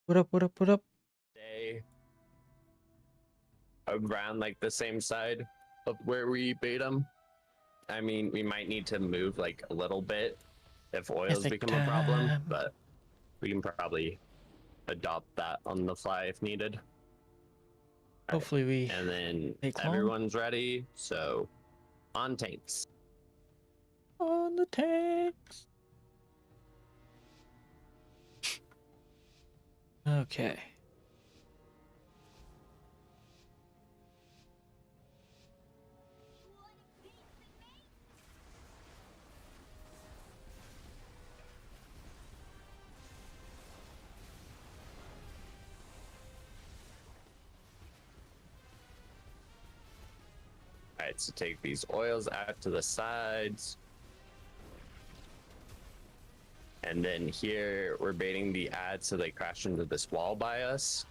What up, what up, what up? Stay around like the same side of where we bait them. I mean, we might need to move like a little bit if oils Mythic become a problem, time. but we can probably adopt that on the fly if needed. Hopefully we And then take long. everyone's ready, so on tanks. On the tanks. Okay. All right, so take these oils out to the sides. And then here we're baiting the ads so they crash into this wall by us.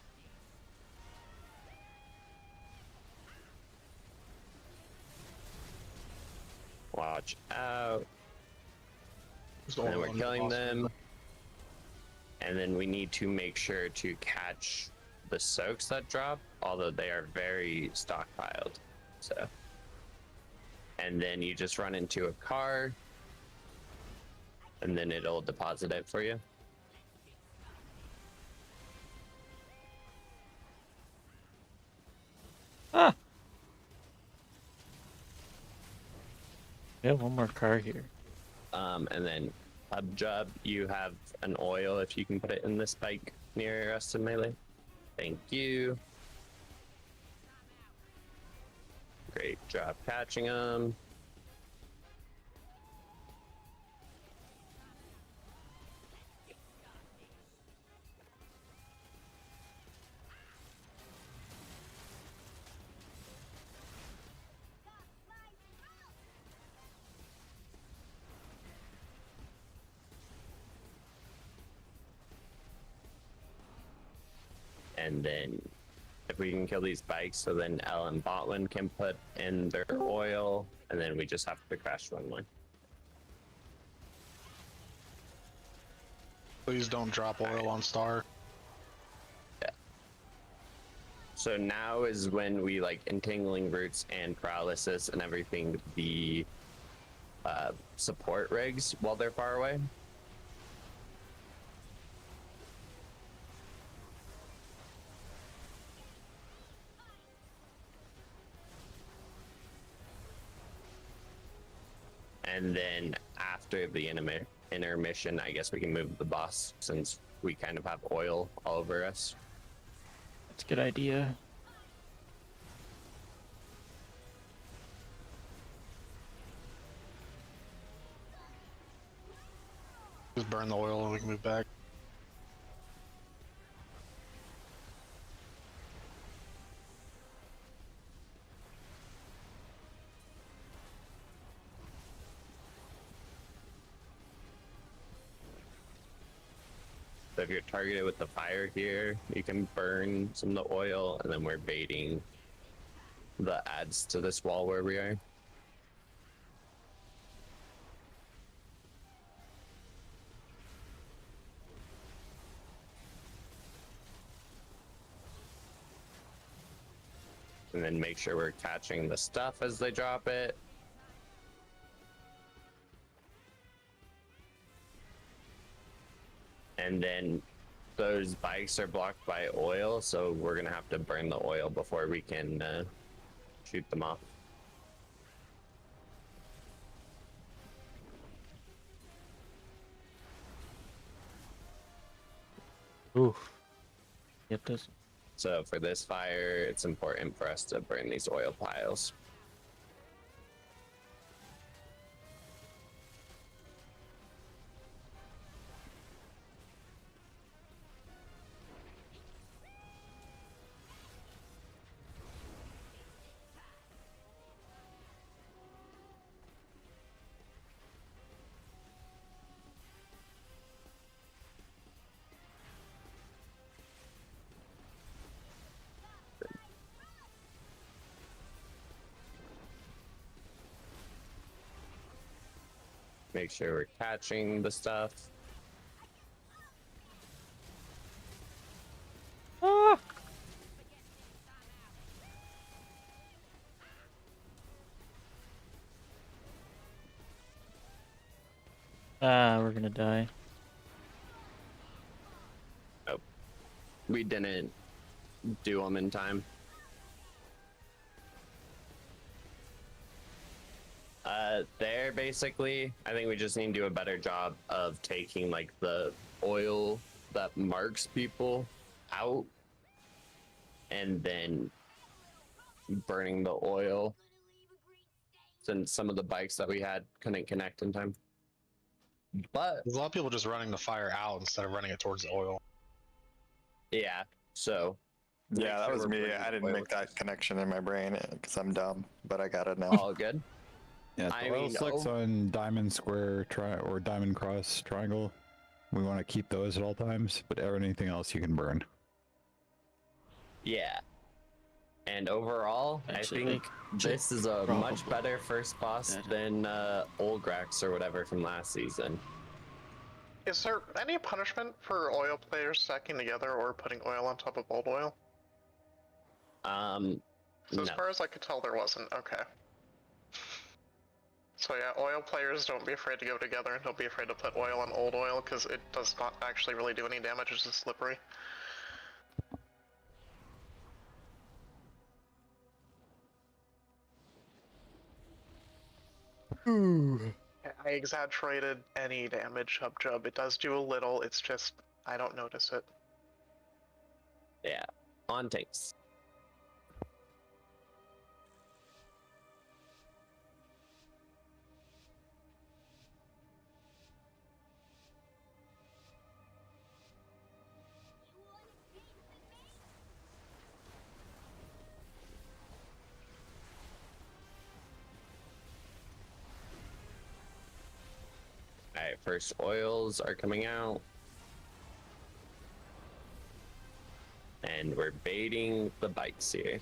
Watch out. And then we're killing them. And then we need to make sure to catch the soaks that drop, although they are very stockpiled. So, and then you just run into a car, and then it'll deposit it for you. Ah! We have one more car here. And then hub job, you have an oil if you can put it in this spike near us in melee. Thank you. Great job catching them. And then if we can kill these bikes, so then L and Botlin can put in their oil, and then we just have to crash one more. Please don't drop oil on Star. Yeah. So now is when we like entangling roots and paralysis and everything the support rigs while they're far away. And then after the intermission, I guess we can move the boss since we kind of have oil all over us. That's a good idea. Just burn the oil and we can move back. So if you're targeted with the fire here, you can burn some of the oil, and then we're baiting the adds to this wall where we are. And then make sure we're catching the stuff as they drop it. And then those bikes are blocked by oil, so we're gonna have to burn the oil before we can shoot them off. Oof. Get this. So for this fire, it's important for us to burn these oil piles. Make sure we're catching the stuff. Ah, we're gonna die. We didn't do them in time. There basically, I think we just need to do a better job of taking like the oil that marks people out and then burning the oil, since some of the bikes that we had couldn't connect in time. But There's a lot of people just running the fire out instead of running it towards the oil. yeah, so make Yeah, that sure was we're me. burning I the didn't oil. make that connection in my brain because I'm dumb, but I got it now. All good. Yeah, I the oil mean, slicks on diamond square or diamond cross triangle. We want to keep those at all times, but anything else you can burn. Yeah. And overall, Actually, I think like, this is a much probably better first boss better. than Olgrax or whatever from last season. Is there any punishment for oil players stacking together or putting oil on top of old oil? So as No. far as I could tell, there wasn't. Okay. So yeah, oil players, don't be afraid to go together, and don't be afraid to put oil on old oil, because it does not actually really do any damage, it's just slippery. I exaggerated any damage, Hubjub. It does do a little, it's just, I don't notice it. Yeah. On takes. Alright, first oils are coming out. And we're baiting the bikes here.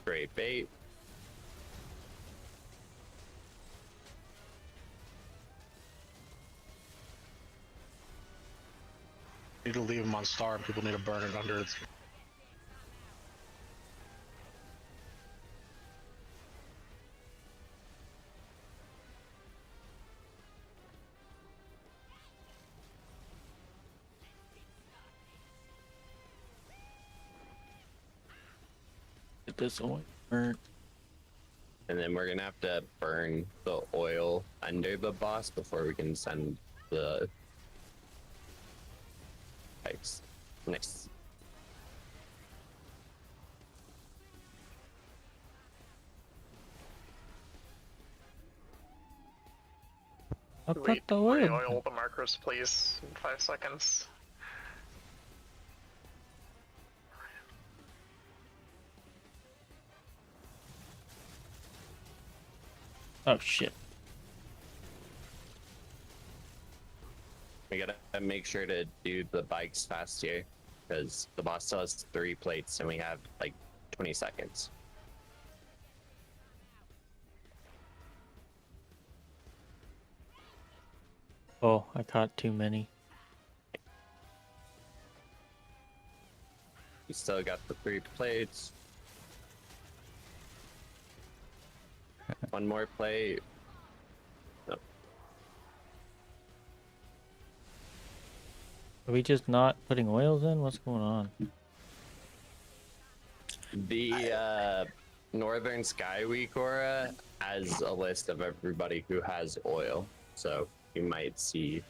Great bait. Need to leave them on star, and people need to burn it under its. Get this oil burnt. And then we're gonna have to burn the oil under the boss before we can send the bikes. Nice. I'll put Wait, the oil. re-oil the markers, please, in 5 seconds. Oh shit. We gotta make sure to do the bikes fast here, because the boss still has 3 plates and we have like 20 seconds. Oh, I caught too many. We still got the 3 plates. One more plate. Nope. Are we just not putting oils in? What's going on? The Northern Sky Week aura has a list of everybody who has oil, so you might see.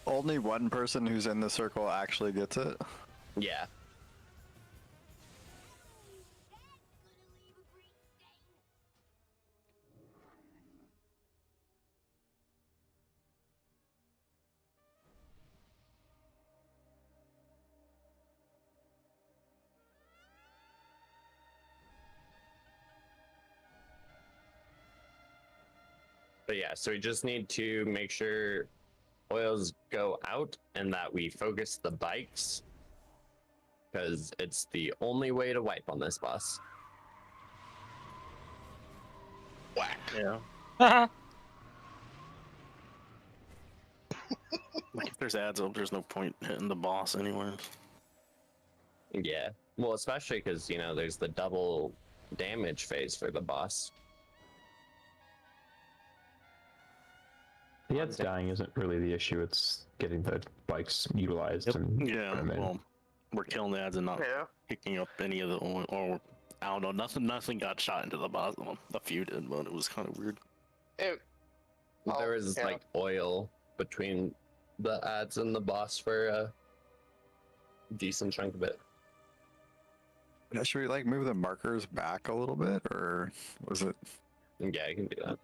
Only one person who's in the circle actually gets it. Yeah. But yeah, so we just need to make sure oils go out and that we focus the bikes, because it's the only way to wipe on this boss. Whack. Yeah. Like if there's ads up, there's no point hitting the boss anyways. Yeah. Well, especially because, you know, there's the double damage phase for the boss. The ads dying isn't really the issue. It's getting the bikes utilized. Yep. And Yeah, put 'em in. well, we're killing the ads and not Yeah. picking up any of the oil, or I don't know. Nothing got shot into the bottom. A few did, but it was kind of weird. It, There Oh, was yeah. like oil between the ads and the boss for a decent chunk of it. Yeah, should we like move the markers back a little bit, or was it? Yeah, you can do that.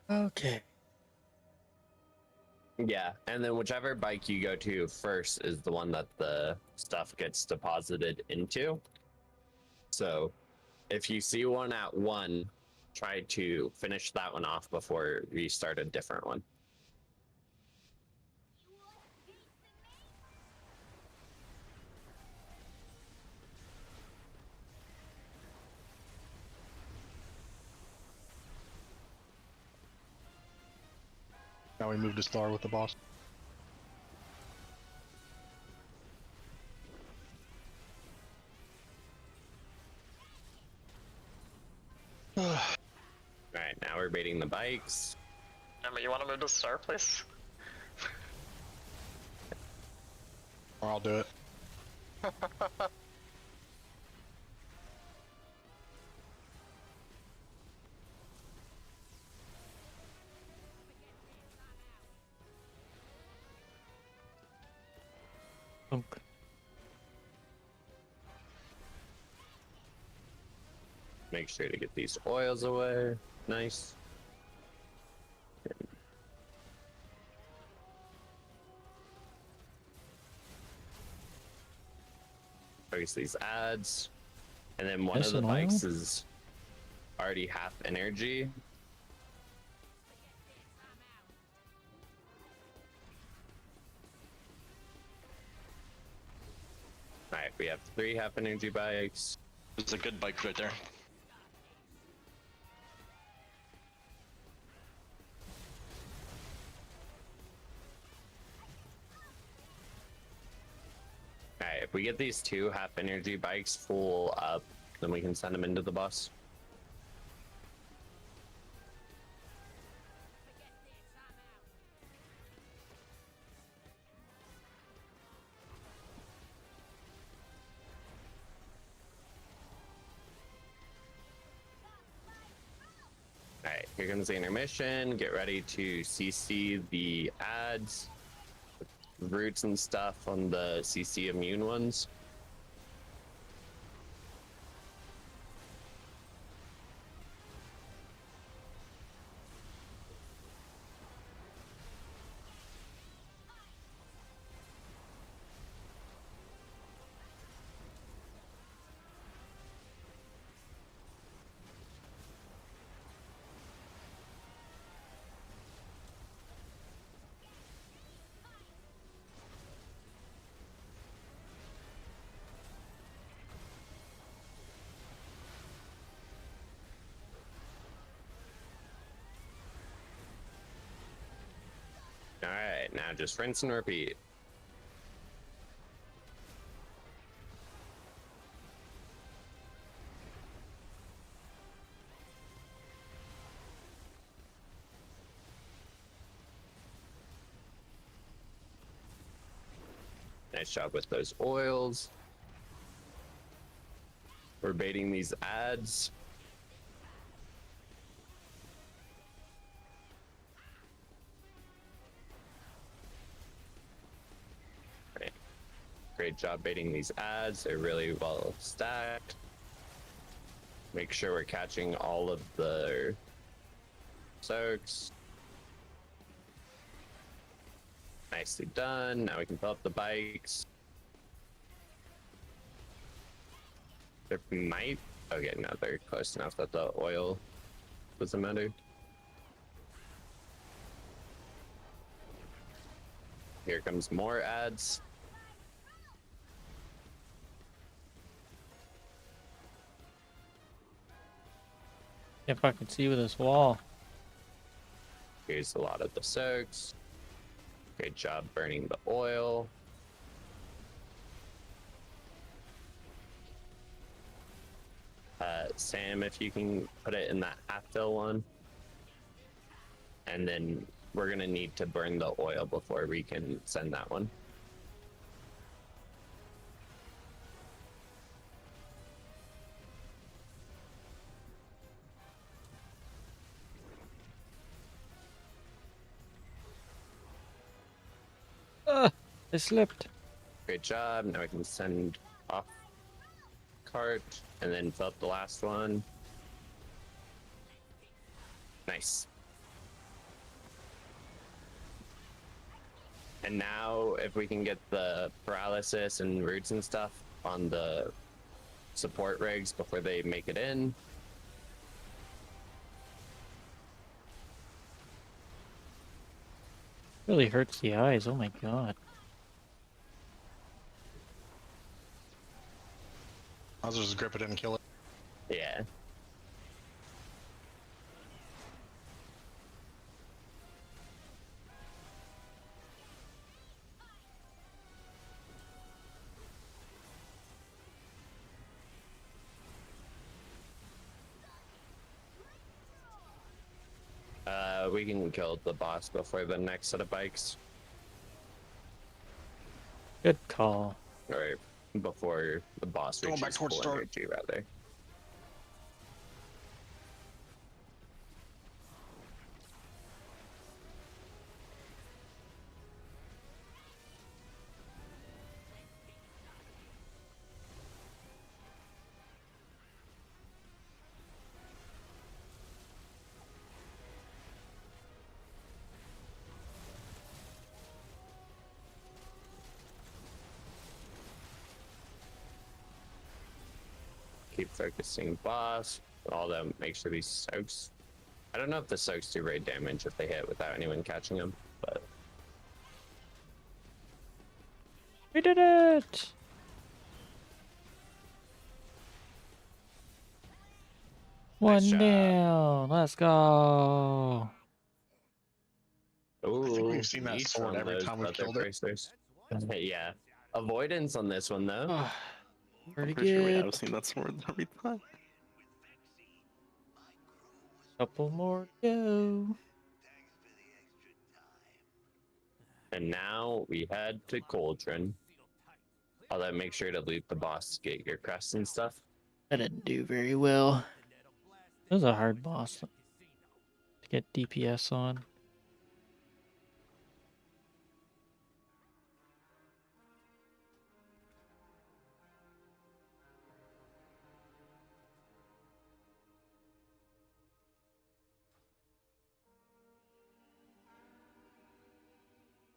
Okay. Yeah, and then whichever bike you go to first is the one that the stuff gets deposited into. So if you see one at 1, try to finish that one off before you start a different one. Now we move to Star with the boss. Alright, now we're baiting the bikes. Emma, you want to move to Star, please? Or I'll do it. Punk. Make sure to get these oils away. Nice. Focus these ads. And then one of the Missing oil? bikes is already half energy. Alright, we have 3 half energy bikes. It's a good bike right there. Alright, if we get these 2 half energy bikes full up, then we can send them into the bus. Alright, here comes the intermission. Get ready to CC the ads, roots and stuff on the CC immune ones. Alright, now just rinse and repeat. Nice job with those oils. We're baiting these ads. Right. Great job baiting these ads. They're really well stacked. Make sure we're catching all of the soaks. Nicely done. Now we can fill up the bikes. There might. Okay, no, they're close enough that the oil doesn't matter. Here comes more ads. If I can see with this wall. Here's a lot of the soaks. Great job burning the oil. Sam, if you can put it in that half fill one. And then we're gonna need to burn the oil before we can send that one. I slipped. Great job. Now we can send off cart and then fill up the last one. Nice. And now if we can get the paralysis and roots and stuff on the support rigs before they make it in. Really hurts the eyes. Oh my god. I'll just grip it and kill it. Yeah. We can kill the boss before the next set of bikes. Good call. Or before the boss Going reaches back towards full start. energy, rather. Keep focusing boss. All them, make sure these soaks. I don't know if the soaks do raid damage if they hit without anyone catching them, but We did it! Nice One job. down. Let's go. ooh, I think we've seen that each sword one of every those time we've brother killed it. bracers. Yeah, avoidance on this one though. Pretty I'm pretty sure we good. have seen that sword every time. Couple more to go. And now we head to Cauldron. Although make sure to loot the boss to get your crest and stuff. I didn't do very well. It was a hard boss to get DPS on.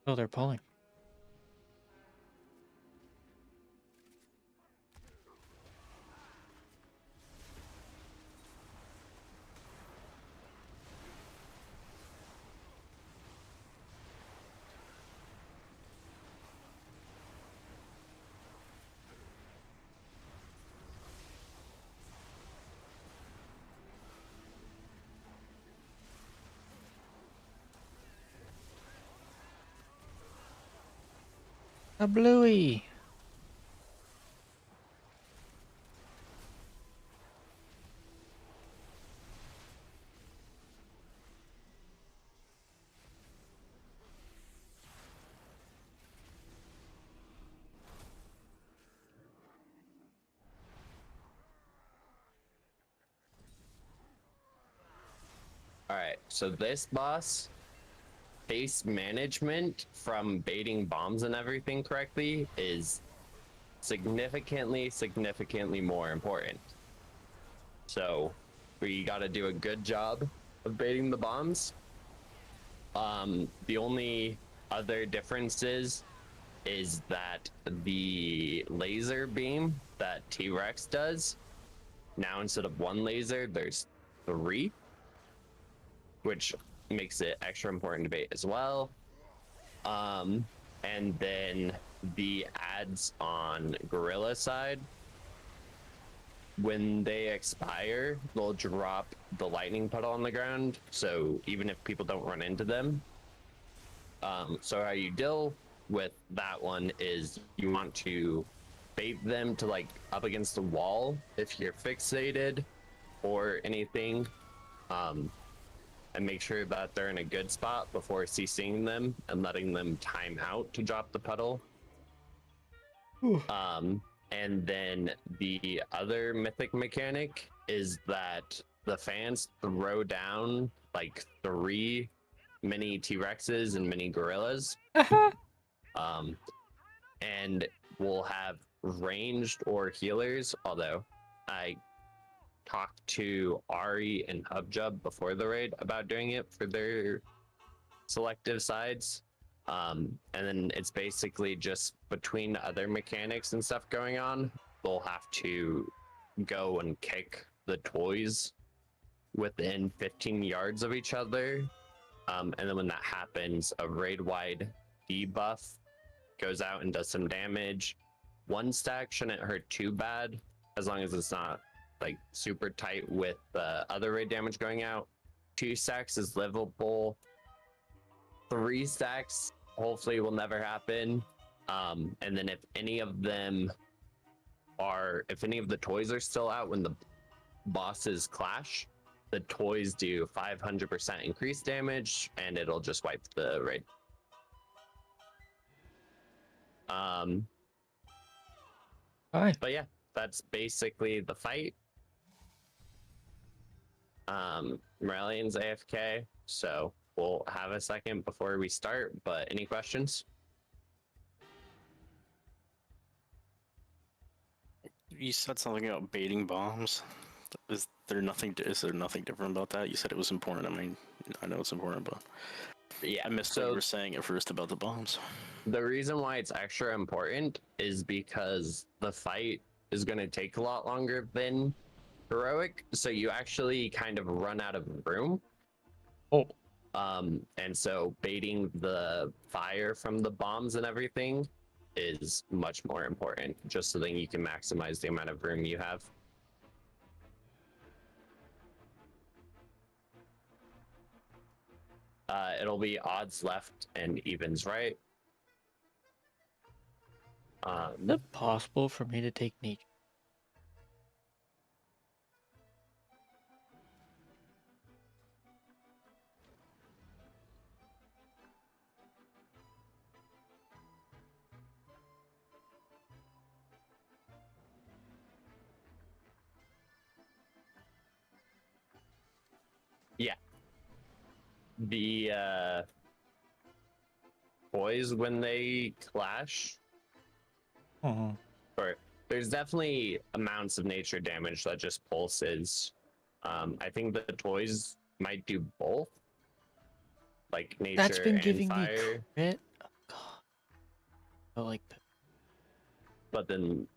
Oh, they're pulling. A bluey. Alright, so this boss, base management from baiting bombs and everything correctly is significantly more important. So we gotta do a good job of baiting the bombs. The only other difference is that the laser beam that T-Rex does, now instead of one laser, there's 3, which makes it extra important to bait as well. And then the ads on Gorilla side, when they expire, they'll drop the lightning puddle on the ground. So even if people don't run into them, so how you deal with that one is you want to bait them to like up against the wall if you're fixated or anything, and make sure that they're in a good spot before CCing them and letting them time out to drop the puddle. And then the other mythic mechanic is that the fans throw down like 3 mini T-Rexes and mini gorillas. And we'll have ranged or healers, although I talked to Ari and Hubjub before the raid about doing it for their selective sides. And then it's basically just between other mechanics and stuff going on, they'll have to go and kick the toys within 15 yards of each other. And then when that happens, a raid-wide debuff goes out and does some damage. 1 stack shouldn't hurt too bad, as long as it's not like super tight with the other raid damage going out. 2 stacks is livable. 3 stacks hopefully will never happen. And then if any of the toys are still out when the bosses clash, the toys do 500% increased damage and it'll just wipe the raid. But yeah, that's basically the fight. Morellian's AFK, so we'll have a second before we start, but any questions? You said something about baiting bombs. Is there nothing different about that? You said it was important. I mean, I know it's important, but Yeah, I missed what you were saying at first about the bombs. The reason why it's extra important is because the fight is going to take a lot longer than heroic, so you actually kind of run out of room. And so baiting the fire from the bombs and everything is much more important, just so then you can maximize the amount of room you have. It'll be odds left and evens right. Is it possible for me to take nature? Yeah. The boys, when they clash, or there's definitely amounts of nature damage that just pulses. I think the toys might do both, like nature That's been and giving fire. me crit. Oh, God. I like that. But then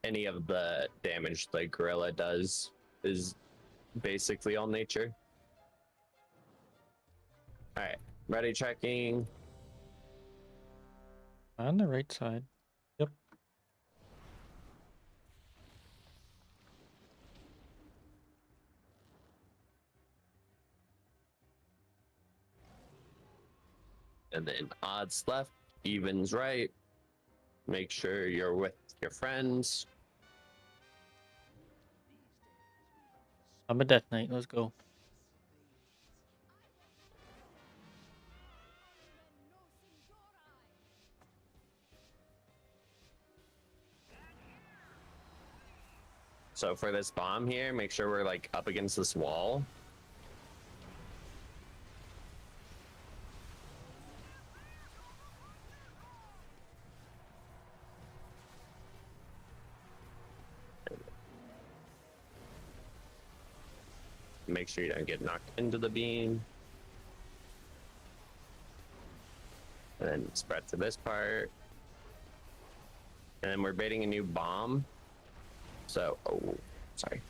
any of the damage the gorilla does is basically all nature. All right, ready, checking. On the right side. Yep. And then odds left, evens right. Make sure you're with your friends. I'm a Death Knight. Let's go. So for this bomb here, make sure we're like up against this wall. Make sure you don't get knocked into the beam. And then spread to this part. And then we're baiting a new bomb. So, sorry.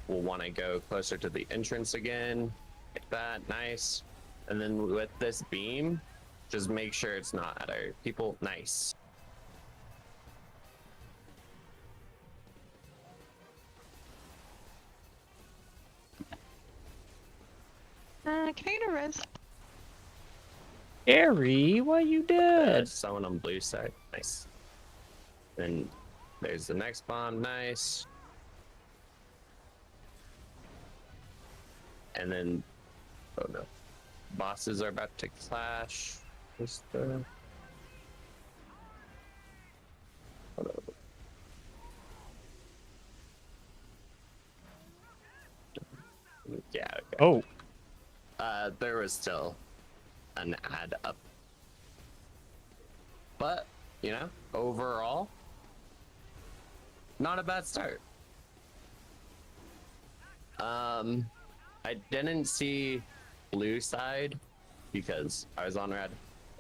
We'll want to go closer to the entrance again. Like that, nice. And then with this beam, just make sure it's not at our people. Nice. Can I get a res? Harry, why you dead? Someone on blue side. Nice. Then there's the next bomb. Nice. And then, oh no, bosses are about to clash. Where's the? Oh, no. Yeah. Okay. Oh, There was still an ad up, but you know, overall, not a bad start. I didn't see blue side because I was on red.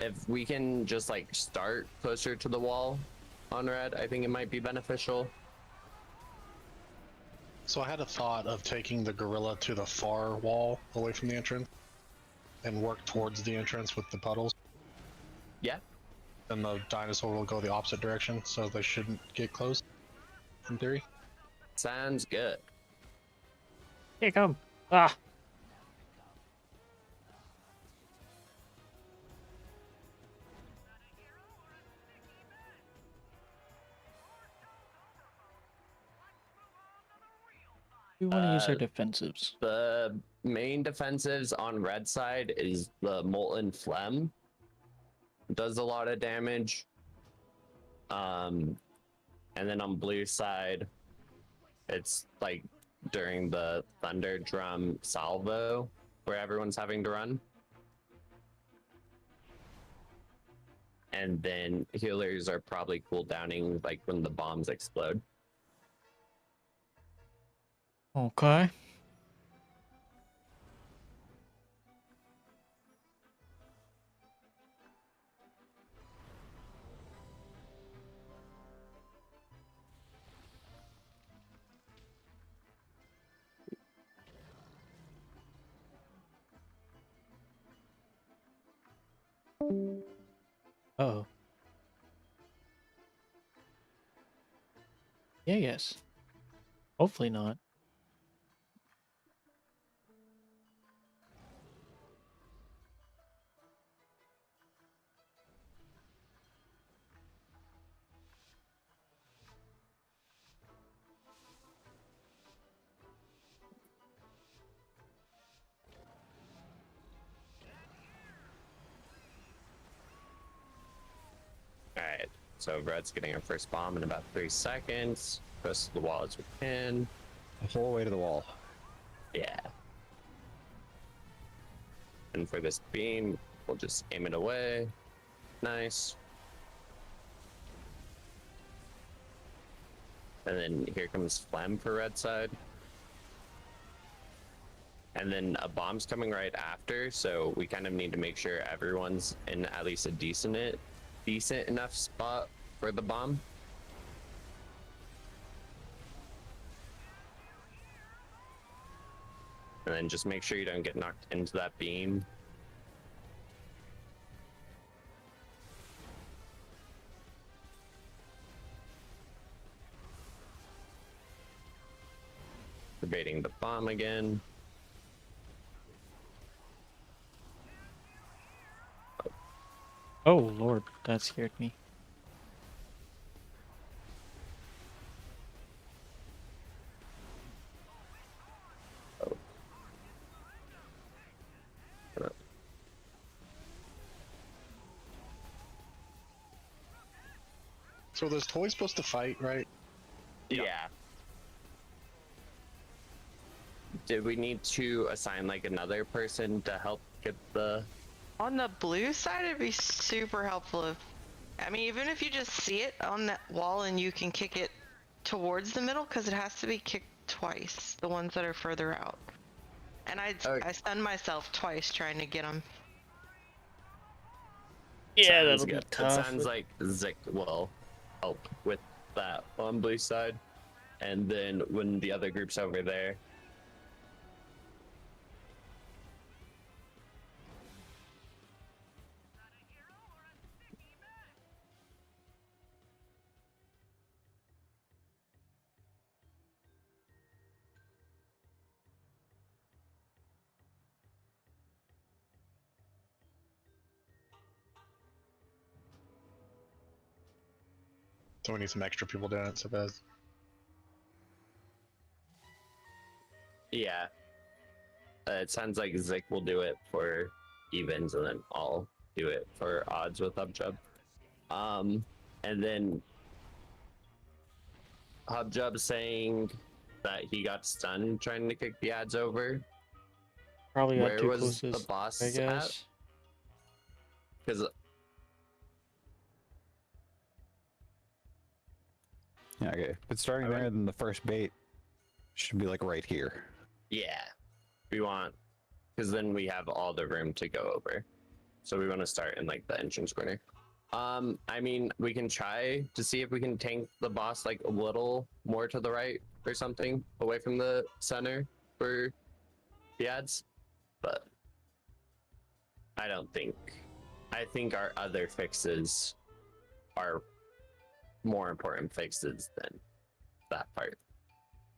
If we can just like start closer to the wall on red, I think it might be beneficial. So I had a thought of taking the gorilla to the far wall away from the entrance and work towards the entrance with the puddles. Yeah. And the dinosaur will go the opposite direction, so they shouldn't get close, in theory. Sounds good. here come. Ah. We want to use our defensives. The main defensives on red side is the molten phlegm. Does a lot of damage. And then on blue side, it's like during the thunder drum salvo where everyone's having to run. And then healers are probably cooldowning like when the bombs explode. Okay. Uh-oh. Yeah, yes. Hopefully not. Alright, so red's getting our first bomb in about 3 seconds. Close to the wall as we can. The whole way to the wall. Yeah. And for this beam, we'll just aim it away. Nice. And then here comes Phlegm for red side. And then a bomb's coming right after, so we kind of need to make sure everyone's in at least a decent enough spot for the bomb. And then just make sure you don't get knocked into that beam. Debating the bomb again. Oh, Lord, that scared me. So this toy's supposed to fight, right? Yeah. Did we need to assign like another person to help get the... On the blue side, it'd be super helpful if, I mean, even if you just see it on that wall and you can kick it towards the middle, because it has to be kicked twice, the ones that are further out. And I stunned myself twice trying to get them. Yeah, Sounds that'll be good. tough. It sounds like Zik will help with that on blue side. And then when the other group's over there, So we need some extra people doing it, so bad. Yeah. It sounds like Zik will do it for evens, and then I'll do it for odds with Hubjub. And then Hubjub saying that he got stunned trying to kick the ads over. Probably got Where too was close the to boss I at? guess. Because Yeah, okay. If it's starting there, then the first bait should be like right here. yeah, we want, because then we have all the room to go over. So we want to start in like the entrance corner. I mean, we can try to see if we can tank the boss like a little more to the right or something, away from the center for the ads, but I don't think. I think our other fixes are more important fixes than that part.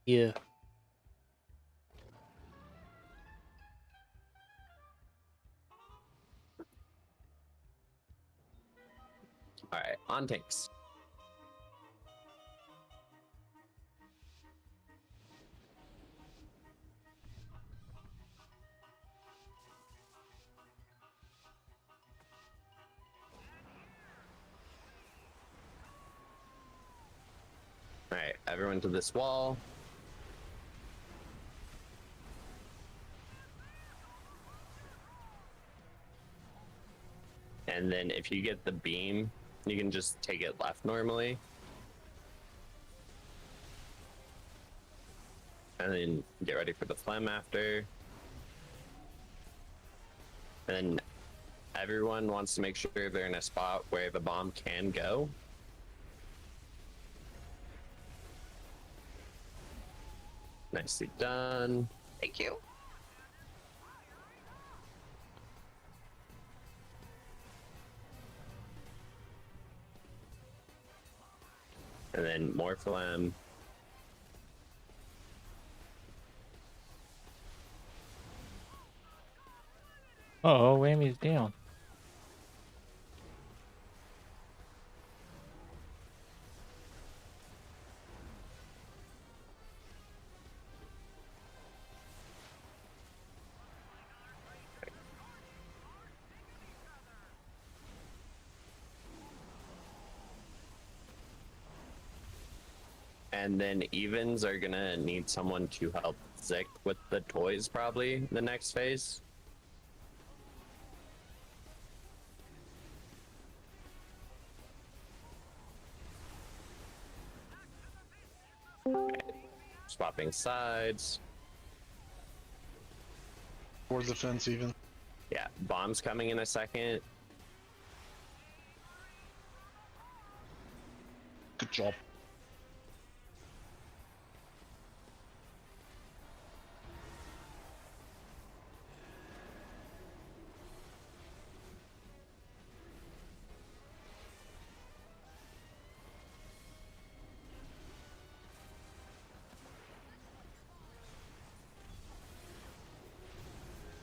Yeah. All right, on tanks. All right, everyone to this wall. And then if you get the beam, you can just take it left normally. And then get ready for the phlegm after. And then everyone wants to make sure they're in a spot where the bomb can go. Nicely done. Thank you. And then more phlegm. Uh-oh, whammy's down. And then evens are gonna need someone to help Zik with the toys probably the next phase. Swapping sides. Towards the fence, even. Yeah, bombs coming in a second. Good job.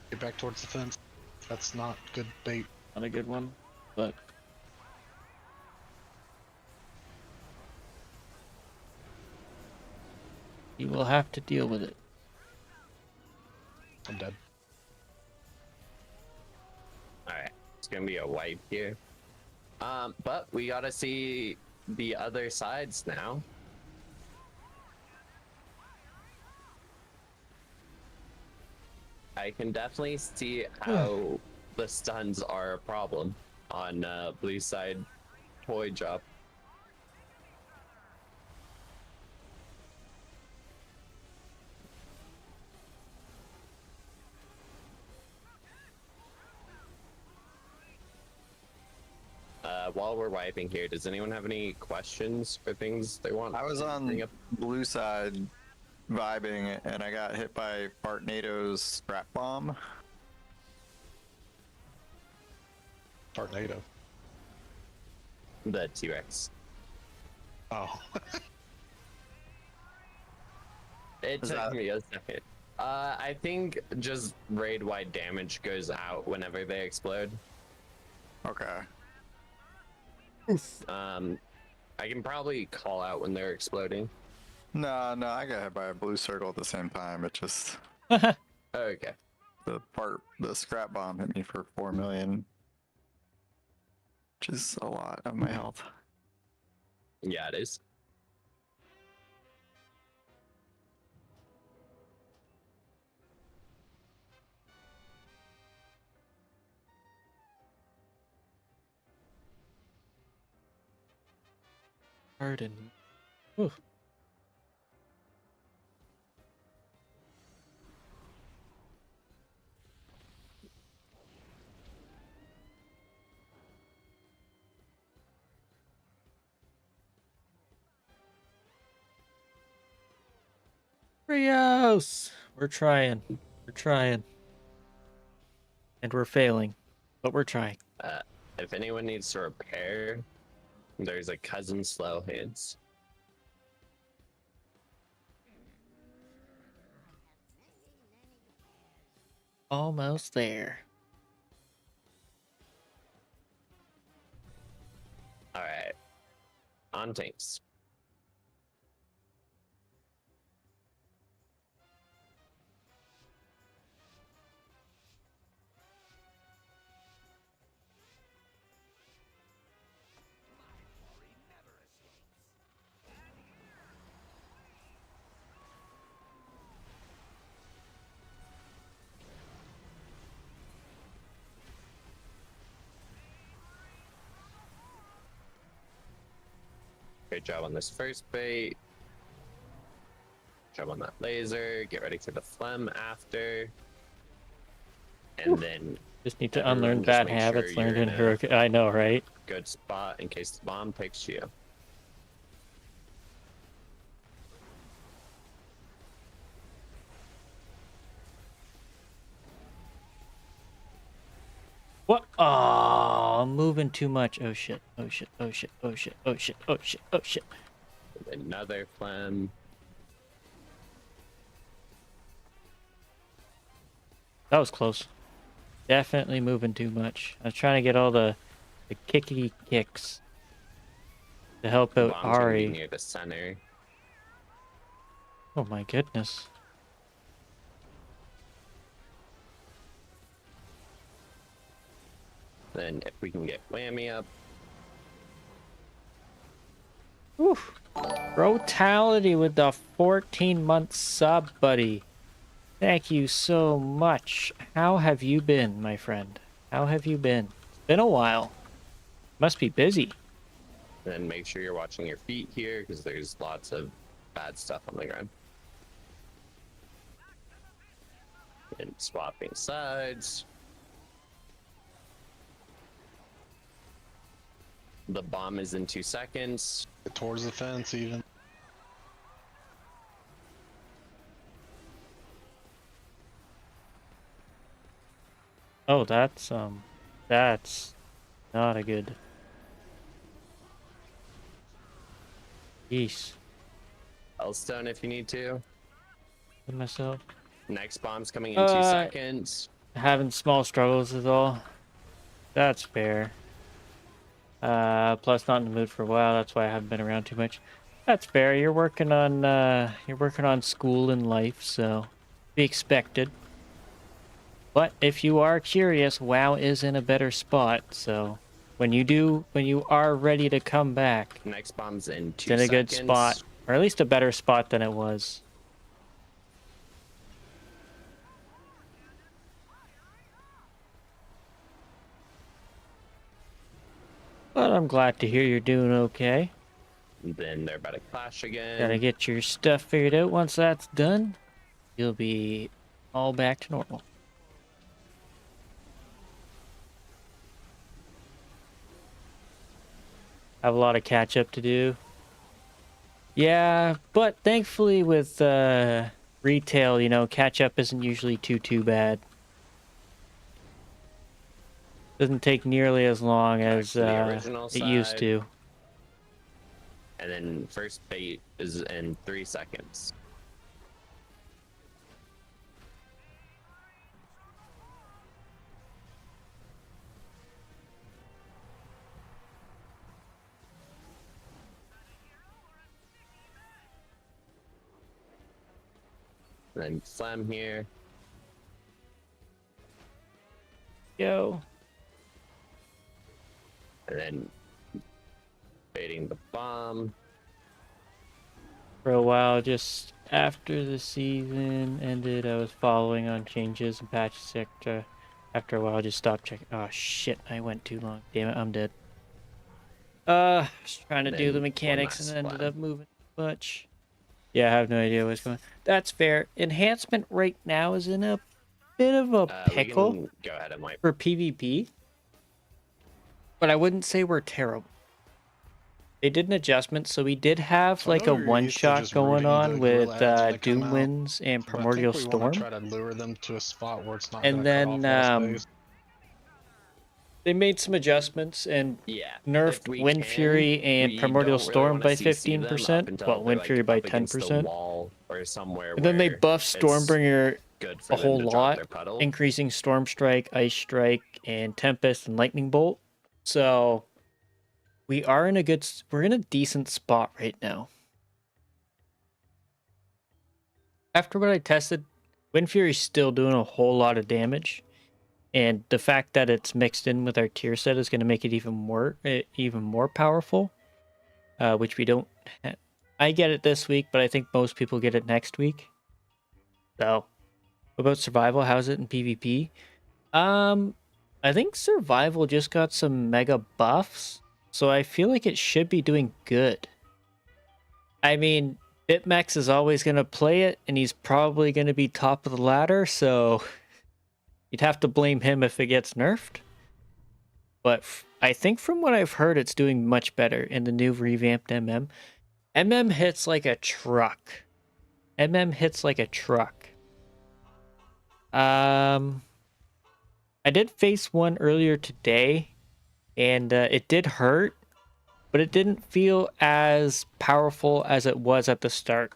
Get back towards the fence. That's not good bait. Not a good one, but you will have to deal with it. I'm dead. Alright, it's gonna be a wipe here. But we gotta see the other sides now. I can definitely see how the stuns are a problem on blue side toy drop. While we're wiping here, does anyone have any questions or things they want? I was to bring on up? blue side vibing and I got hit by Bartnado's scrap bomb. Tornado. The T-Rex. Oh. It Is took that- me a second. I think just raid-wide damage goes out whenever they explode. Okay. I can probably call out when they're exploding. No, I got hit by a blue circle at the same time. It just Okay. the scrap bomb hit me for 4 million, which is a lot of my health. Yeah, it is. Pardon. Ooh. Rios! We're trying. We're trying. And we're failing. But we're trying. If anyone needs to repair, there's a cousin slow hands. Almost there. Alright. On tanks. Great job on this first bait. Job on that laser. Get ready for the phlegm after. And then Just need to everyone unlearn just bad make sure habits you're learned in in a Hurricane. I know, right? good spot in case the bomb picks you. What? Oh, I'm moving too much. Oh shit. Oh shit. Oh shit. Oh shit. Oh shit. Oh shit. Oh shit. Another phlegm. That was close. Definitely moving too much. I was trying to get all the kicky kicks to help The out bomb's gonna be Ari. near the center. Oh my goodness. Then if we can get whammy up. Oof. Brutality with the 14-month sub, buddy. Thank you so much. How have you been, my friend? How have you been? It's been a while. Must be busy. Then make sure you're watching your feet here because there's lots of bad stuff on the ground. And swapping sides. The bomb is in 2 seconds. Get towards the fence, even. Oh, that's not a good. Yeesh. Elstone if you need to. Myself. Next bomb's coming in 2 seconds. Having small struggles is all. That's fair. Plus not in the mood for a while. That's why I haven't been around too much. That's fair. You're working on school and life, so be expected. But if you are curious, WoW is in a better spot. So when you are ready to come back, Next bomb's in 2 it's in seconds. a good spot, or at least a better spot than it was. But I'm glad to hear you're doing okay. Then they're about to clash again. Gotta get your stuff figured out. Once that's done, you'll be all back to normal. Have a lot of catch up to do. Yeah, but thankfully with retail, you know, catch up isn't usually too bad. Doesn't take nearly as long as the original it used side. to. And then first bait is in 3 seconds. And then Slam here. Yo. And then baiting the bomb. For a while, just after the season ended, I was following on changes and patches, etc. After a while, I just stopped checking. Oh shit, I went too long. Damn it, I'm dead. Just trying to do Then the one mechanics last and ended Slam. up moving too much. Yeah, I have no idea what's going on. That's fair. Enhancement right now is in a bit of a We pickle can go ahead and wipe. for PvP, but I wouldn't say we're terrible. They did an adjustment, so we did have So I like know a we were one used to shot just going rooting on the with gorilla heads when they come Doom out, Winds and but I Primordial think we want to Storm. try to lure them to a spot where it's not And going to cut then off all space. they made some adjustments and Yeah. nerfed if we Wind can, Fury and we Primordial don't really Storm wanna by CC them up 15%. until Well, they're, Wind like, Fury by up against the 10%. wall or somewhere And then they where buffed it's Stormbringer good for a them whole to drop lot, their puddle. increasing Storm Strike, Ice Strike, and Tempest and Lightning Bolt. So we are in a we're in a decent spot right now. After what I tested, Wind Fury's still doing a whole lot of damage, and the fact that it's mixed in with our tier set is going to make it even more powerful, which we don't. I get it this week, but I think most people get it next week. So, what about survival? How's it in PvP? I think survival just got some mega buffs, so I feel like it should be doing good. I mean, BitMEX is always going to play it, and he's probably going to be top of the ladder, so you'd have to blame him if it gets nerfed. But I think from what I've heard, it's doing much better in the new revamped MM. MM hits like a truck. MM hits like a truck. I did face one earlier today, and it did hurt, but it didn't feel as powerful as it was at the start.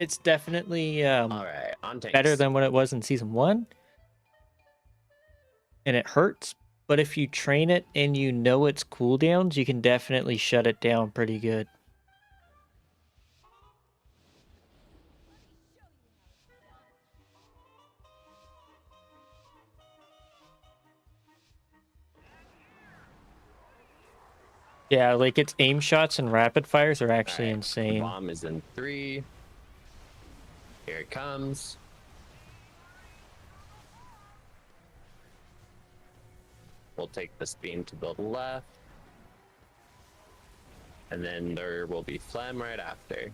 It's definitely All right, on tanks. better than what it was in Season 1, and it hurts, but if you train it and you know its cooldowns, you can definitely shut it down pretty good. Yeah, like its aim shots and rapid fires are actually Alright, insane. The bomb is in 3. Here it comes. We'll take this beam to the left. And then there will be Phlegm right after.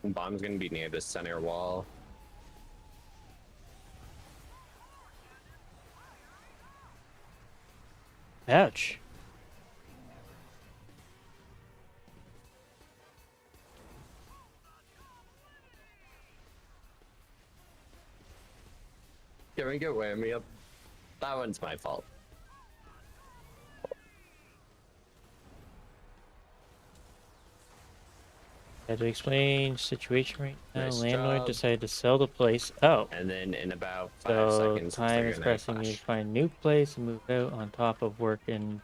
Bomb's gonna be near the center wall. Ouch. Don't get wearing me up. That one's my fault. Had to explain situation right now. Nice Landlord job. decided to sell the place. Oh. And then in about 5 So seconds, time they're is gonna pressing me to flash. find new place and move out on top of working.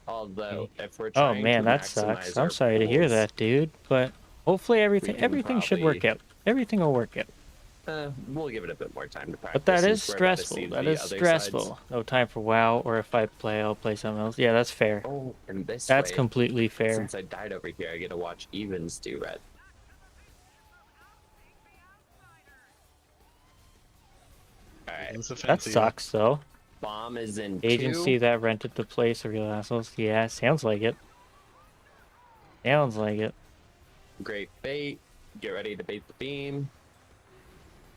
Although, if we're Oh trying man, to that maximize sucks. our I'm sorry to hear pools, that, dude. But hopefully can everything should work probably- out. Everything will work out. we'll give it a bit more time to practice. But that is since we're about to stressful. see That the is other stressful. sides. No time for WoW, or if I play, I'll play something else. Yeah, that's fair. Oh, and this That's way, completely fair. since I died over here, I get to watch Evans do red. Alright, It's a That fancy- sucks, though. bomb is in Agency 2. that rented the place are real assholes. Yeah, sounds like it. Sounds like it. Great bait. Get ready to bait the beam.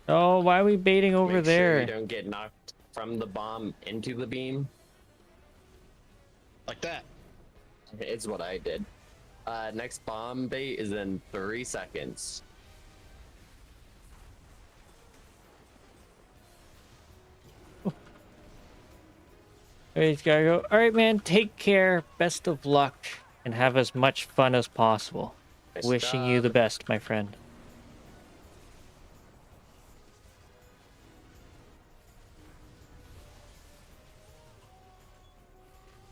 Oh, why are we baiting over Make sure there? you don't get knocked from the bomb into the beam. Like that. It's what I did. Next bomb bait is in 3 seconds. He's gotta go. All right, man. Take care. Best of luck, and have as much fun as possible. Nice Wishing you the job. best, my friend.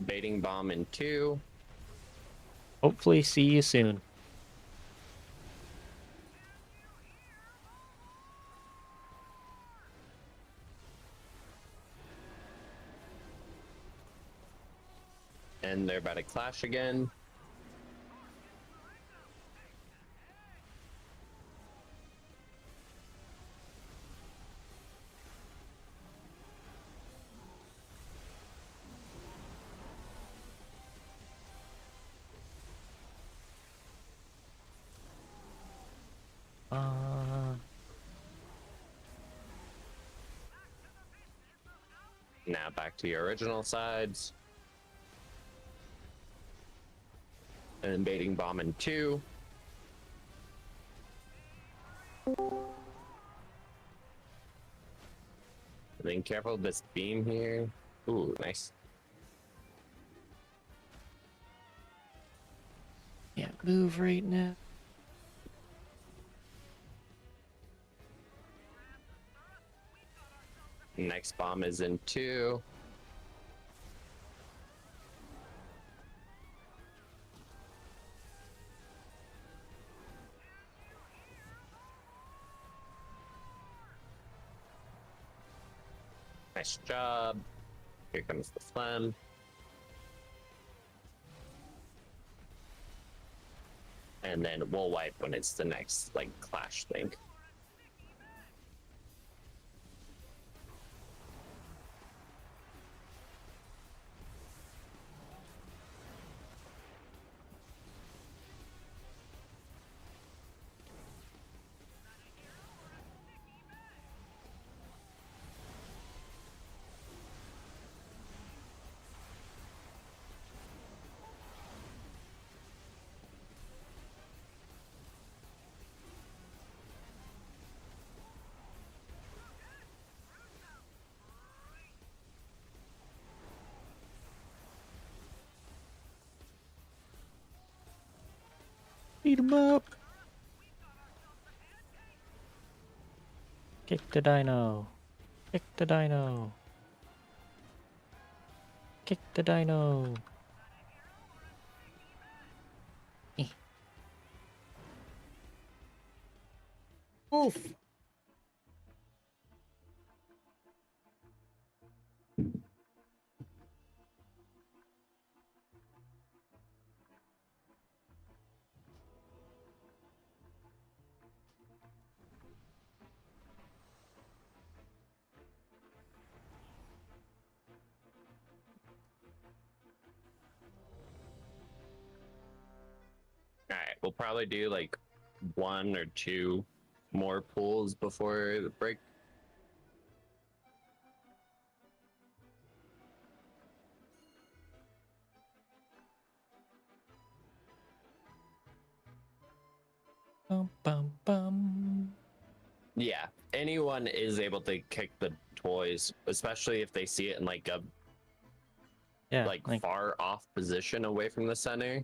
Baiting bomb in 2. Hopefully see you soon. And they're about to clash again. Now back to your original sides. And then baiting bomb in 2. And then careful of this beam here. Ooh, nice. Can't move right now. Next bomb is in 2. Nice job. Here comes the phlegm. And then we'll wipe when it's the next, like, clash thing. Beat him up. Kick the dino. Kick the dino. Kick the dino. Eh. Oof. Alright, we'll probably do like 1 or 2 more pulls before the break. Bum bum bum. Yeah, anyone is able to kick the toys, especially if they see it in like a Yeah, like far off position away from the center.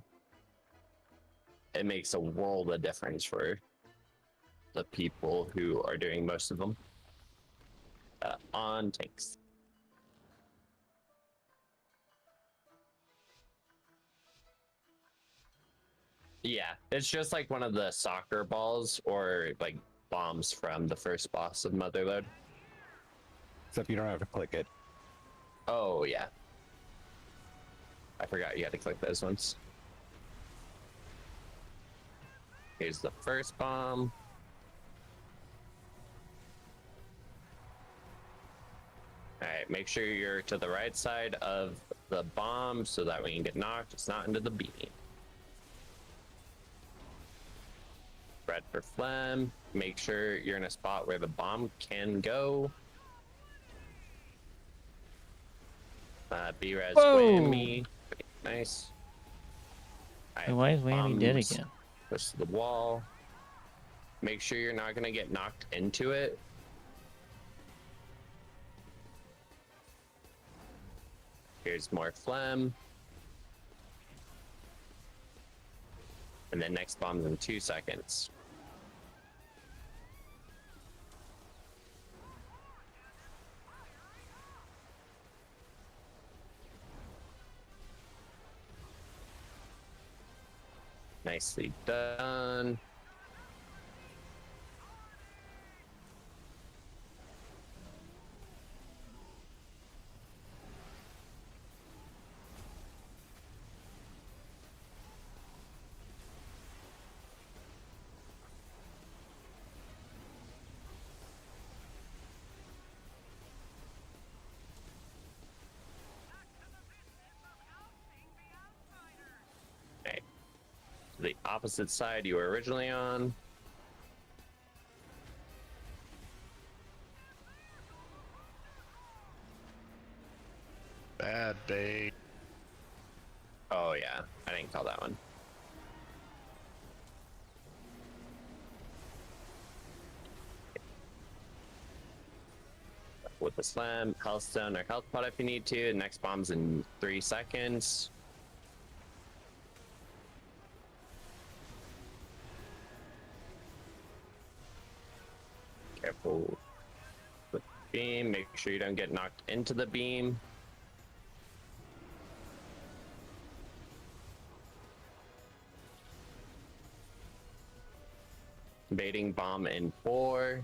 It makes a world of difference for the people who are doing most of them. On tanks. Yeah, it's just like one of the soccer balls or like bombs from the first boss of Motherload. Except you don't have to click it. Oh, yeah. I forgot you had to click those ones. Here's the first bomb. Alright, make sure you're to the right side of the bomb so that when you get knocked, it's not into the beam. Red for phlegm. Make sure you're in a spot where the bomb can go. B-Res whammy. Nice. Right, why is Whammy dead again? Push to the wall. Make sure you're not going to get knocked into it. Here's more phlegm. And then next bomb's in 2 seconds. Nicely done. Okay. To the opposite side you were originally on. Bad bait. Oh yeah, I didn't call that one. With the slam, health stone or health pot if you need to. Next bomb's in 3 seconds. Careful with the beam. Make sure you don't get knocked into the beam. Baiting bomb in 4.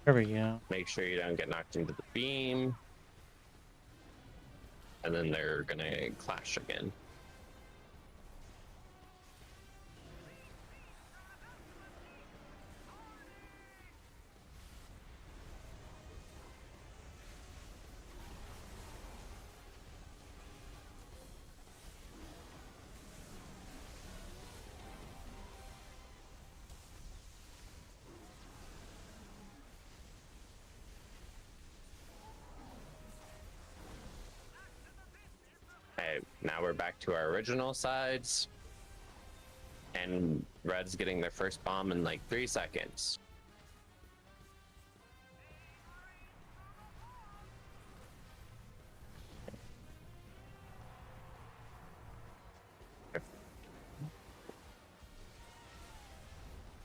There we go. Make sure you don't get knocked into the beam. And then they're gonna clash again. Okay, now we're back to our original sides. And Red's getting their first bomb in like 3 seconds.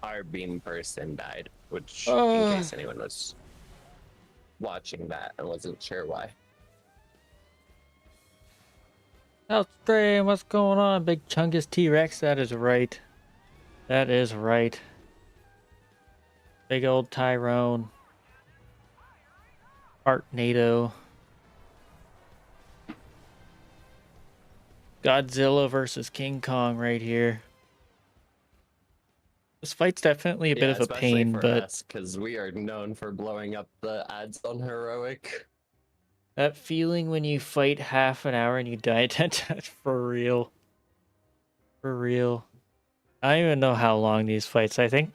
Our beam person died, which, in case anyone was watching that and wasn't sure why. Outstream, what's going on, Big Chungus T-Rex? That is right. That is right. Big old Tyrone. Artnado. Godzilla versus King Kong right here. This fight's definitely a bit of a pain, but because we are known for blowing up the ads on heroic. that feeling when you fight half an hour and you die 10 times, for real. For real. I don't even know how long these fights. I think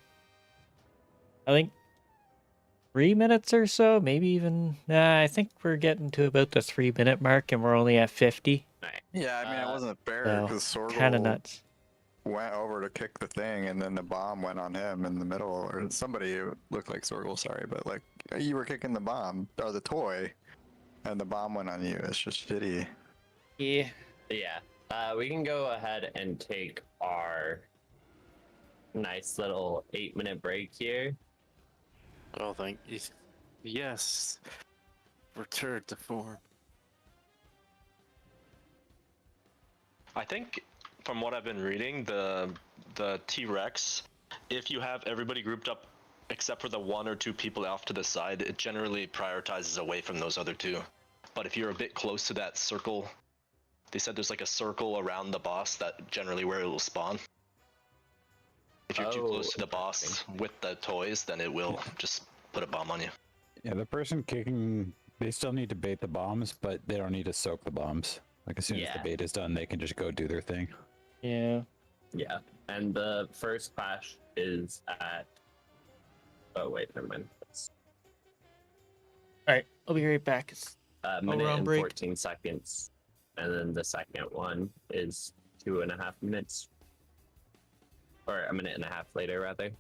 3 minutes or so, maybe even. Nah, I think we're getting to about the 3-minute mark, and we're only at 50. Yeah, I mean, it wasn't fair So because kind of Sorgel nuts. went over to kick the thing, and then the bomb went on him in the middle, or somebody who looked like Sorgel. Sorry, but like you were kicking the bomb or the toy, and the bomb went on you. It's just shitty. Yeah. Yeah. We can go ahead and take our nice little 8-minute break here. Oh, thank you. Yes. Return to form. I think, from what I've been reading, the T-Rex, if you have everybody grouped up except for the 1 or 2 people off to the side, it generally prioritizes away from those other 2. But if you're a bit close to that circle, they said there's like a circle around the boss that generally where it will spawn. If you're too close to the boss with the toys, then it will just put a bomb on you. Yeah, the person kicking, they still need to bait the bombs, but they don't need to soak the bombs. Like as soon as the bait is done, they can just go do their thing. Yeah. Yeah. And the first clash is at... Oh, wait, never mind. Alright, I'll be right back. It's A minute round and break. 14 seconds. And then the second one is 2.5 minutes. Or a minute and a half later, rather.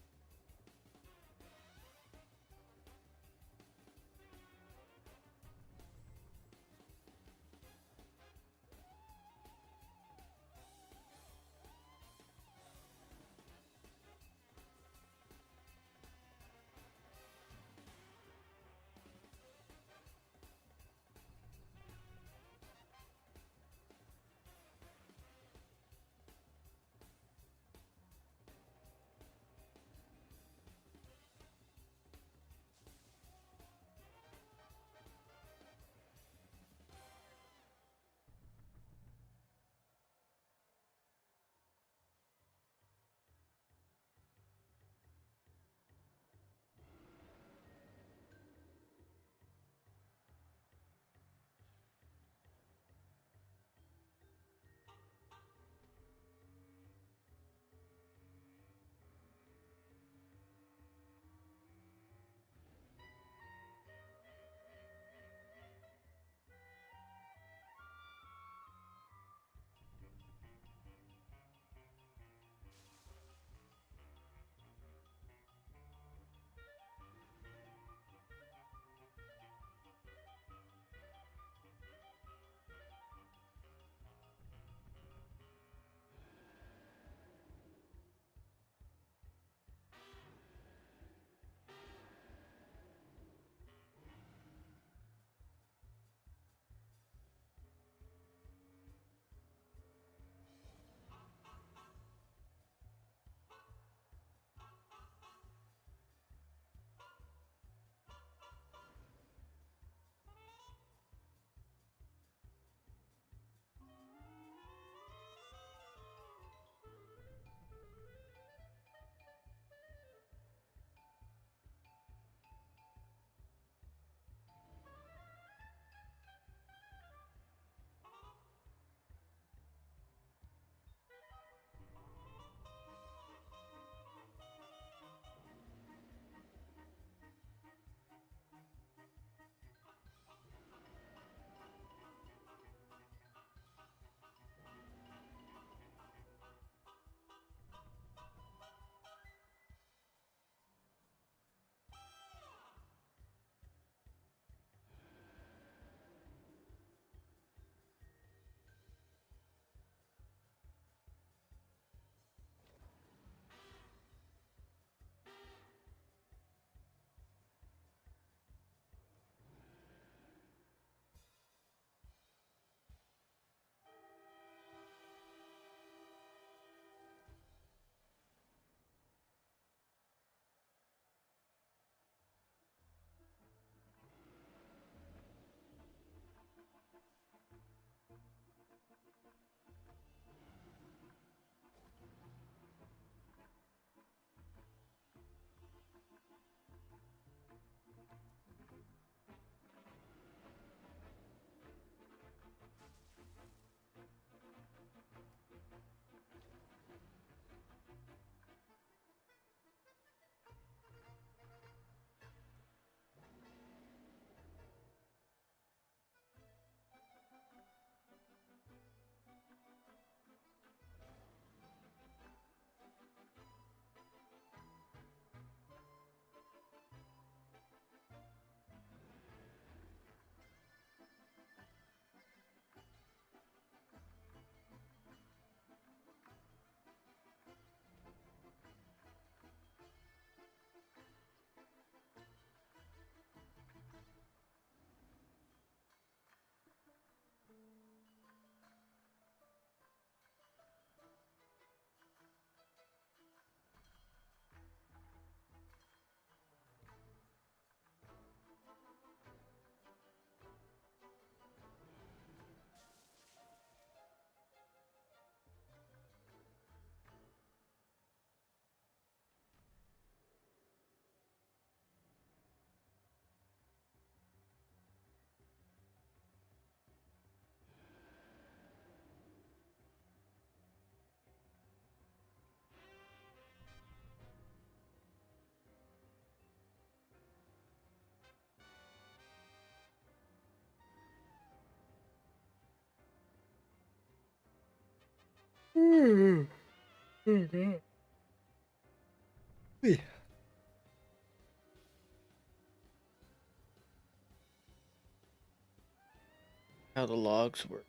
How the logs work.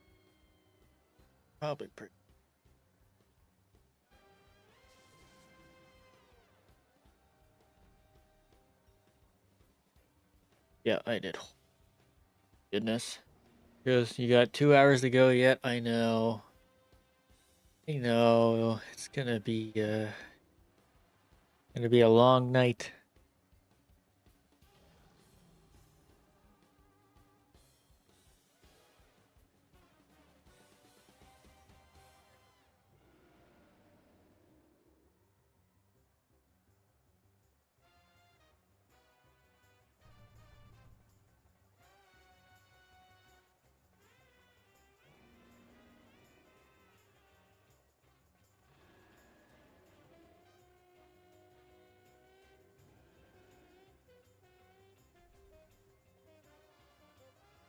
Probably pretty. Yeah, I did. Goodness. Just you got 2 hours to go yet. I know. I know. It's gonna be a long night.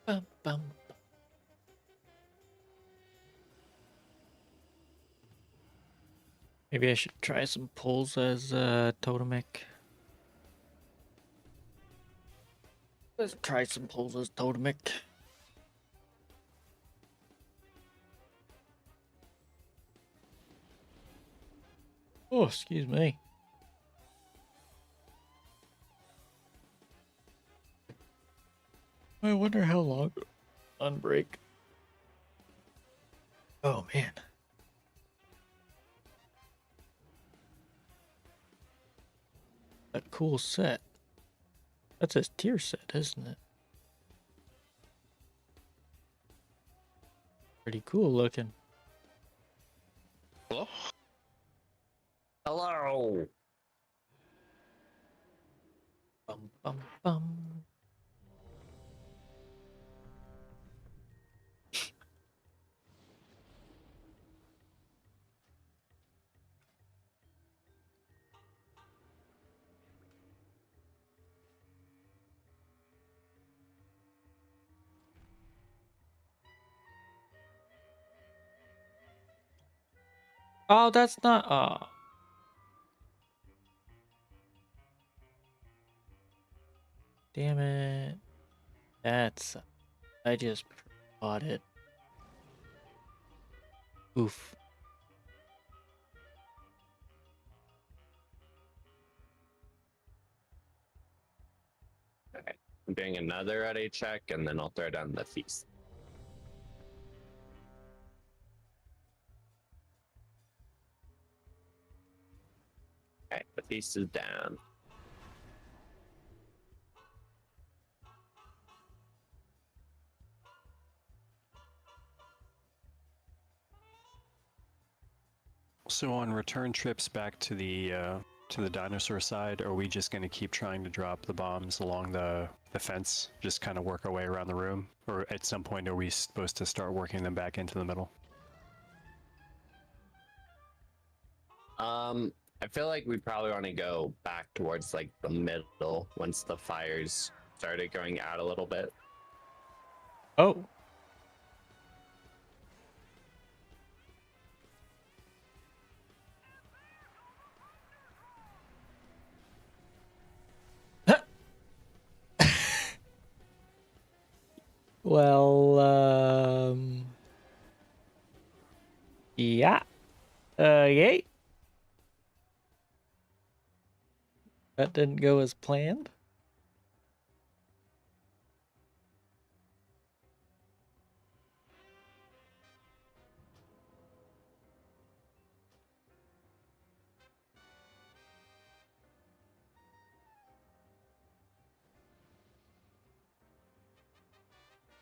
Bum, bum. Maybe I should try some pulls as totemic. Let's try some pulls as totemic. Oh, excuse me. I wonder how long on break. Oh man. That cool set. That's his tier set, isn't it? Pretty cool looking. Hello? Hello. Bum bum bum. Oh, that's not. Oh. Damn it. That's. I just bought it. Oof. Okay. I'm doing another ready check, and then I'll throw down the feast. Okay, the feast is down. So on return trips back to the dinosaur side, are we just going to keep trying to drop the bombs along the fence, just kind of work our way around the room, or at some point are we supposed to start working them back into the middle? I feel like we probably want to go back towards like the middle once the fires started going out a little bit. Oh. Well, yeah. Yay. That didn't go as planned.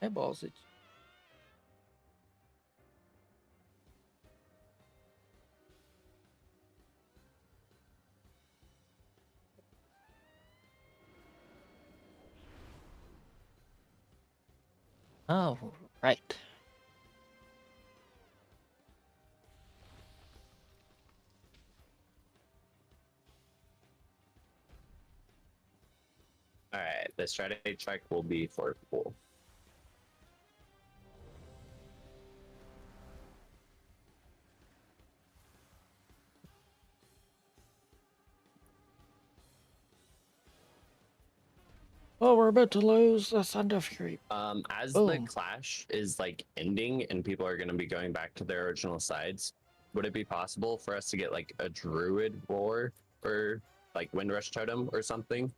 Eyeballs it. Oh, right. All right, the strategy check will be for pool. Oh, we're about to lose the Thunder Fury. As the Boom. clash is like ending and people are going to be going back to their original sides, would it be possible for us to get like a druid roar or like Windrush totem or something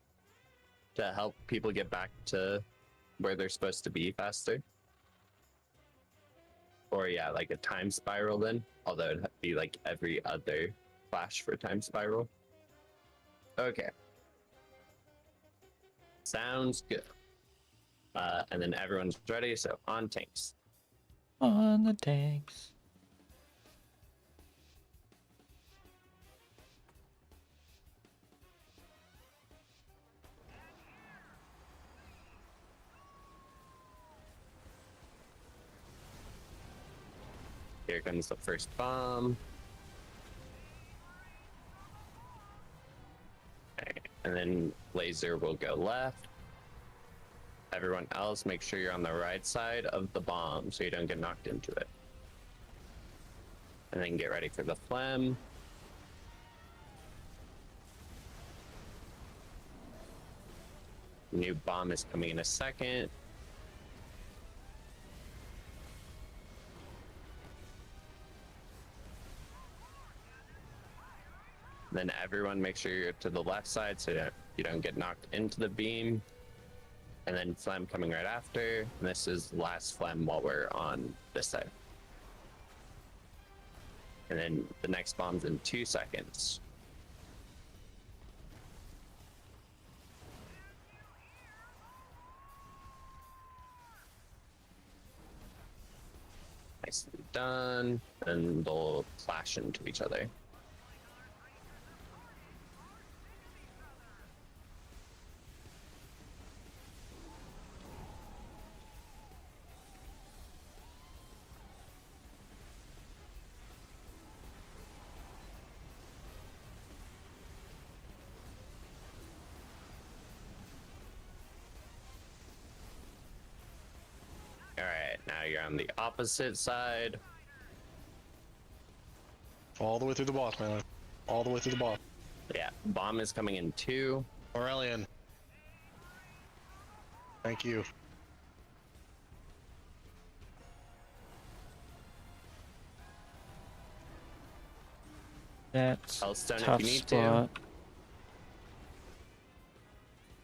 to help people get back to where they're supposed to be faster? Or yeah, like a time spiral then, although it'd be like every other clash for time spiral. Okay. Sounds good. And then everyone's ready, so on tanks. On the tanks. Here comes the first bomb. Okay, and then laser will go left. Everyone else, make sure you're on the right side of the bomb so you don't get knocked into it. And then get ready for the phlegm. New bomb is coming in a second. Then everyone make sure you're to the left side so that you don't get knocked into the beam. And then phlegm coming right after. And this is last phlegm while we're on this side. And then the next bomb's in 2 seconds. Nicely done. And they'll clash into each other. Alright, now you're on the opposite side. All the way through the boss, man. All the way through the boss. Yeah, bomb is coming in 2. Aurelian. Thank you. That's Hellstone if tough you need spot. to.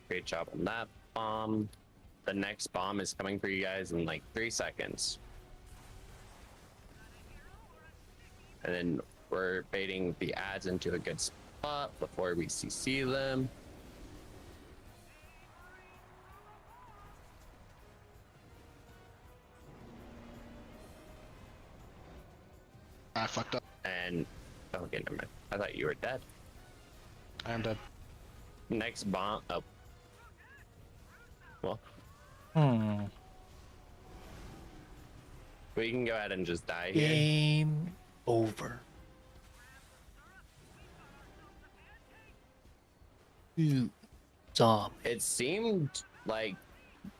Great job on that bomb. The next bomb is coming for you guys in like 3 seconds. And then we're baiting the ads into a good spot before we CC them. I fucked up. And oh, okay, never mind. I thought you were dead. I am dead. Next bomb. Oh, well, we can go ahead and just die here. Game over. Zombie. It seemed like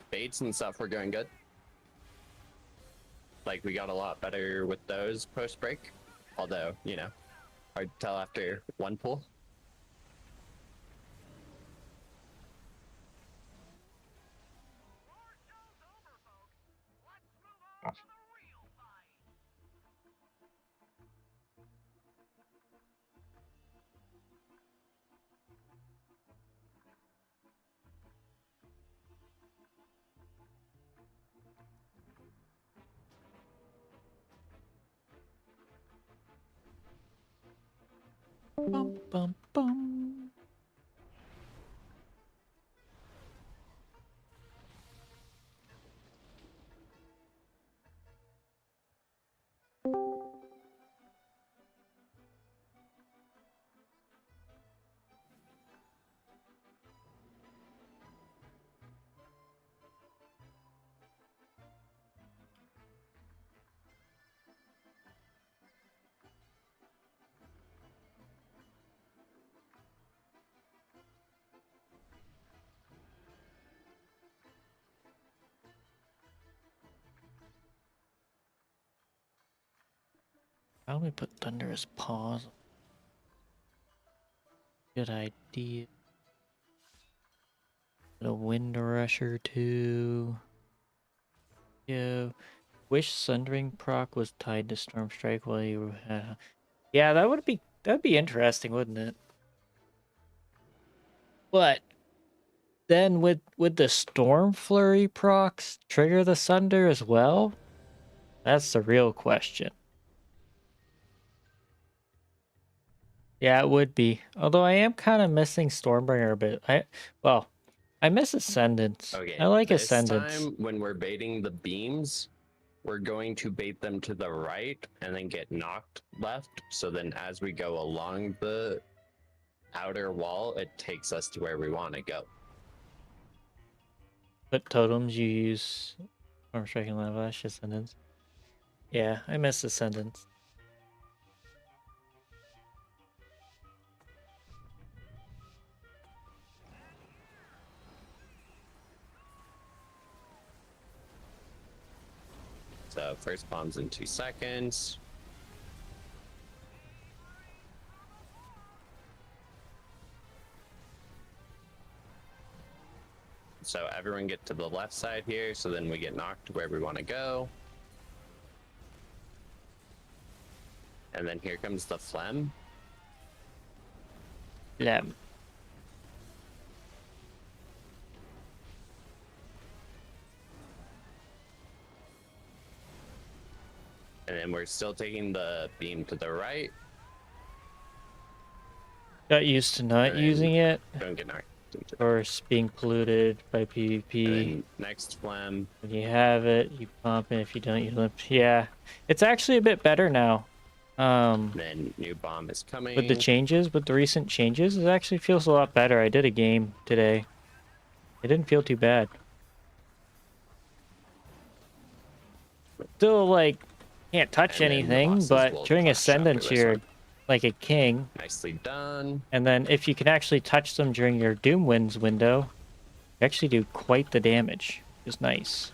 baits and stuff were going good. Like we got a lot better with those post break. Although, you know, hard to tell after one pull. Bum, bum, bum. How do we put Thunderous Paws? Good idea. A wind rusher too. Yeah. Wish Sundering proc was tied to Storm Strike while you yeah, that'd be interesting, wouldn't it? But then would the Storm Flurry procs trigger the Sunder as well? That's the real question. Yeah, it would be. Although I am kind of missing Stormbringer a bit. I miss Ascendance. Okay, I like this Ascendance. time when we're baiting the beams, we're going to bait them to the right and then get knocked left. So then as we go along the outer wall, it takes us to where we want to go. What totems you use? Storm Strike and Lavash Ascendance. Yeah, I miss Ascendance. So first bomb's in 2 seconds. So everyone get to the left side here, so then we get knocked to where we want to go. And then here comes the phlegm. Phlegm. And then we're still taking the beam to the right. Got used to not And then using it, Don't get knocked. or being polluted by PvP. And then next phlegm. When you have it, you pump, and if you don't, you limp. Yeah, it's actually a bit better now. Then new bomb is coming. With the recent changes, it actually feels a lot better. I did a game today. It didn't feel too bad. Still, like, can't touch And then the anything, bosses but will during clutch Ascendance, after this you're one. like a king. Nicely done. And then if you can actually touch them during your Doom Winds window, you actually do quite the damage. Which is nice.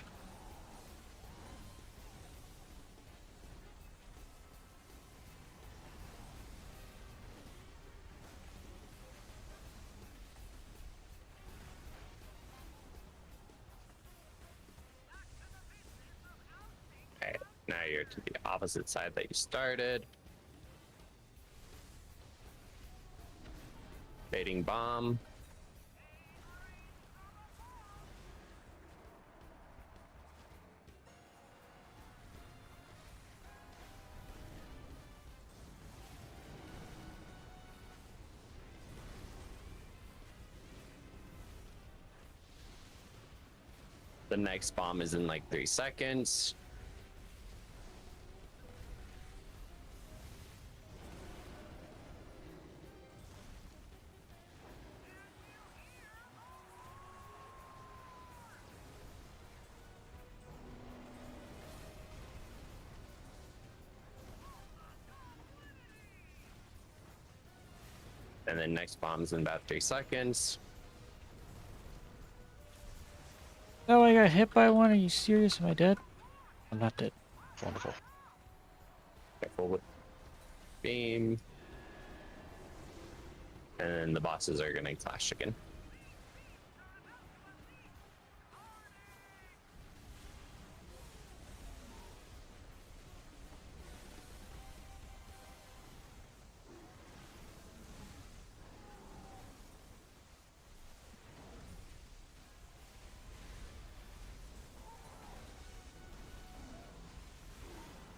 Okay, now you're to the opposite side that you started. Baiting bomb. The next bomb is in like 3 seconds. And then next bomb's in about 3 seconds. Oh, I got hit by one. Are you serious? Am I dead? I'm not dead. Wonderful. Careful with beam. And then the bosses are gonna clash again.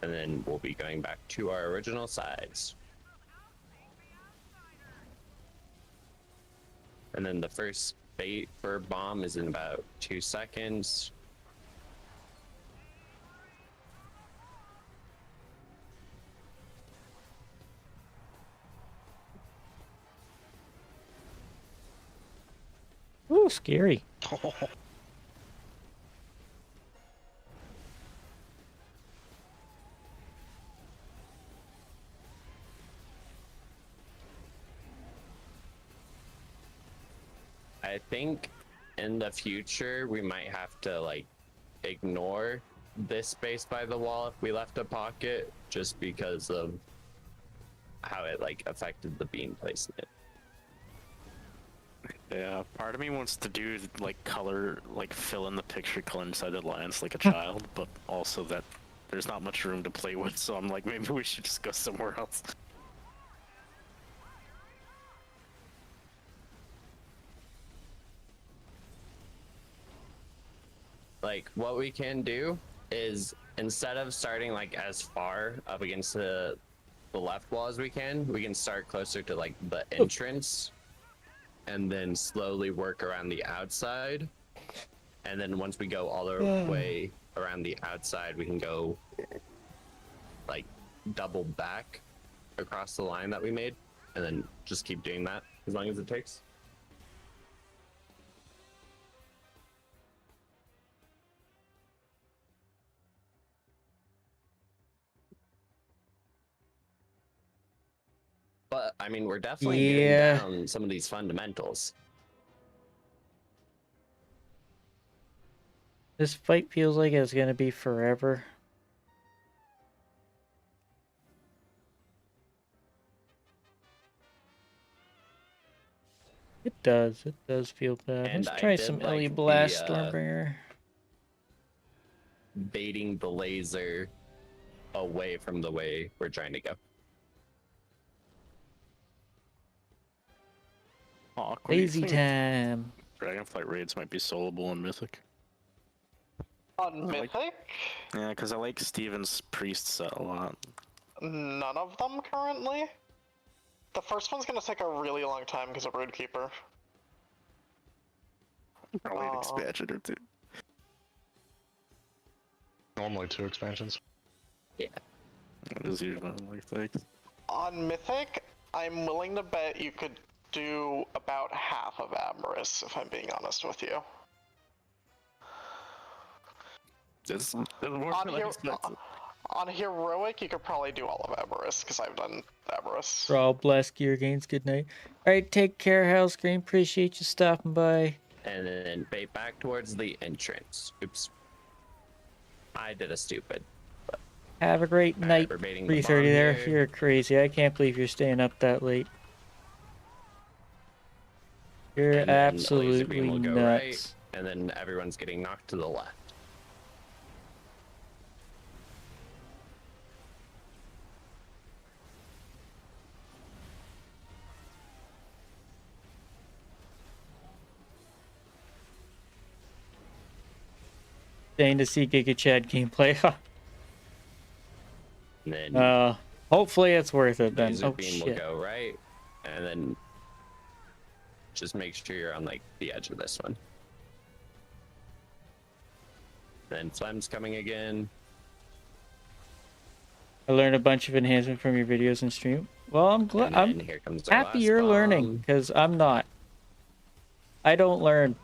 And then we'll be going back to our original sides. And then the first bait for bomb is in about 2 seconds. Ooh, scary. I think in the future we might have to like ignore this space by the wall if we left a pocket, just because of how it like affected the beam placement. Yeah, part of me wants to do like color, like fill in the picture color inside the lines like a child, but also that there's not much room to play with, so I'm like, maybe we should just go somewhere else. Like, what we can do is, instead of starting like as far up against the left wall as we can start closer to like the entrance and then slowly work around the outside. And then once we go all the way around the outside, we can go like double back across the line that we made, and then just keep doing that as long as it takes. But I mean, we're definitely getting down some of these fundamentals. This fight feels like it's gonna be forever. It does. It does feel bad. And Let's I try did some like Ellie the, Blast Stormbringer. Baiting the laser away from the way we're trying to go. Oh, what do you Lazy think? time. Dragonflight raids might be soloable in Mythic. On Mythic? Yeah, because I like Steven's priest set a lot. None of them currently. The first one's gonna take a really long time because of Roadkeeper. Probably an expansion or two. Normally 2 expansions. Yeah. It is usually like things. On Mythic, I'm willing to bet you could do about half of Avarice, if I'm being honest with you. It's more than I expected. On Heroic, you could probably do all of Avarice, because I've done Avarice. For all blessed gear gains, good night. Alright, take care, House Green. Appreciate you stopping by. And then bait back towards the entrance. Oops. I did a stupid. Have a great night. We're baiting the 3:30 bomb there. here. You're crazy. I can't believe you're staying up that late. You're And then the laser absolutely beam will go nuts. right, and then everyone's getting knocked to the left. Staying to see Giga Chad gameplay. And then Hopefully it's worth it then. laser Oh beam will shit. go right, and then just make sure you're on like the edge of this one. Then Slem's coming again. I learned a bunch of enhancement from your videos and stream. Well, I'm glad. And I'm then here comes our happy last you're learning, bomb. because I'm not. I don't learn.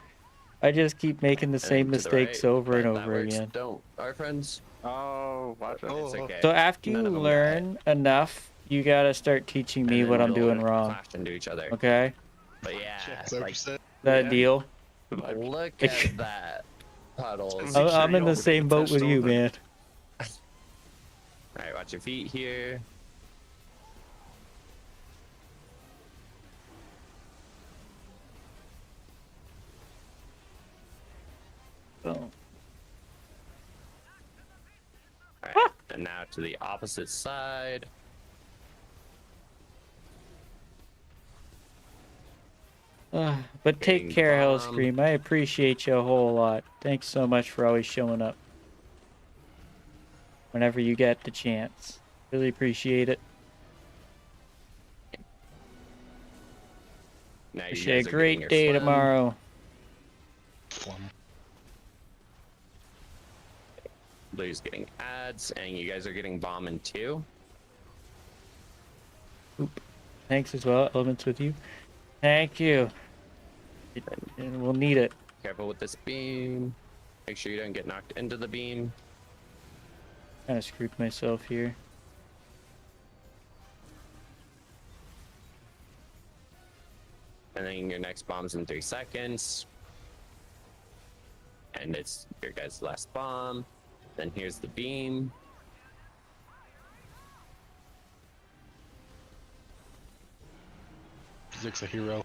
I just keep making the And same then to the mistakes right, over and but that over works. again. Don't, our friends. Oh, watch out. It's okay. So after you None of them got learn enough, you gotta start teaching me And what then I'm you'll doing wrong. Clash into each other. Okay? But yeah, like, That deal? look at that puddle. I'm in the same boat with you, man. Alright, watch your feet here. Oh. Alright, and now to the opposite side. But take Getting care, bombed. Hellscream. I appreciate you a whole lot. Thanks so much for always showing up. Whenever you get the chance. Really appreciate it. Now you Wish you a guys are getting great your day phlegm. tomorrow. Blue's getting ads, and you guys are getting bombing too. Thanks as well. Elements with you. Thank you. And we'll need it. Careful with this beam. Make sure you don't get knocked into the beam. Kind of screwed myself here. And then your next bomb's in 3 seconds. And it's your guys' last bomb. Then here's the beam. Zig's a hero.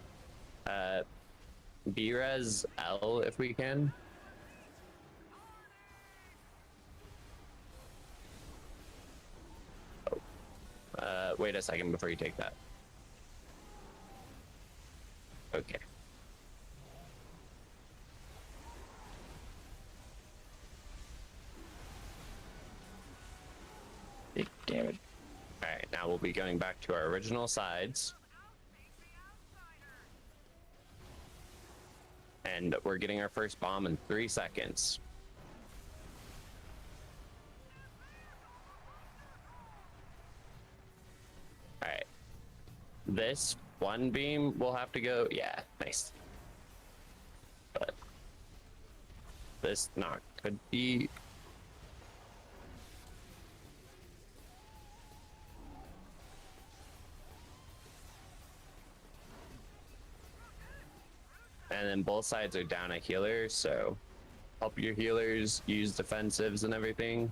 B-res L if we can. Wait a second before you take that. Okay. Big damage. Alright, now we'll be going back to our original sides. And we're getting our first bomb in 3 seconds. Alright. This one beam will have to go. Yeah, nice. But this knock could be. And then both sides are down a healer, so help your healers use defensives and everything.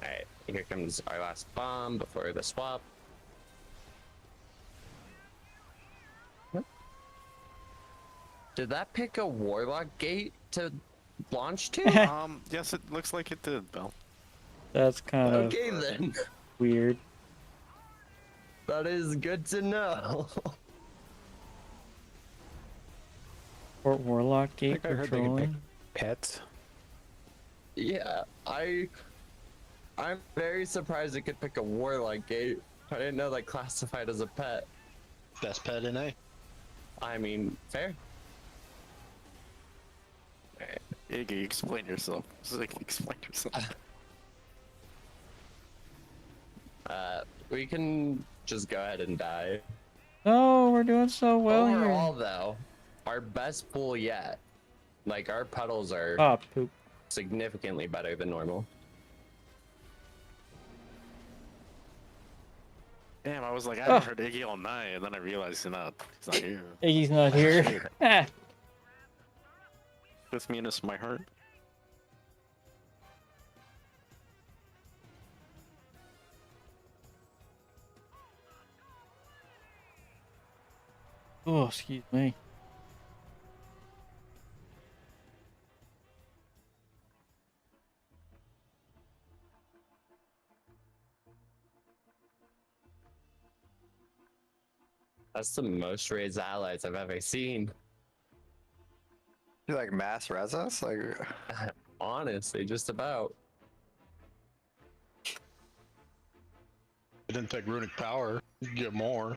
Alright, here comes our last bomb before the swap. Did that pick a warlock gate to launch to? Yes, it looks like it did, Bill. That's kind Okay of then. weird. That is good to know. Fort Warlock I Gate think I heard they could pick patrolling. pets. Yeah, I'm very surprised it could pick a warlock gate. I didn't know that classified as a pet. Best pet in A. I mean, fair. Alright. Iggy, explain yourself. Ziggy, explain yourself. We can just go ahead and die. Oh, we're doing so well Overall, here. though, our best pool yet. Like, our puddles are Oh, poop. significantly better than normal. Damn, I was like, I haven't heard Iggy all night, and then I realized he's not here. Iggy's not here. Ah. With me in my heart. Oh, excuse me. That's the most raised allies I've ever seen. You like mass res us? Like, Honestly, just about. It didn't take runic power. You can get more.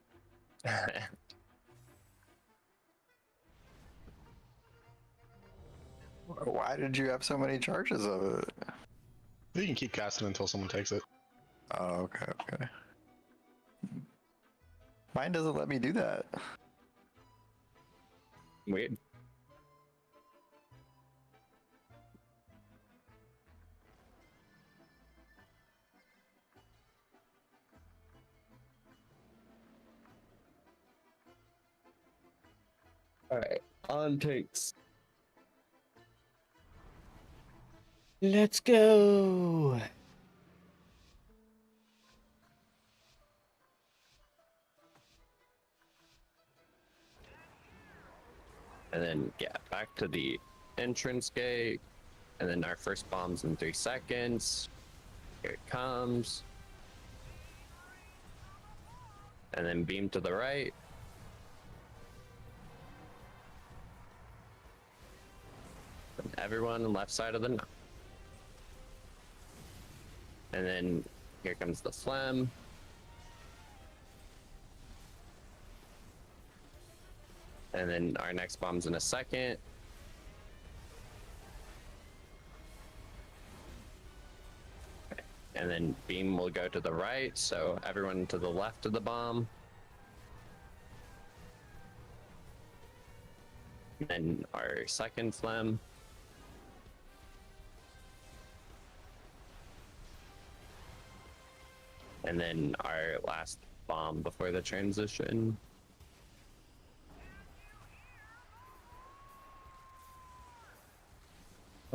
why did you have so many charges of it? You can keep casting until someone takes it. Oh, okay, okay. Mine doesn't let me do that. Weird. Alright, on takes. Let's go. And then, yeah, back to the entrance gate. And then our first bomb's in 3 seconds. Here it comes. And then beam to the right. And everyone on the left side of the knot. And then here comes the phlegm. And then our next bomb's in a second. And then beam will go to the right, so everyone to the left of the bomb. And then our second phlegm. And then our last bomb before the transition.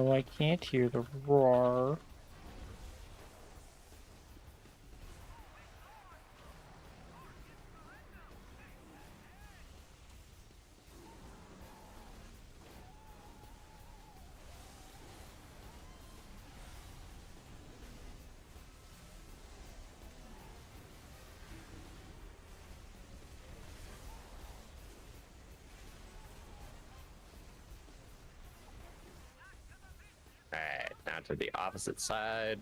So I can't hear the roar. Alright, now to the opposite side.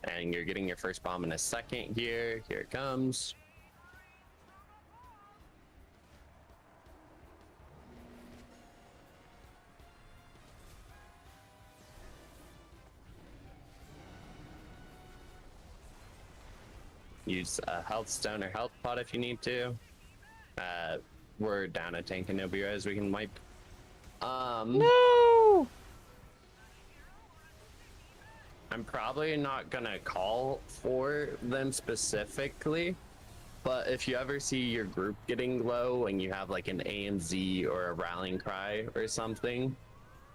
And you're getting your first bomb in a second here. Here it comes. Use a health stone or health pot if you need to. We're down a tank and no BRs we can wipe. No! I'm probably not gonna call for them specifically, but if you ever see your group getting low and you have like an AMZ or a rallying cry or something,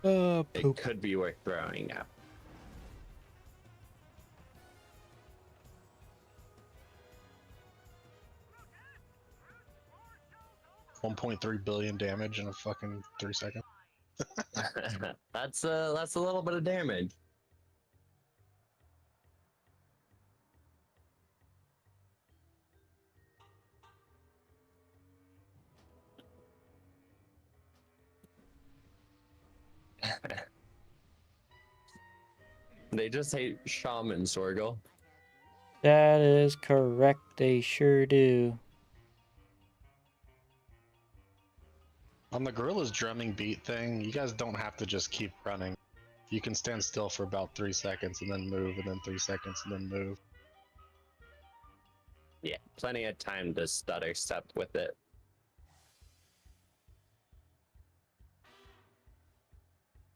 it Poop. could be worth throwing out. 1.3 billion damage in a fucking 3 seconds. That's a little bit of damage. They just hate Shaman, Sorgal. That is correct, they sure do. On the gorilla's drumming beat thing, you guys don't have to just keep running. You can stand still for about 3 seconds and then move, and then 3 seconds and then move. Yeah, plenty of time to stutter step with it.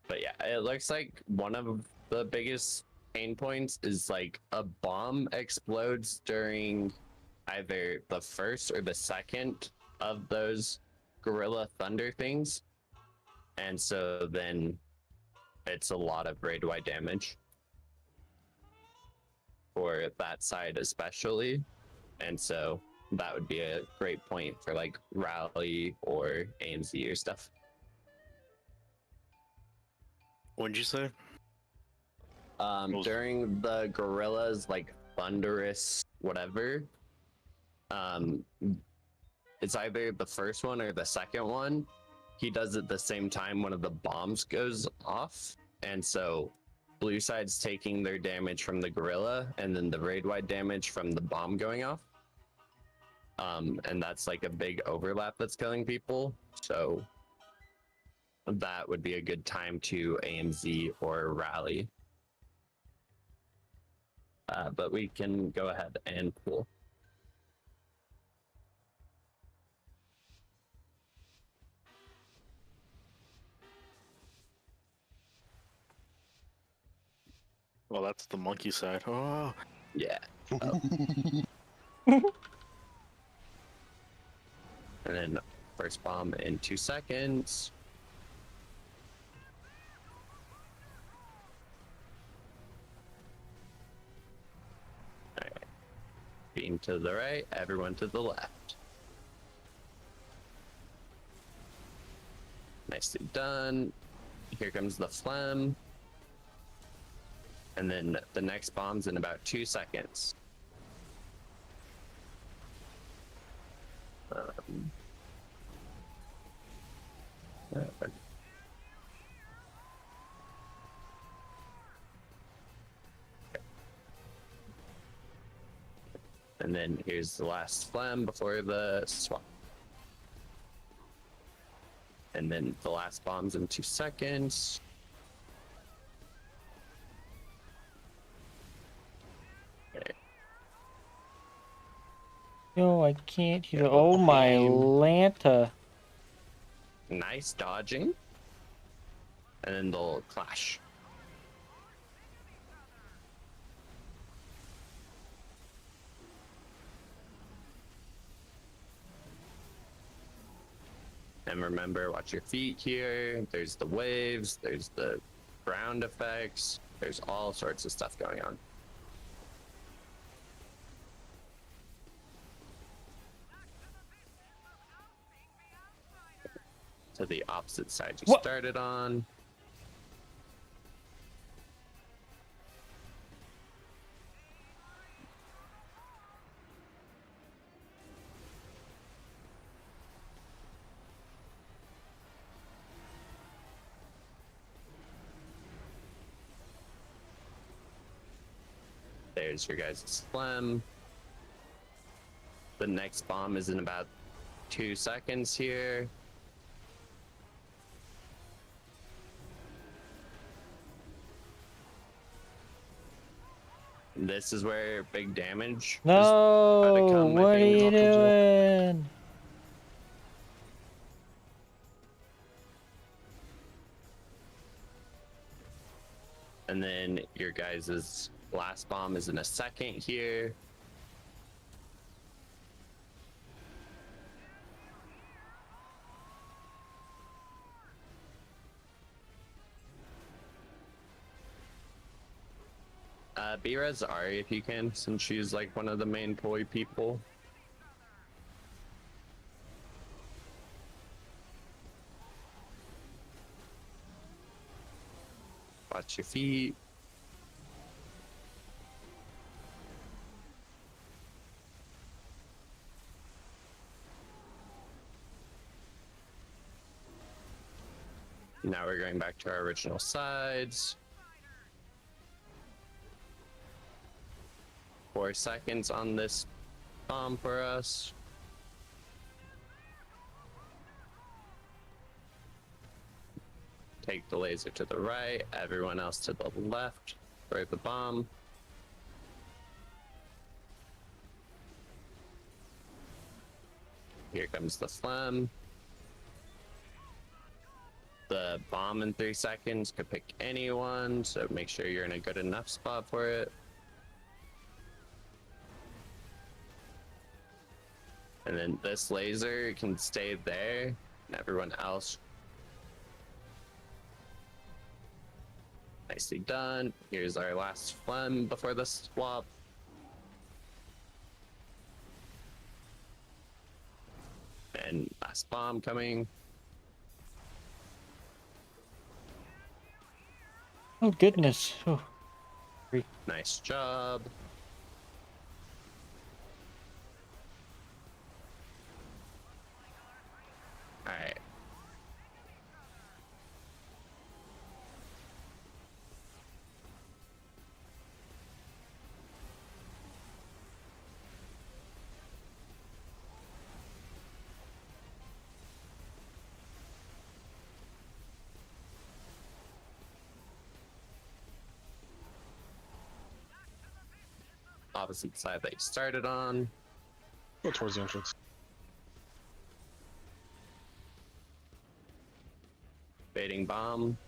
But yeah, it looks like one of the biggest pain points is like a bomb explodes during either the first or the second of those gorilla thunder things. And so then it's a lot of raid wide damage for that side especially. And so that would be a great point for like rally or AMZ or stuff. What'd you say? During the gorillas like thunderous whatever, it's either the first one or the second one. He does it the same time one of the bombs goes off, and so blue side's taking their damage from the gorilla and then the raid wide damage from the bomb going off. And that's like a big overlap that's killing people, so that would be a good time to AMZ or rally. But we can go ahead and pull. Well, that's the monkey side. Oh. Yeah. And then first bomb in 2 seconds. All right. Beam to the right, everyone to the left. Nicely done. Here comes the phlegm. And then the next bomb's in about 2 seconds. And then here's the last phlegm before the swap. And then the last bomb's in 2 seconds. Okay. No, I can't hear. Yeah, Oh my aim. Lanta. Nice dodging. And then they'll clash. And remember, watch your feet here. There's the waves, there's the ground effects, there's all sorts of stuff going on. To the opposite side you started on. There's your guys' phlegm. The next bomb is in about 2 seconds here. This is where big damage. No, come, I what are think. you doing? And then your guys' last bomb is in a second here. B-res Ari if you can, since she's like one of the main toy people. Watch your feet. Now we're going back to our original sides. 4 seconds on this bomb for us. Take the laser to the right, everyone else to the left, for the bomb. Here comes the phlegm. The bomb in 3 seconds could pick anyone, so make sure you're in a good enough spot for it. And then this laser can stay there, and everyone else. Nicely done. Here's our last phlegm before the swap. And last bomb coming. Oh, goodness. Oh. Nice job. All right. Opposite side that you started on. Go towards the entrance. Baiting bomb.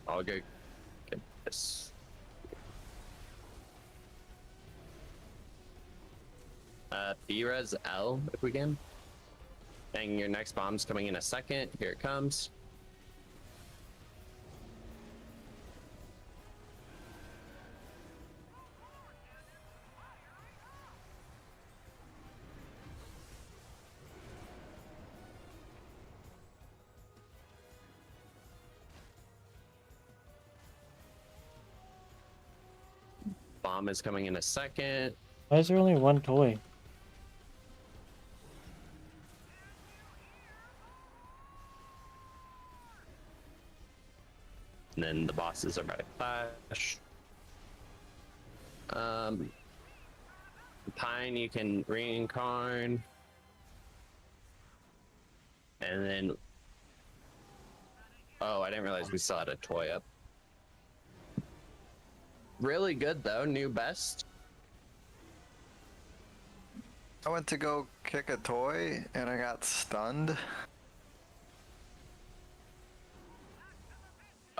I'll go get this. B-res L if we can. And your next bomb's coming in a second. Here it comes. Bomb is coming in a second. Why is there only one toy? And then the bosses are about to clash. Pine, you can reincarn. And then... Oh, I didn't realize we still had a toy up. Really good, though. New best. I went to go kick a toy and I got stunned.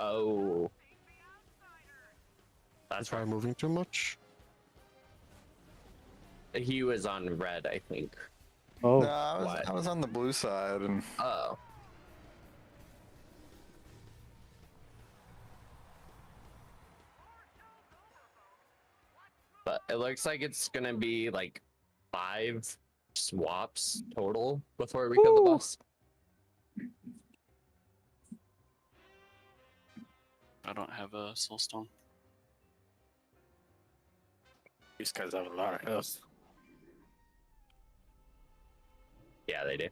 Oh. That's If I'm right. moving too much. He was on red, I think. Oh, No, I What? was on the blue side, and Oh. But it looks like it's gonna be like 5 swaps total before we kill the Woo. boss. I don't have a soulstone. These guys have a lot of health. Yeah, they do.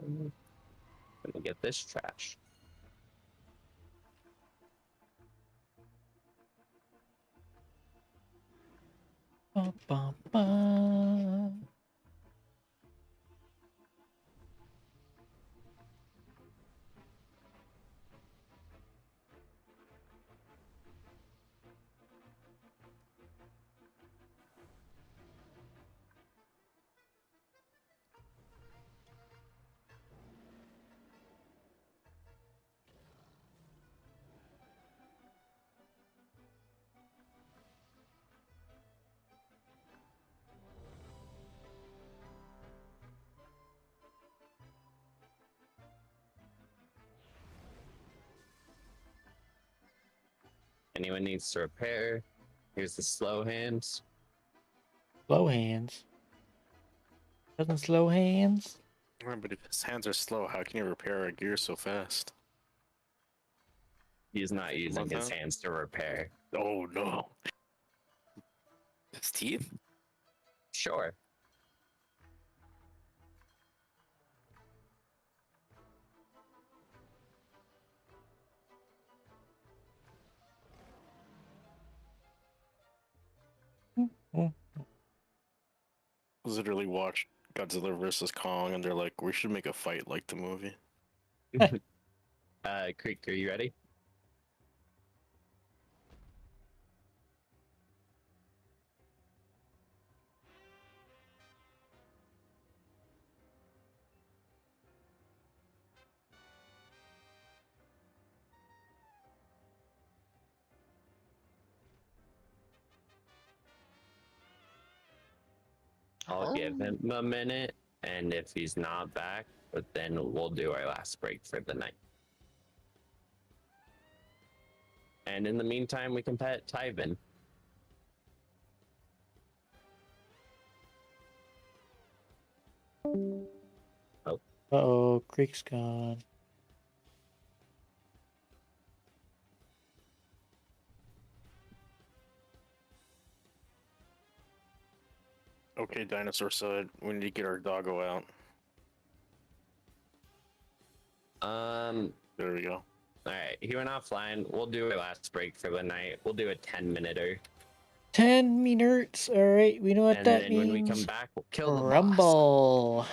Gonna get this trash. Bum, bum, bum. Anyone needs to repair? Here's the slow hands. Slow hands. Doesn't slow hands. Yeah, but if his hands are slow, how can you repair a gear so fast? He's not using What's his that? hands to repair. Oh no. His teeth? Sure. Literally watched Godzilla vs. Kong and they're like, we should make a fight like the movie. Creek, are you ready? I'll give him a minute, and if he's not back, but then we'll do our last break for the night. And in the meantime, we can pet Tyvin. Uh-oh, Creek's gone. Okay, dinosaur side, we need to get our doggo out. There we go. Alright, he went offline. We'll do our last break for the night. We'll do a 10-minute-er. 10 minutes. All right, we know what And that then means. when we come back, we'll kill the boss. Rumble.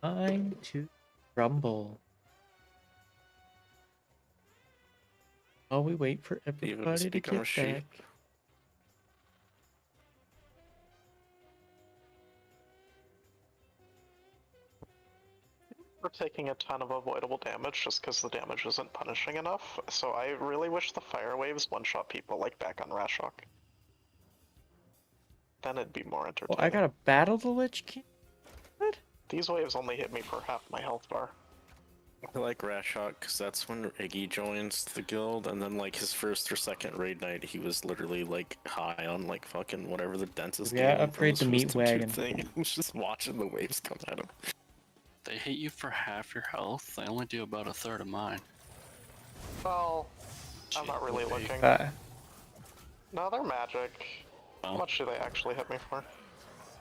Time to rumble. While we wait for everybody to become a get sheep. back. We're taking a ton of avoidable damage just because the damage isn't punishing enough, so I really wish the fire waves one-shot people like back on Rashok. Then it'd be more entertaining. Oh, I gotta battle the Lich King? What? These waves only hit me for half my health bar. I like Rashok because that's when Iggy joins the guild, and then like his first or second raid night, he was literally like high on like fucking whatever the densest. Yeah, game upgrade the from meat Twisted wagon. Tooth thing. He's just watching the waves come at him. They hit you for half your health. They only do about a third of mine. Well, I'm not really looking. No, they're magic. How Well, much do they actually hit me for?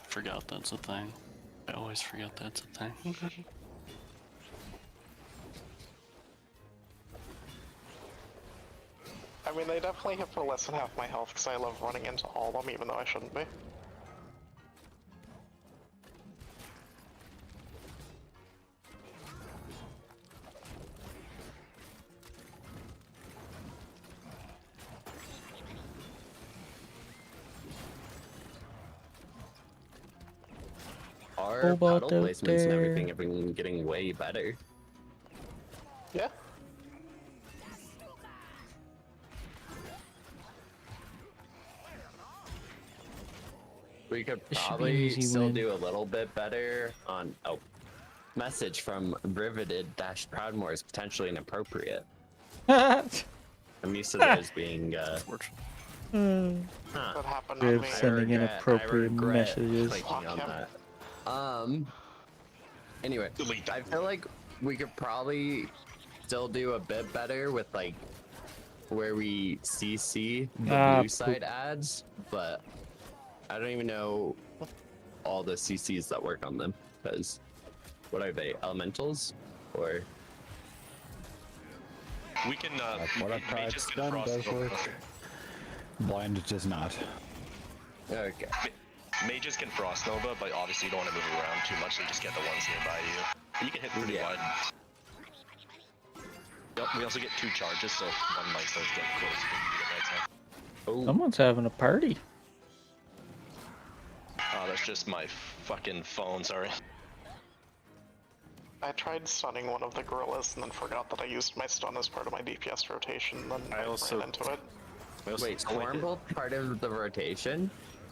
forgot that's a thing. I always forget that's a thing. I mean, they definitely hit for less than half my health because I love running into all of them even though I shouldn't be. our Cobalt puddle out placements and there. everything have been getting way better. Yeah. We could This should be an probably easy still win. do a little bit better on. Oh, message from Riveted Dash Proudmore is potentially inappropriate. I'm used to those being. That happened to Riv me. sending inappropriate messages. Clicking on Fuck him. that. Anyway, I feel like we could probably still do a bit better with like where we CC the blue side ads, but I don't even know all the CCs that work on them because what are they, elementals or? We can. What I've tried mages can done frost does Nova. work. Blind does not. Okay. Mages can frost Nova, but obviously you don't want to move around too much, so you just get the ones nearby you. You can hit pretty wide. Yep, we also get 2 charges, so one might start getting close when you get that time. Oh, Someone's having a party. Oh, that's just my fucking phone, sorry. I tried stunning one of the gorillas and then forgot that I used my stun as part of my DPS rotation, then I also- ran into it. wait, Storm Bolt part of the rotation?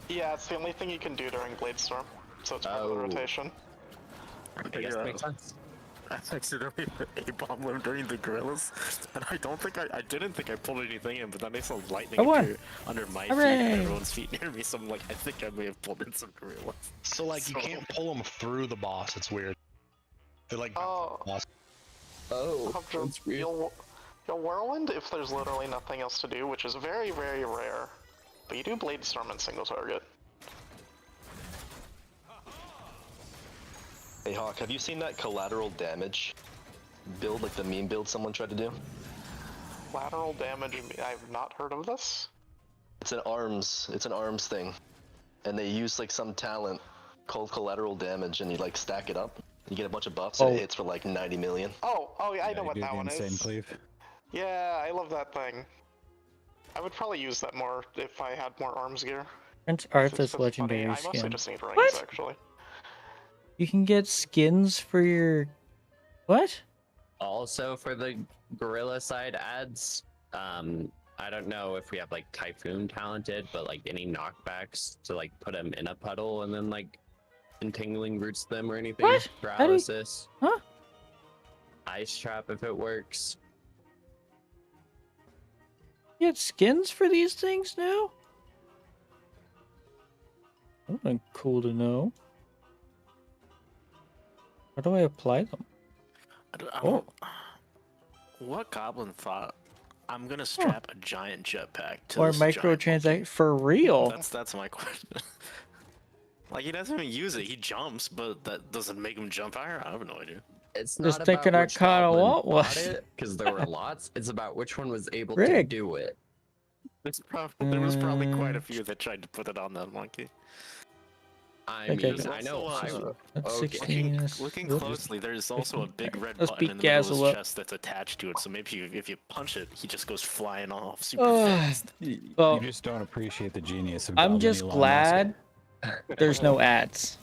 Yeah, it's the only thing you can do during Blade Storm, so it's part of the Oh. rotation. I guess that makes sense. I accidentally put a bomb limb during the gorillas, and I didn't think I pulled anything in, but then I saw lightning I won. appear under my feet Hooray. and everyone's feet near me, so I'm like, I think I may have pulled in some gorillas. So like you can't pull them through the boss. It's weird. They like Oh. boss. Oh, that's weird. You'll Whirlwind if there's literally nothing else to do, which is very, very rare. But you do Blade Storm in single target. Hey Hawk, have you seen that collateral damage build, like the meme build someone tried to do? Lateral damage, I've not heard of this. It's an arms thing. And they use like some talent called collateral damage and you like stack it up. You get a bunch of buffs and it hits for like 90 million. Oh, yeah, I know you what do that the one insane is. cleave. Yeah, I love that thing. I would probably use that more if I had more arms gear. Prince It's Arthur's funny. legendary I mostly skin. just need rings, What? actually. You can get skins for your... What? Also for the gorilla side ads, I don't know if we have like Typhoon talented, but like any knockbacks to like put them in a puddle and then like entangling roots them or anything. What? How do you- Paralysis. Huh? Ice trap if it works. You get skins for these things now? That would be cool to know. How do I apply them? Oh. What goblin thought I'm gonna strap a giant jetpack to Or this giant microtransact for real? That's my question. Like he doesn't even use it. He jumps, but that doesn't make him jump higher. I have no idea. It's Just not thinking about I which kinda goblin want one. bought it, because there were lots. It's about which one was able to Rigged. do it. There was probably quite a few that tried to put it on that monkey. I Okay, mean, okay. I know. That's okay. 16. Looking Whoops. closely, there's also a big red Let's button beat in the middle of his Gazel up. chest that's attached to it. So maybe if you punch it, he just goes flying off super Ugh. fast. Well, You just don't appreciate the genius of I'm Goblin just Elon glad there's no ads.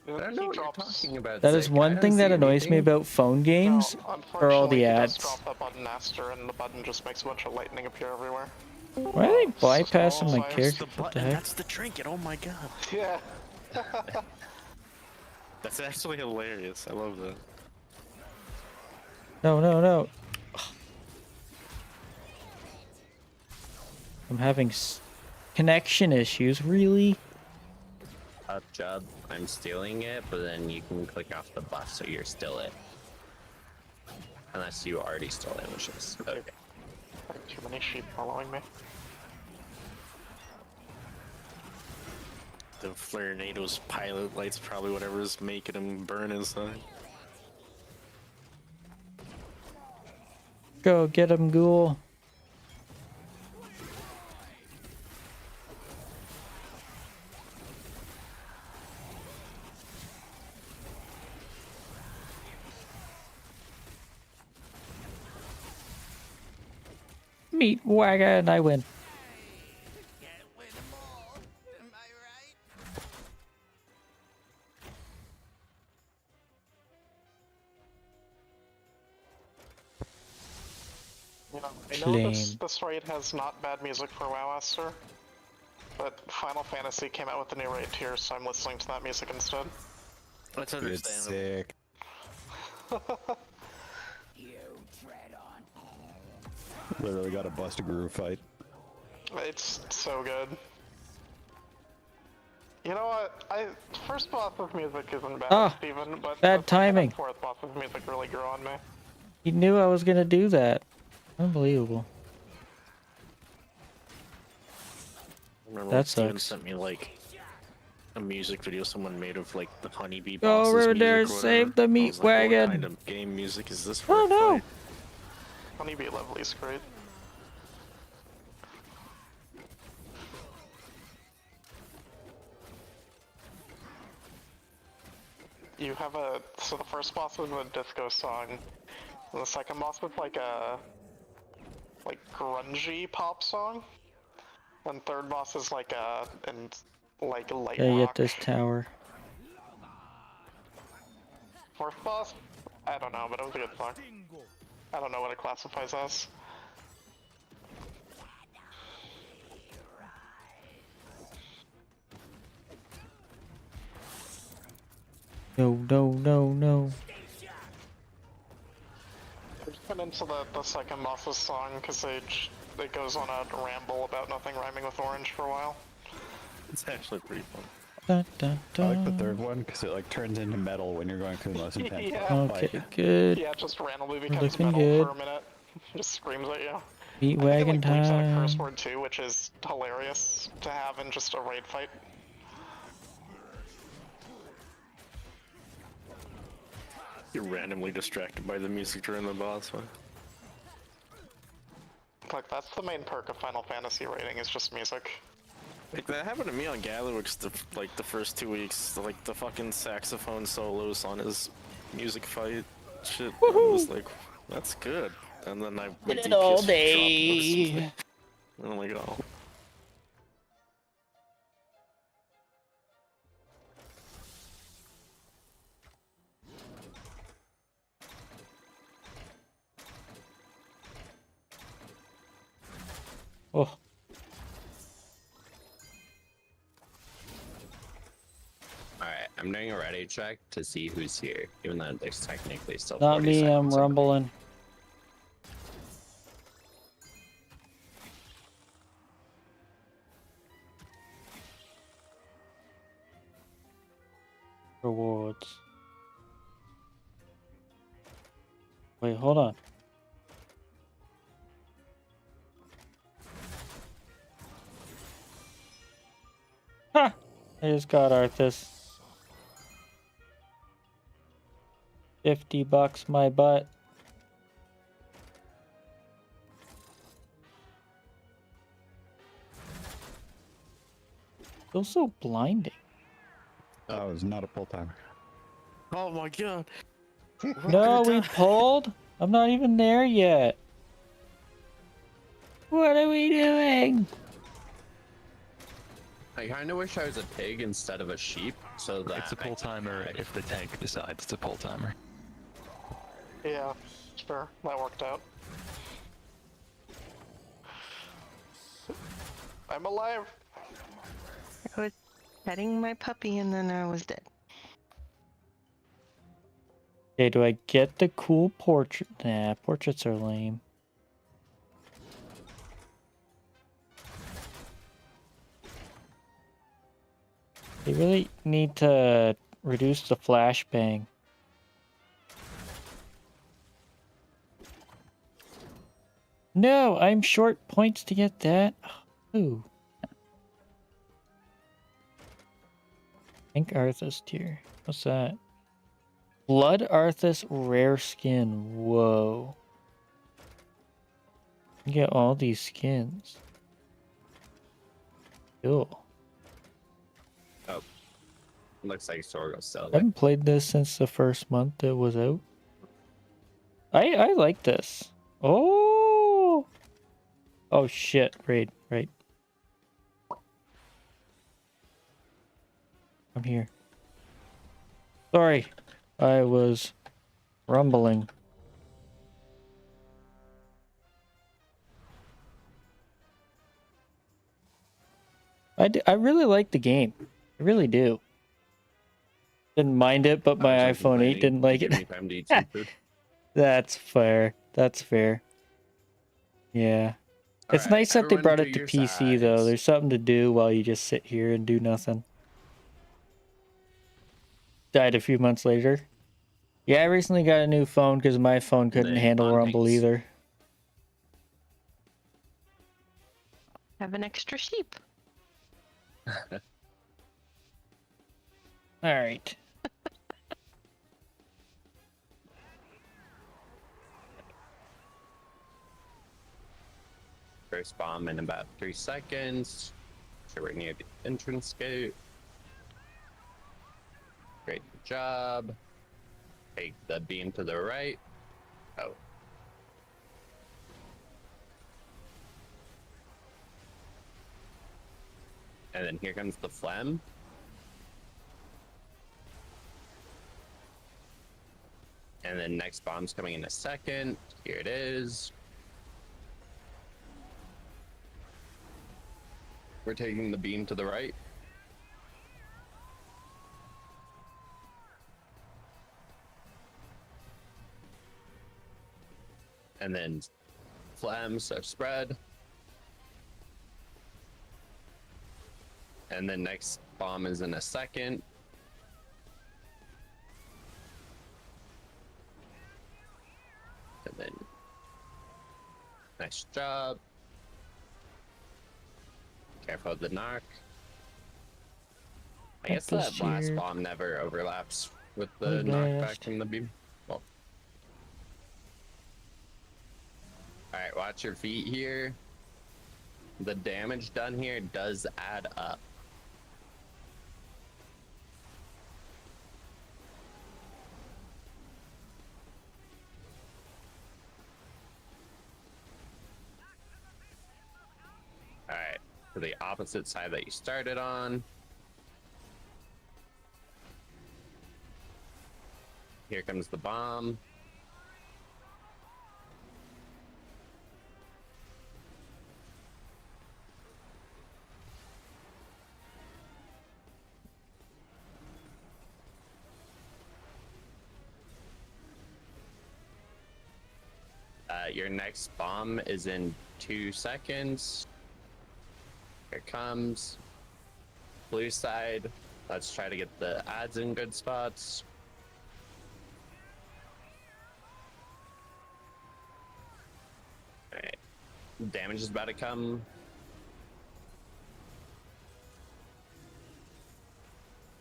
I don't know what you're talking about. That is Zach. I one don't thing see that annoys me anything. about phone games No, are all unfortunately, the he ads. does drop that button Aster, and the button just makes a bunch of lightning appear everywhere. Why are they bypassing my That's character? The What the button, heck? that's the trinket. Oh my god. Yeah. That's actually hilarious. I love that. No, no, no. I'm having connection issues. Really? Up job. I'm stealing it, but then you can click off the buff, so you're still it. Unless you already stole it, which is okay. Too many sheep following me. The Flarenado's pilot light's probably whatever's making him burn inside. Go get him, ghoul. Meat wagon, I win. You know, I know Claim. this raid has not bad music for WoW Esther, but Final Fantasy came out with the new raid tier, so I'm listening to that music instead. That's It's understandable. sick. Literally got a bust a groove fight. It's so good. You know what? First boss of music isn't bad, Ah, Steven, but bad the second timing. and fourth boss of music really grew on me. He knew I was gonna do that. Unbelievable. I remember That when Steven sucks. sent me like a music video someone made of like the honeybee Go bosses over there, music or whatever. save the I meat was like, wagon. what kind of game music is this for Oh a no! fight? Honeybee Lovely's great. You have so the first boss is a disco song, and the second boss is like a grungy pop song, and third boss is like a light Yeah, rock. get this tower. Fourth boss? I don't know, but it was a good song. I don't know what it classifies as. No, no, no, no. I just went into the second boss's song because it goes on a ramble about nothing rhyming with orange for a while. It's actually pretty fun. Dun, dun, dun. I like the third one because it like turns into metal when you're going through the most intense Yeah. Okay, fight. good. Yeah, it just randomly We're becomes looking metal good. for a minute. Just screams at you. Meat I think it wagon like bleeps out a curse time. word too, which is hilarious to have in just a raid fight. You're randomly distracted by the music during the boss fight. Like that's the main perk of Final Fantasy raiding is just music. Like that happened to me on Galliwix the first 2 weeks. Like the fucking saxophone solos on his music fight shit. I was like, that's good. And then my Did it DPS all dropped day. noticeably. And I'm like, oh. Oh, Alright, I'm doing a ready check to see who's here, even though there's technically still not 40 me, I'm seconds. rumbling. Rewards. Wait, hold on. Ha! I just got Arthas. $50 my butt. Feels so blinding. That was not a full timer. Oh my god. No, we pulled? I'm not even there yet. What are we doing? I kind of wish I was a pig instead of a sheep, so that It's a pull timer if the tank decides it's a pull timer. Yeah, sure, that worked out. I'm alive! I was petting my puppy and then I was dead. Okay, do I get the cool portrait? Nah, portraits are lame. They really need to reduce the flashbang. No, I'm short points to get that. Ooh. Pink Arthas tier. What's that? Blood Arthas rare skin. Whoa. You get all these skins. Cool. Oh, looks like Sorgo's still I haven't played this since the first month it was out. I like this. Oh. Oh shit, raid, right. I'm here. Sorry. I was rumbling. I really like the game. I really do. Didn't mind it, but my I was iPhone 8 didn't like Give me it. time to eat some food. That's fair. That's fair. Yeah. It's Alright, nice that they everyone brought to it to your PC though. sides. There's something to do while you just sit here and do nothing. Died a few months later. Yeah, I recently got a new phone because my phone couldn't Then handle on Rumble things. either. Have an extra sheep. Alright. First bomb in about 3 seconds. So we're near the entrance gate. Great job. Take the beam to the right. Oh. And then here comes the phlegm. And then next bomb's coming in a second. Here it is. We're taking the beam to the right. And then phlegms are spread. And then next bomb is in a second. And then nice job. Careful of the knock. I guess Tempest that last here. bomb never overlaps with the Blast. knockback from the beam. Well. Alright, watch your feet here. The damage done here does add up. Alright, to the opposite side that you started on. Here comes the bomb. Your next bomb is in 2 seconds. Here it comes. Blue side. Let's try to get the ads in good spots. Alright. Damage is about to come.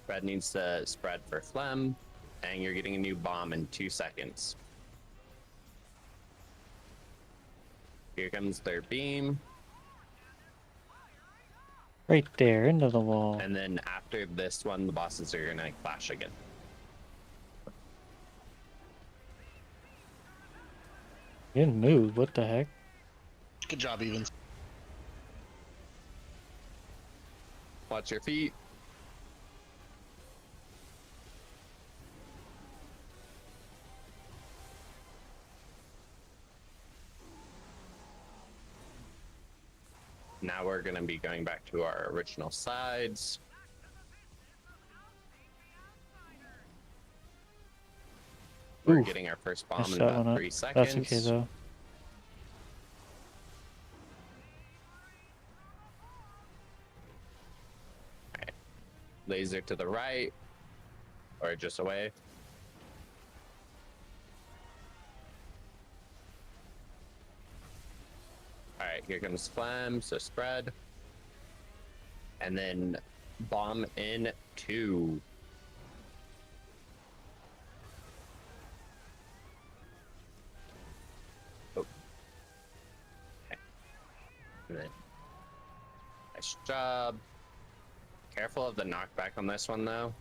Red needs to spread for phlegm. And you're getting a new bomb in 2 seconds. Here comes their beam. Right there, into the wall. And then after this one, the bosses are gonna clash again. Didn't move, what the heck? Good job, Evans. Watch your feet. Now we're gonna be going back to our original sides. We're Ooh, getting our first bomb messed in that about one up. 3 seconds. That's okay though. Alright. Laser to the right. Or just away. Alright, here comes Phlegm, so spread. And then bomb in 2. Oh. Okay. And then, nice job. Careful of the knockback on this one, though.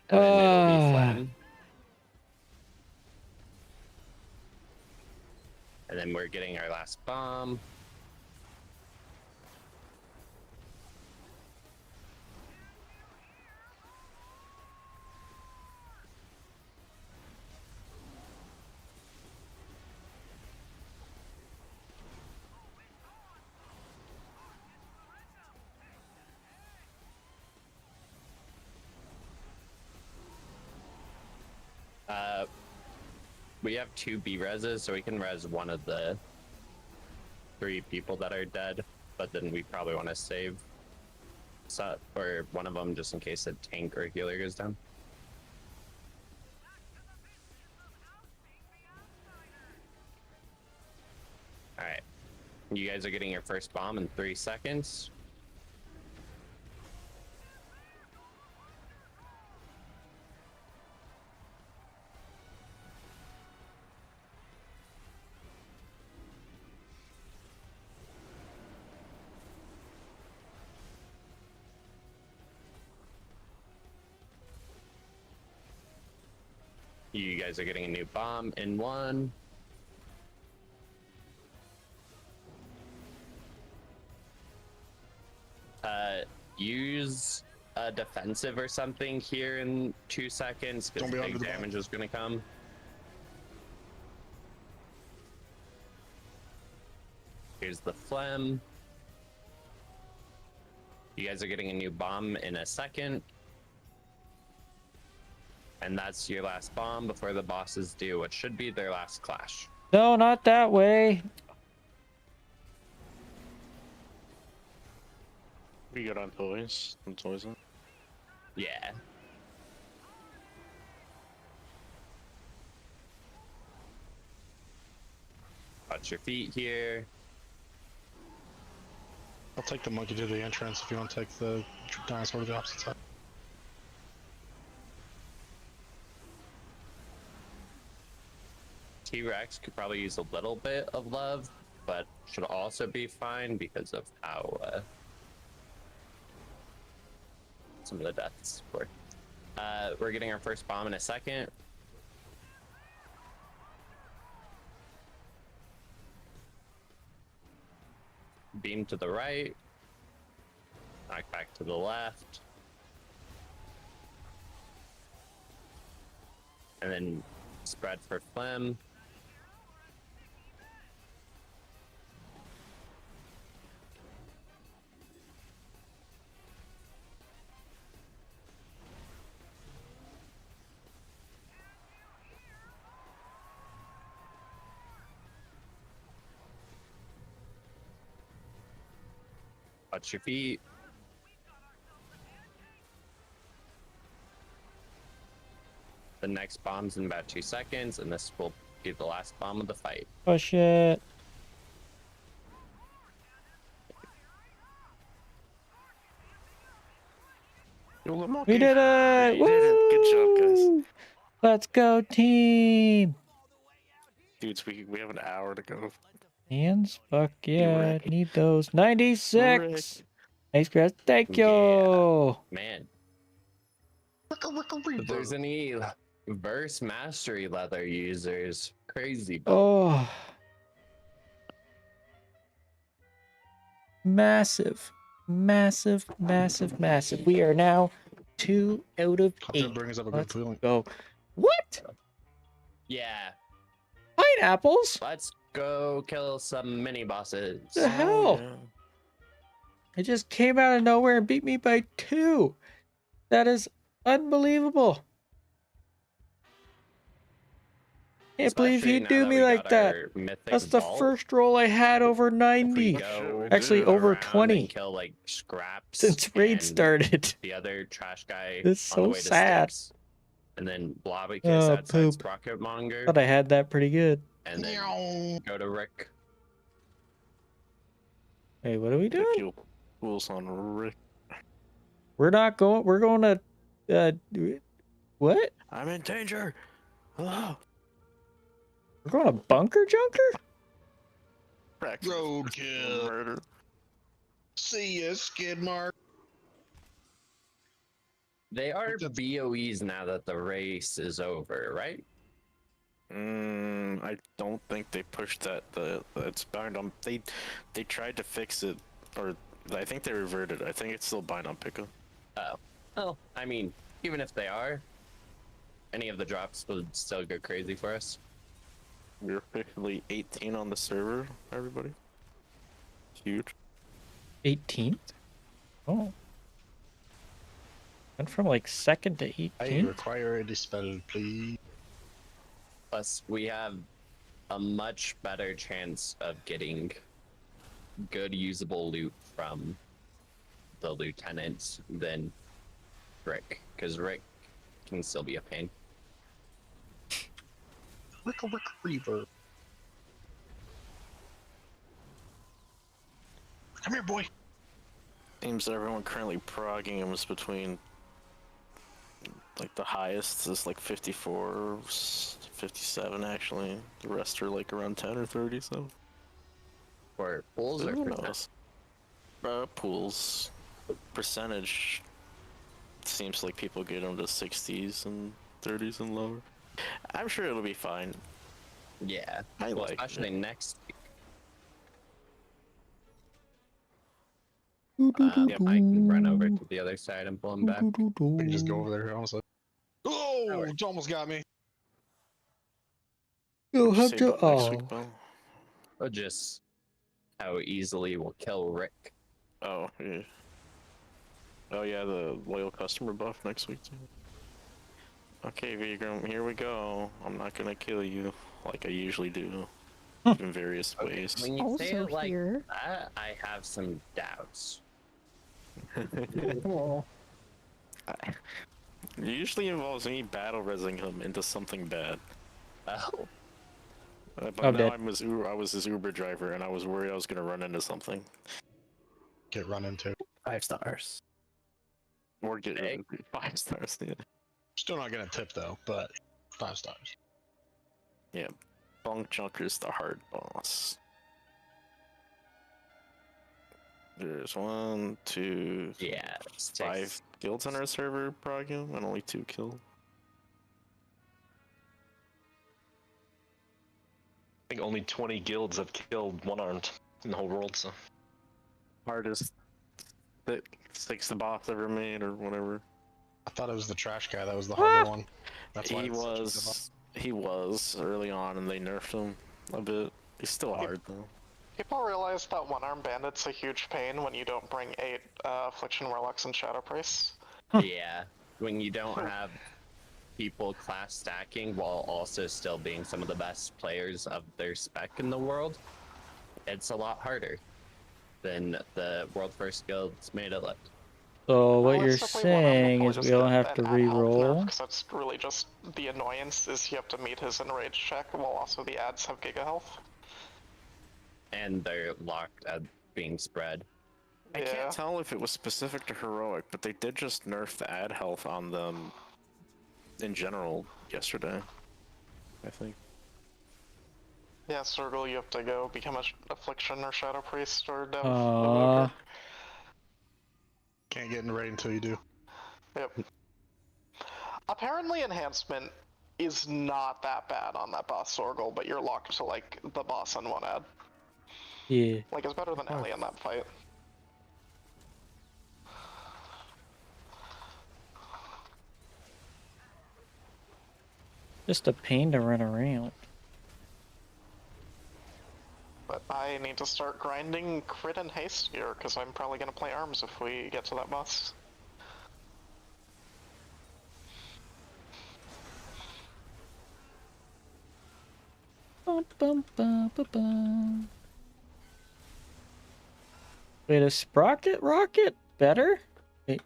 And then it'll be Phlegm. And then we're getting our last bomb. we have 2 B reses, so we can res one of the 3 people that are dead, but then we probably want to save or one of them just in case a tank or a healer goes down. All right, you guys are getting your first bomb in 3 seconds. You guys are getting a new bomb in 1. Use a defensive or something here in 2 seconds because big damage is going to come. Here's the phlegm. You guys are getting a new bomb in a second. And that's your last bomb before the bosses do what should be their last clash. No, not that way. We got on toys. On toys. Yeah. Watch your feet here. I'll take the monkey to the entrance if you want to take the dinosaur to the opposite side. T-Rex could probably use a little bit of love, but should also be fine because of how some of the deaths were. We're getting our first bomb in a second. Beam to the right. Knock back to the left. And then spread for phlegm. Watch your feet. The next bomb's in about 2 seconds, and this will be the last bomb of the fight. Oh shit. We did it! You did it. Good job, guys. Let's go, team! Dudes, we have an hour to go. Hands? Fuck yeah, wreck. need those. 96! Nice, Chris. Thank you! Yeah, man. If there's any verse mastery leather users, crazy. Oh. Massive. Massive, massive, massive. We are now 2 out of 8. Brings up a good Let's feeling. go. What? Yeah. Pineapples? Let's go kill some mini bosses. The hell? It just came out of nowhere and beat me by 2. That is unbelievable. Can't believe Especially you now do that me we like got that. our Mythic That's the vault. first roll I had over 90. Go Actually, over around 20. and kill like scraps Since raid and started. The other trash guy It's on the so way to sad. Sticks. And then Blobbicus Oh, outside poop. Sprocket Monger. Thought I had that pretty good. And then go to Rick. Hey, what are we doing? Rules on Rick. We're not going. We're going to. What? I'm in danger. Oh. We're going to Bunker Junker? Roadkill. Murder. See ya, skid mark. They are BOEs now that the race is over, right? I don't think they pushed that. It's bound on. They tried to fix it, or I think they reverted. I think it's still bind on pickup. Oh. Well, I mean, even if they are, any of the drops would still go crazy for us. We're officially 18 on the server, everybody. Huge. 18th? Oh. Went from like 2nd to 18th? I require a dispel, please. Plus, we have a much better chance of getting good usable loot from the lieutenant than Rick, because Rick can still be a pain. Rick Reaver. Come here, boy. Seems everyone currently progging him is between, like, the highest is like 54, 57 actually. The rest are like around 10 or 30, so. For pools or Who percent? knows? Pools. Percentage seems like people get them to 60s and 30s and lower. I'm sure it'll be fine. Yeah, I like especially it. next week. Yep. I can run over to the other side and pull him back. I can just go over there, honestly. Oh, you almost got me. You'll What'd you have say to. about next week, Oh. Bill? Or just how easily we'll kill Rick. Oh, yeah. Oh, yeah, the loyal customer buff next week, too. Okay, Vigrum, here we go. I'm not gonna kill you like I usually do. In various ways. When you say it like that, I have some doubts. It usually involves me battle resing him into something bad. Oh. But I'm now dead. I was his Uber driver, and I was worried I was gonna run into something. Get run into. 5 stars. Or get 5 stars. Yeah. Still not gonna tip though, but 5 stars. Yeah. Bunk Junker's the hard boss. There's 1, 2, Yeah, 5 guilds on our server, probably, and only 2 killed. I think only 20 guilds have killed one-armed in the whole world, so. Hardest that 6 the boss ever made, or whatever. I thought it was the trash guy that was the harder one. That's why He it's such a good one. he was early on, and they nerfed him a bit. He's still hard though. People realize that one-arm bandit's a huge pain when you don't bring 8 Affliction Warlocks and Shadow Priest. Yeah, when you don't have people class stacking while also still being some of the best players of their spec in the world, it's a lot harder than the World First Guilds made it look. So what you're Realistically, one-arm will saying probably is just we don't get have to an ad health nerf, re-roll? because that's really just the annoyance is you have to meet his enrage check while also the ads have giga health. And they're locked at being spread. I can't tell if it was specific to heroic, but they did just nerf the ad health on them in general yesterday, I think. Yeah, Circle, you have to go become a Affliction or Shadow Priest or Dev Evoker. Can't get in raid until you do. Yep. Apparently Enhancement is not that bad on that boss Sorgal, but you're locked to like the boss on one ad. Yeah. Like it's better than Ellie in that fight. Just a pain to run around. But I need to start grinding crit and haste gear, because I'm probably going to play arms if we get to that boss. Bum, bum, bum, bum, bum. Wait, is Sprocket Rocket better? Wait.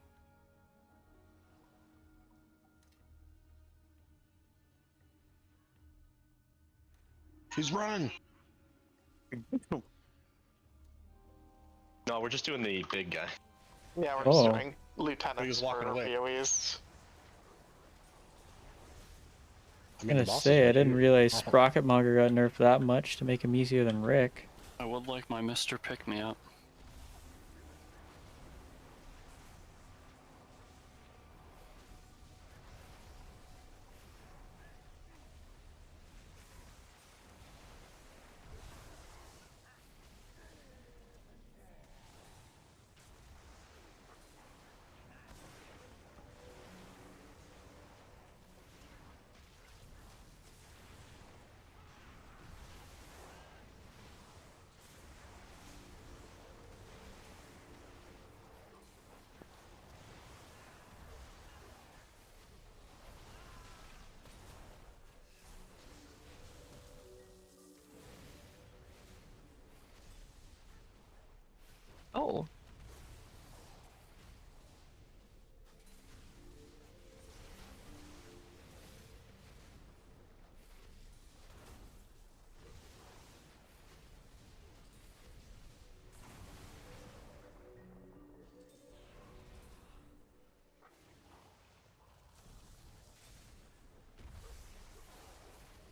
He's running. No, we're just doing the big guy. Yeah, we're just doing lieutenants He was walking for away. VOEs. I'm gonna say, I didn't realize Sprocket Monger got nerfed that much to make him easier than Rick. I would like my Mr. Pick-me-up.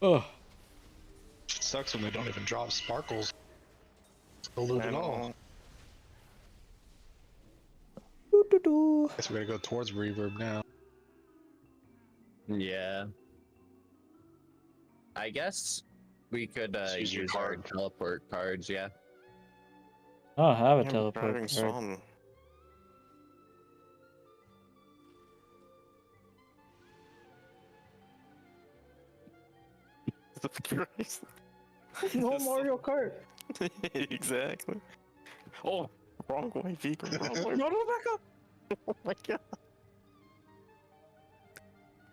Oh. Sucks when they don't even drop sparkles. To loot at all. Guess we gotta go towards reverb now. Yeah. I guess we could use your use our card. teleport cards, yeah. I don't have a I'm teleport driving card. some. Christ. No Mario Kart. Exactly. Oh, wrong way, Vegan. Wrong way. No, back up. Oh my god.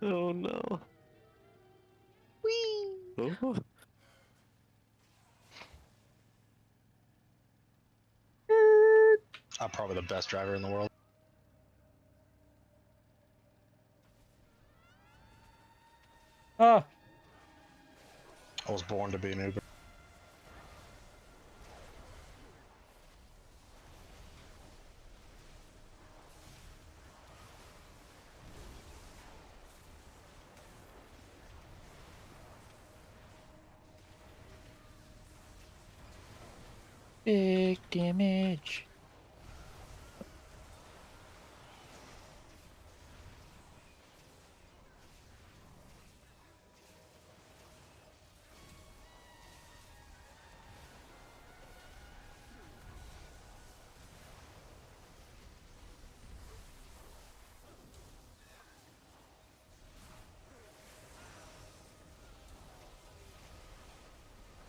Oh no. Whee! Oh. I'm probably the best driver in the world. Ah. I was born to be an Uber. Big damage.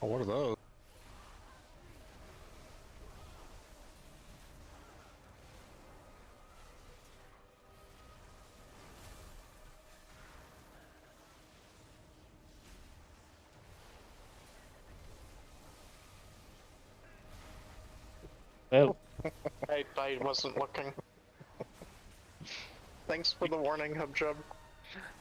Oh, what are those? Well, I wasn't looking. Thanks for the warning, Hubjub.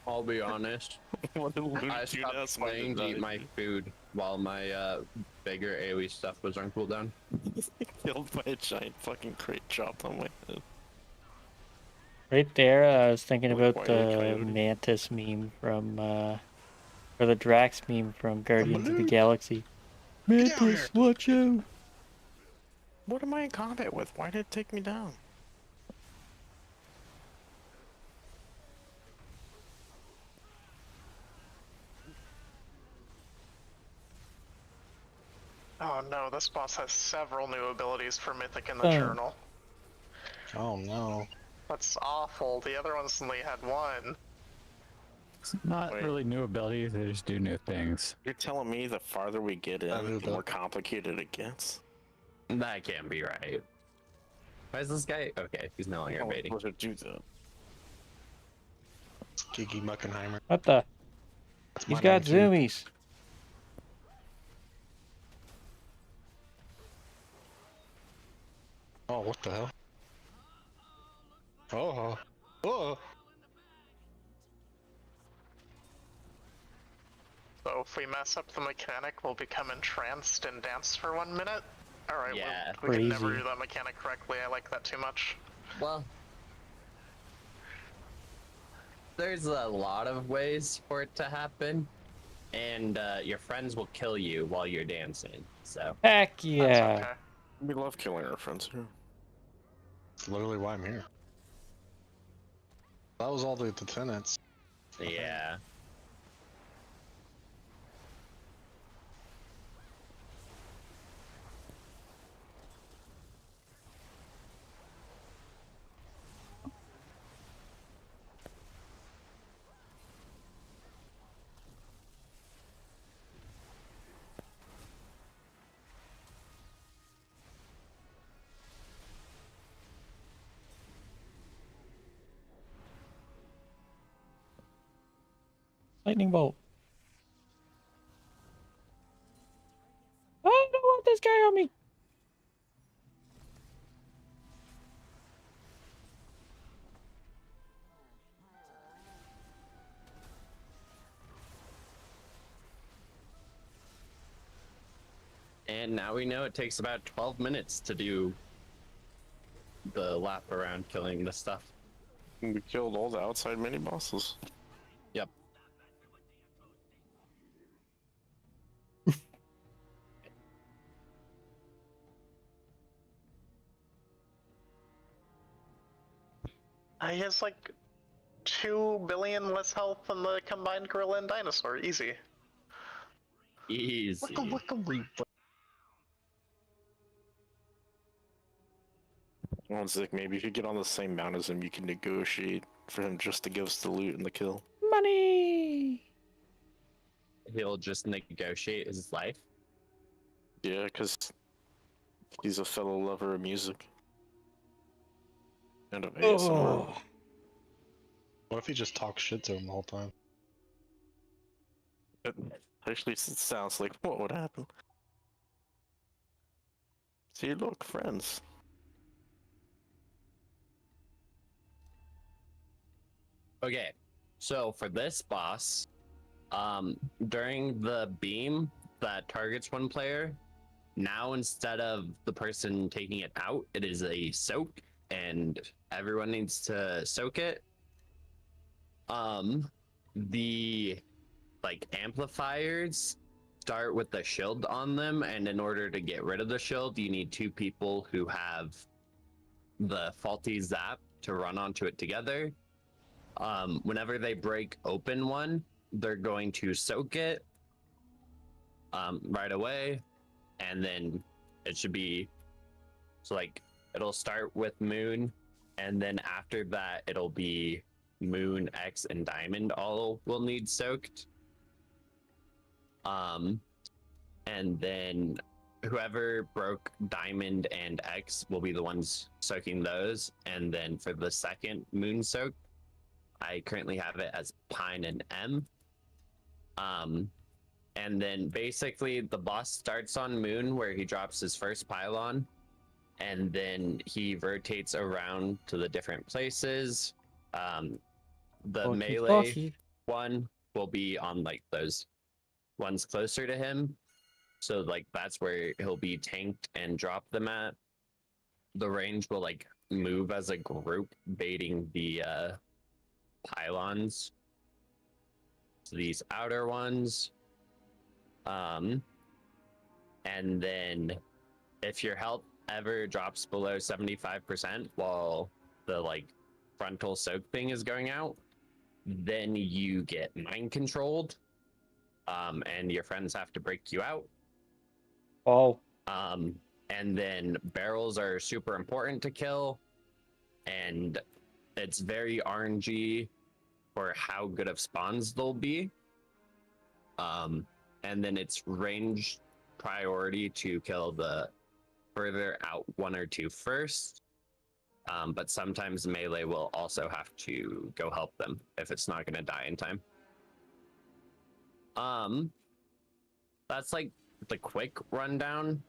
I'll be honest. What a loot I cute stopped ass playing to eat my fucking food while my bigger AoE stuff was on cooldown. killed by a giant fucking crate dropped on my head. right there, I was thinking Like about Wile E. the Coyote. Mantis meme from, or the Drax meme from Guardians of the Galaxy. Mantis, watch out! What am I in combat with? Why did it take me down? Oh no, this boss has several new abilities for Mythic in the Oh. journal. Oh no. That's awful. The other ones only had one. It's not Wait. really new abilities, they just do new things. You're telling me the farther we get I in, knew the more that. complicated it gets? That can't be right. Why is this guy? Okay, he's no longer How baiting. would it do that? Kiki Muckenheimer. What the? That's He's my got name, too. zoomies. Oh, what the hell? Oh. Oh. So if we mess up the mechanic, we'll become entranced and dance for 1 minute? Alright, Yeah. we can never Crazy. do that mechanic correctly. I like that too much. Well, there's a lot of ways for it to happen, and your friends will kill you while you're dancing. So Heck That's yeah. okay. We love killing our friends here. That's literally why I'm here. That was all the tenants. yeah. Lightning bolt. I don't want this guy on me. And now we know it takes about 12 minutes to do the lap around killing the stuff. We killed all the outside mini bosses. Yep. He has like 2 billion less health than the combined gorilla and dinosaur. Easy. Easy. One sec, maybe if you get on the same mount as him, you can negotiate for him just to give us the loot and the kill. Money. He'll just negotiate his life. Yeah, because he's a fellow lover of music. And of ASMR. Oh. What if he just talks shit to him the whole time? Actually, it sounds like what would happen. See, look, friends. Okay, so for this boss, during the beam that targets one player, now instead of the person taking it out, it is a soak, and everyone needs to soak it. The like amplifiers start with the shield on them, and in order to get rid of the shield, you need 2 people who have the faulty zap to run onto it together. Whenever they break open one, they're going to soak it right away, and then it should be so like it'll start with Moon, and then after that it'll be Moon, X, and Diamond all will need soaked. And then whoever broke Diamond and X will be the ones soaking those, and then for the second Moon soak, I currently have it as Pine and M. And then basically the boss starts on Moon where he drops his first pylon, and then he rotates around to the different places. The melee one will be on like those ones closer to him. So like that's where he'll be tanked and drop them at. The range will like move as a group, baiting the pylons. So these outer ones. And then if your health ever drops below 75% while the like frontal soak thing is going out, then you get mind controlled. And your friends have to break you out. Oh. And then barrels are super important to kill, and it's very RNG for how good of spawns they'll be. And then it's range priority to kill the further out 1 or 2 first. But sometimes melee will also have to go help them if it's not going to die in time. That's like the quick rundown.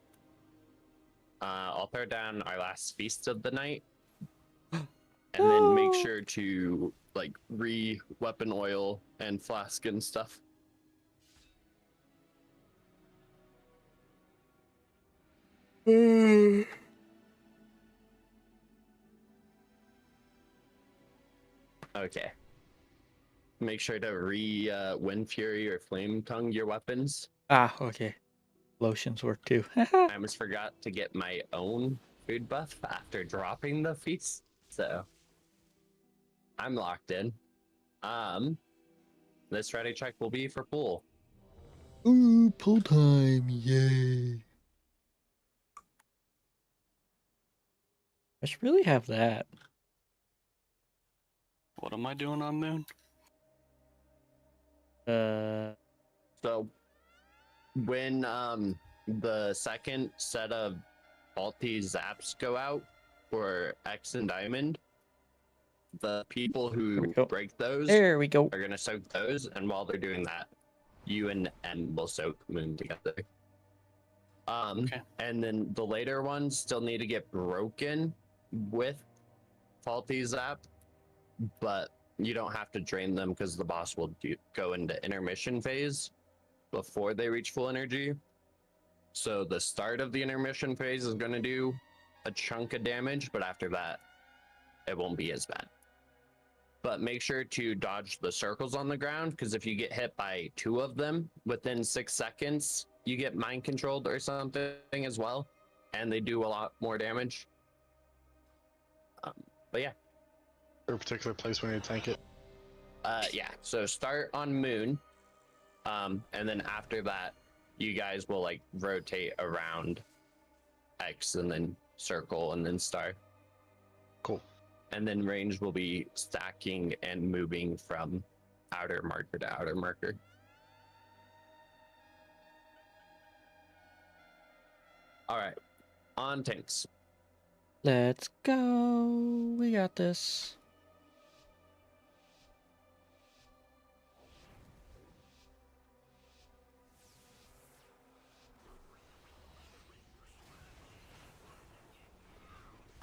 I'll throw down our last feast of the night, and then make sure to like weapon oil and flask and stuff. Okay. Make sure to Wind Fury or Flame Tongue your weapons. Ah, okay. Lotions work too. I almost forgot to get my own food buff after dropping the feast, so I'm locked in. This ready check will be for pool. Ooh, pool time, yay. I should really have that. What am I doing on Moon? So when the second set of faulty zaps go out for X and Diamond, the people who break those There we go. are gonna soak those, and while they're doing that, you and M will soak Moon together. And then the later ones still need to get broken with faulty zap, but you don't have to drain them because the boss will go into intermission phase before they reach full energy. So the start of the intermission phase is going to do a chunk of damage, but after that, it won't be as bad. But make sure to dodge the circles on the ground, because if you get hit by 2 of them within 6 seconds, you get mind controlled or something as well, and they do a lot more damage. But yeah, Or a particular place we need to tank it? Yeah. So start on moon, and then after that, you guys will like rotate around X and then circle and then star. Cool. And then range will be stacking and moving from outer marker to outer marker. All right, on tanks. Let's go. We got this.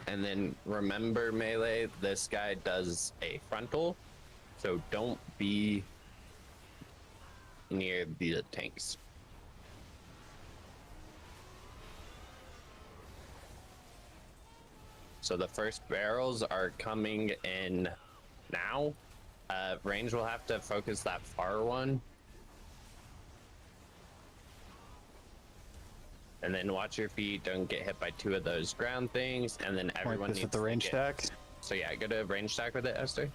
And then remember, melee, this guy does a frontal, so don't be near the tanks. So the first barrels are coming in now. Range will have to focus that far one. And then watch your feet, don't get hit by 2 of those ground things, and then everyone This needs at the to range get... stack. So yeah, go to range stack with it, Esther.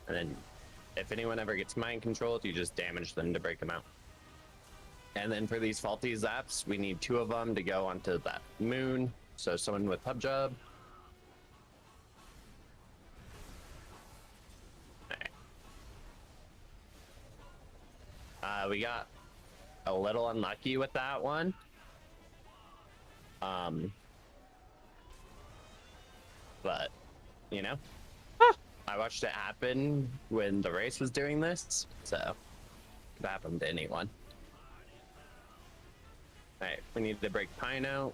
And then if anyone ever gets mind controlled, you just damage them to break them out. And then for these faulty zaps, we need 2 of them to go onto that moon. So someone with hub job. Right. We got a little unlucky with that one. But you know, I watched it happen when the race was doing this, so could happen to anyone. All right, we need to break Pine out.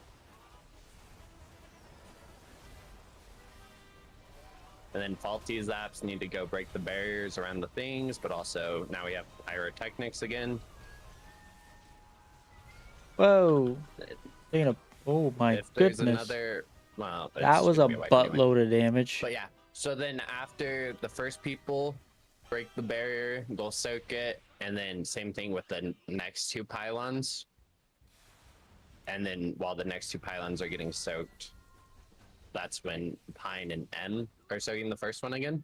And then faulty zaps need to go break the barriers around the things, but also now we have pyrotechnics again. Whoa. Oh my If there's goodness. another, well, That was a gonna be white anyway. buttload of damage. But yeah, so then after the first people break the barrier, they'll soak it, and then same thing with the next 2 pylons. And then while the next 2 pylons are getting soaked, that's when Pine and M are soaking the first one again.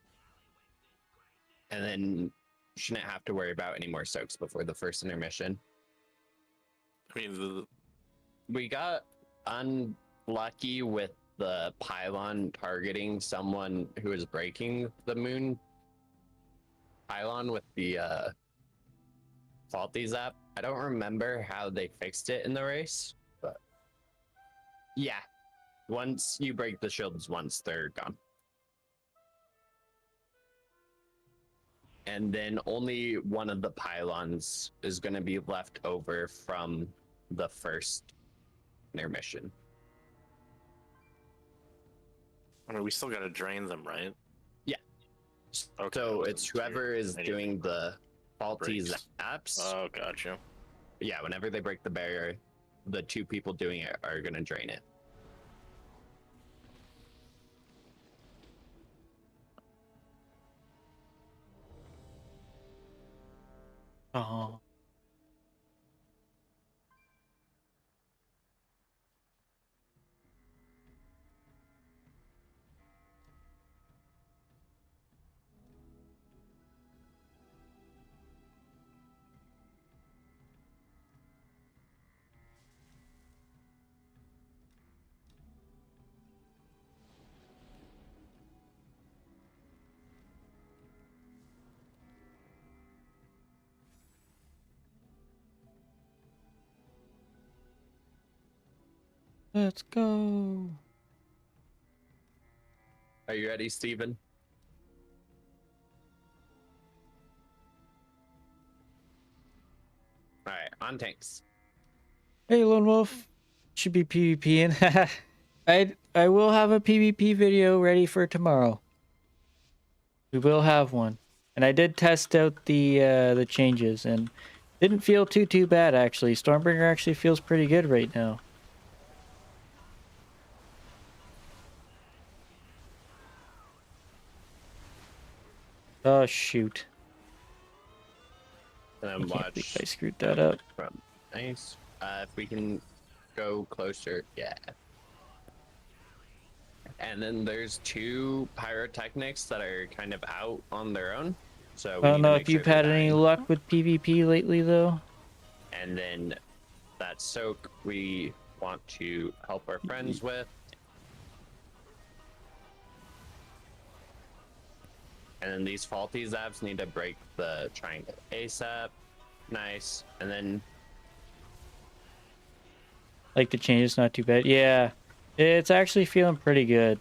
And then shouldn't have to worry about any more soaks before the first intermission. I mean, We got unlucky with the pylon targeting someone who is breaking the moon pylon with the faulty zap. I don't remember how they fixed it in the race, but yeah, once you break the shields once, they're gone. And then only one of the pylons is going to be left over from the first intermission. I mean, we still gotta drain them, right? Yeah. Okay, So it's whoever is doing the faulty breaks. zaps. Oh, gotcha. Yeah, whenever they break the barrier, the 2 people doing it are going to drain it. Oh. Let's go. Are you ready, Steven? All right, on tanks. Hey, Lone Wolf. Should be PvPing. I will have a PvP video ready for tomorrow. We will have one. And I did test out the changes and didn't feel too bad actually. Stormbringer actually feels pretty good right now. Oh shoot. And I then can't believe watch. I screwed that up. Nice. If we can go closer, yeah. and then there's 2 pyrotechnics that are kind of out on their own. So we I don't need to know make if sure you've they're had any dying. luck with PvP lately, though. And then that soak we want to help our friends with. And then these faulty zaps need to break the triangle ASAP. Nice. And then Like the change is not too bad. Yeah, it's actually feeling pretty good.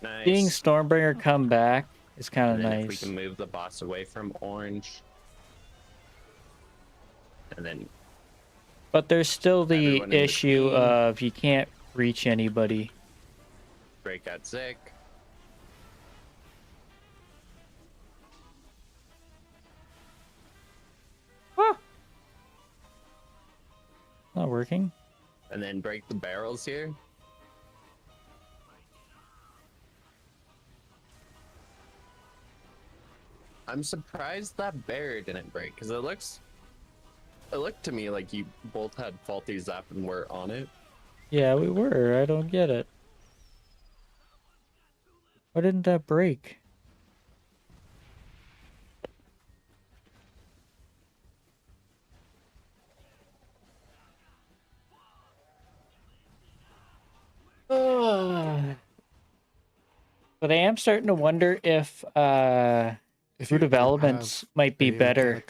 nice. Seeing Stormbringer come back is kind of and then nice. if we can move the boss away from orange. And then But there's still the everyone in issue between. of you can't reach anybody. Break out Zik. Not working. And then break the barrels here. I'm surprised that bear didn't break, because it looked to me like you both had faulty zap and were on it. Yeah, we were. I don't get it. Why didn't that break? But I am starting to wonder if Root of Elements might be better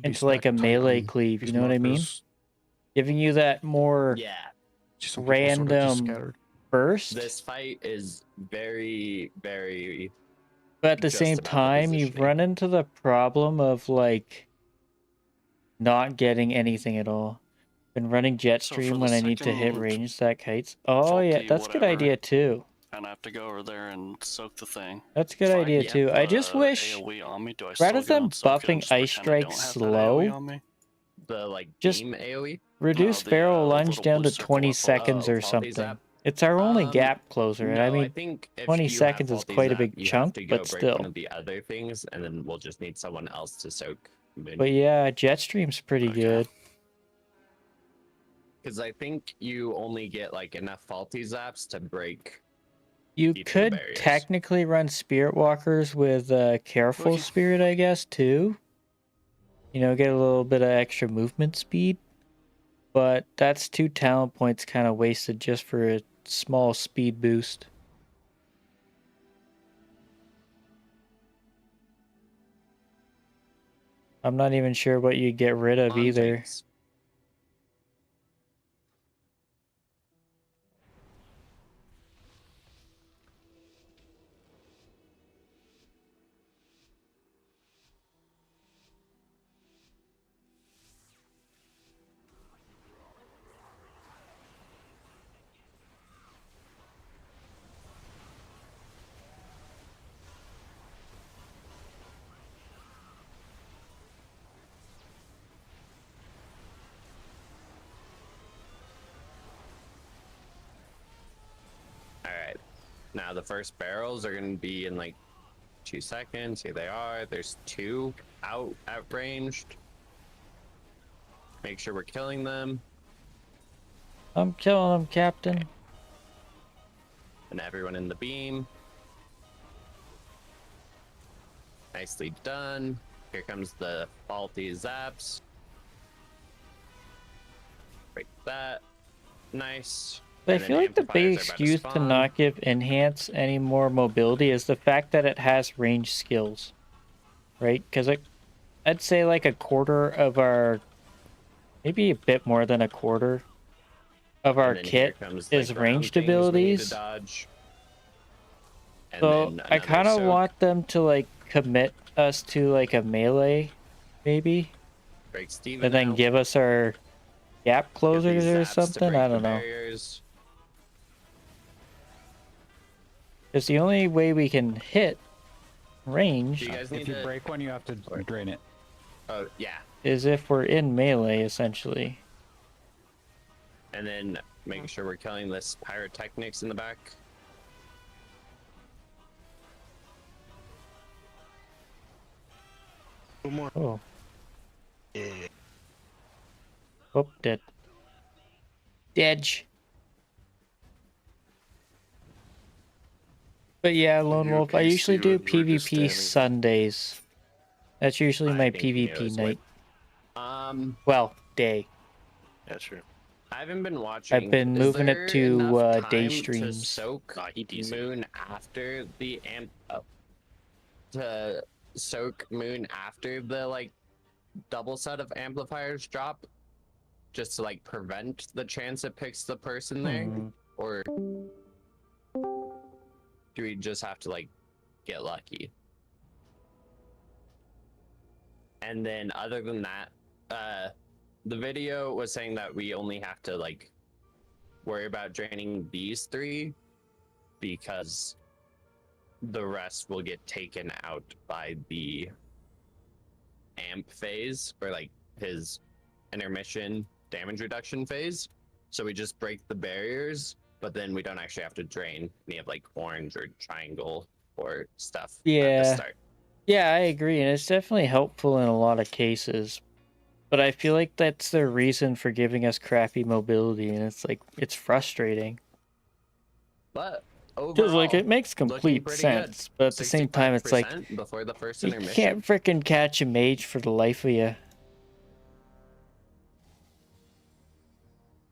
into like a melee cleave, you know what I mean? Giving you that more Yeah. random burst. This fight is very, very. But at the just same about the time, you've positioning. run into the problem of like not getting anything at all. Been running Jetstream for the when I need to hit second range stack kites. Oh yeah, faulty that's a good whatever, idea too. and I have to go over there and soak the thing. That's a good If I idea get too. I just the wish AoE on me, do I rather still go than and soak it and buffing just Ice pretend I Strike don't have that AoE on slow, me? The like just beam AoE. reduce the, barrel lunge little down blue to circle 20 with faulty. seconds Oh, or faulty something. zap? It's our only gap closer, and I No, I mean, think if 20 you seconds have is faulty quite a zap, big you have chunk, to go but break still. one of the other things, and then we'll just need someone else to soak. But yeah, Jetstream's pretty good. Because I think you only get like enough faulty zaps to break. You each of the could barriers. technically run Spirit Walkers with Careful Spirit, I guess, too. You know, get a little bit of extra movement speed. But that's 2 talent points kind of wasted just for a small speed boost. I'm not even sure what you get rid of either. Titans. Alright. Now the first barrels are going to be in like 2 seconds. Here they are. There's 2 out at ranged. Make sure we're killing them. I'm killing them, Captain. And everyone in the beam. Nicely done. Here comes the faulty zaps. Break that. Nice. But I And then feel like the big amplifiers are about excuse to spawn. not give Enhance any more mobility is the fact that it has range skills. Right? Because I'd say like a quarter of our... Maybe a bit more than a quarter of our And then here kit comes the is ground ranged things we need to abilities. dodge. And So then I another kind of soak. want them to like commit us to like a melee, maybe, Break Steven and then out. give us our gap Get closers these or zaps to something. break I the don't know. barriers. It's the only way we can hit range Do you guys If need you to... break one, you have to drain it. Oh, yeah. is if we're in melee, essentially. And then making sure we're killing this pyrotechnics in the back. One more. Oh, Yeah. oh, dead. Edge. But yeah, Lone You Wolf. I used usually to, do you were just PvP standing. Sundays. That's usually I my think he PvP knows night. Well, day. Yeah, true. I haven't been watching. I've been Is moving it there to enough day time to streams. soak Nah, he DC. Moon after the to soak Moon after the like double set of amplifiers drop, just to like prevent the chance it picks the person there, or do we just have to like get lucky? And then other than that, the video was saying that we only have to like worry about draining these three because the rest will get taken out by the amp phase, or like his intermission damage reduction phase. So we just break the barriers, but then we don't actually have to drain any of like orange or triangle or stuff at the Yeah. start. Yeah, I agree, and it's definitely helpful in a lot of cases. But I feel like that's their reason for giving us crappy mobility, and it's like it's frustrating. But Because overall, like it makes looking complete pretty sense, but at the same time, it's like 65% before the first you intermission. can't frickin' catch a mage for the life of you.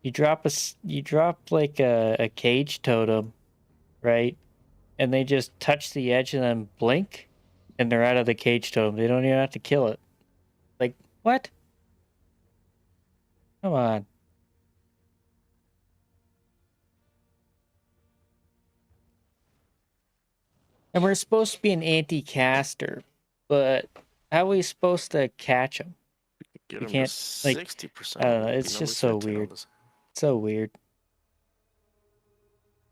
You drop like a cage totem, right? And they just touch the edge and then blink, and they're out of the cage totem. They don't even have to kill it. Like, what? Come on. And we're supposed to be an anti-caster, but how are we supposed to catch them? Get You him can't, to like, 60%. I don't know. It'd be It's number just so 13 on weird. this. So weird.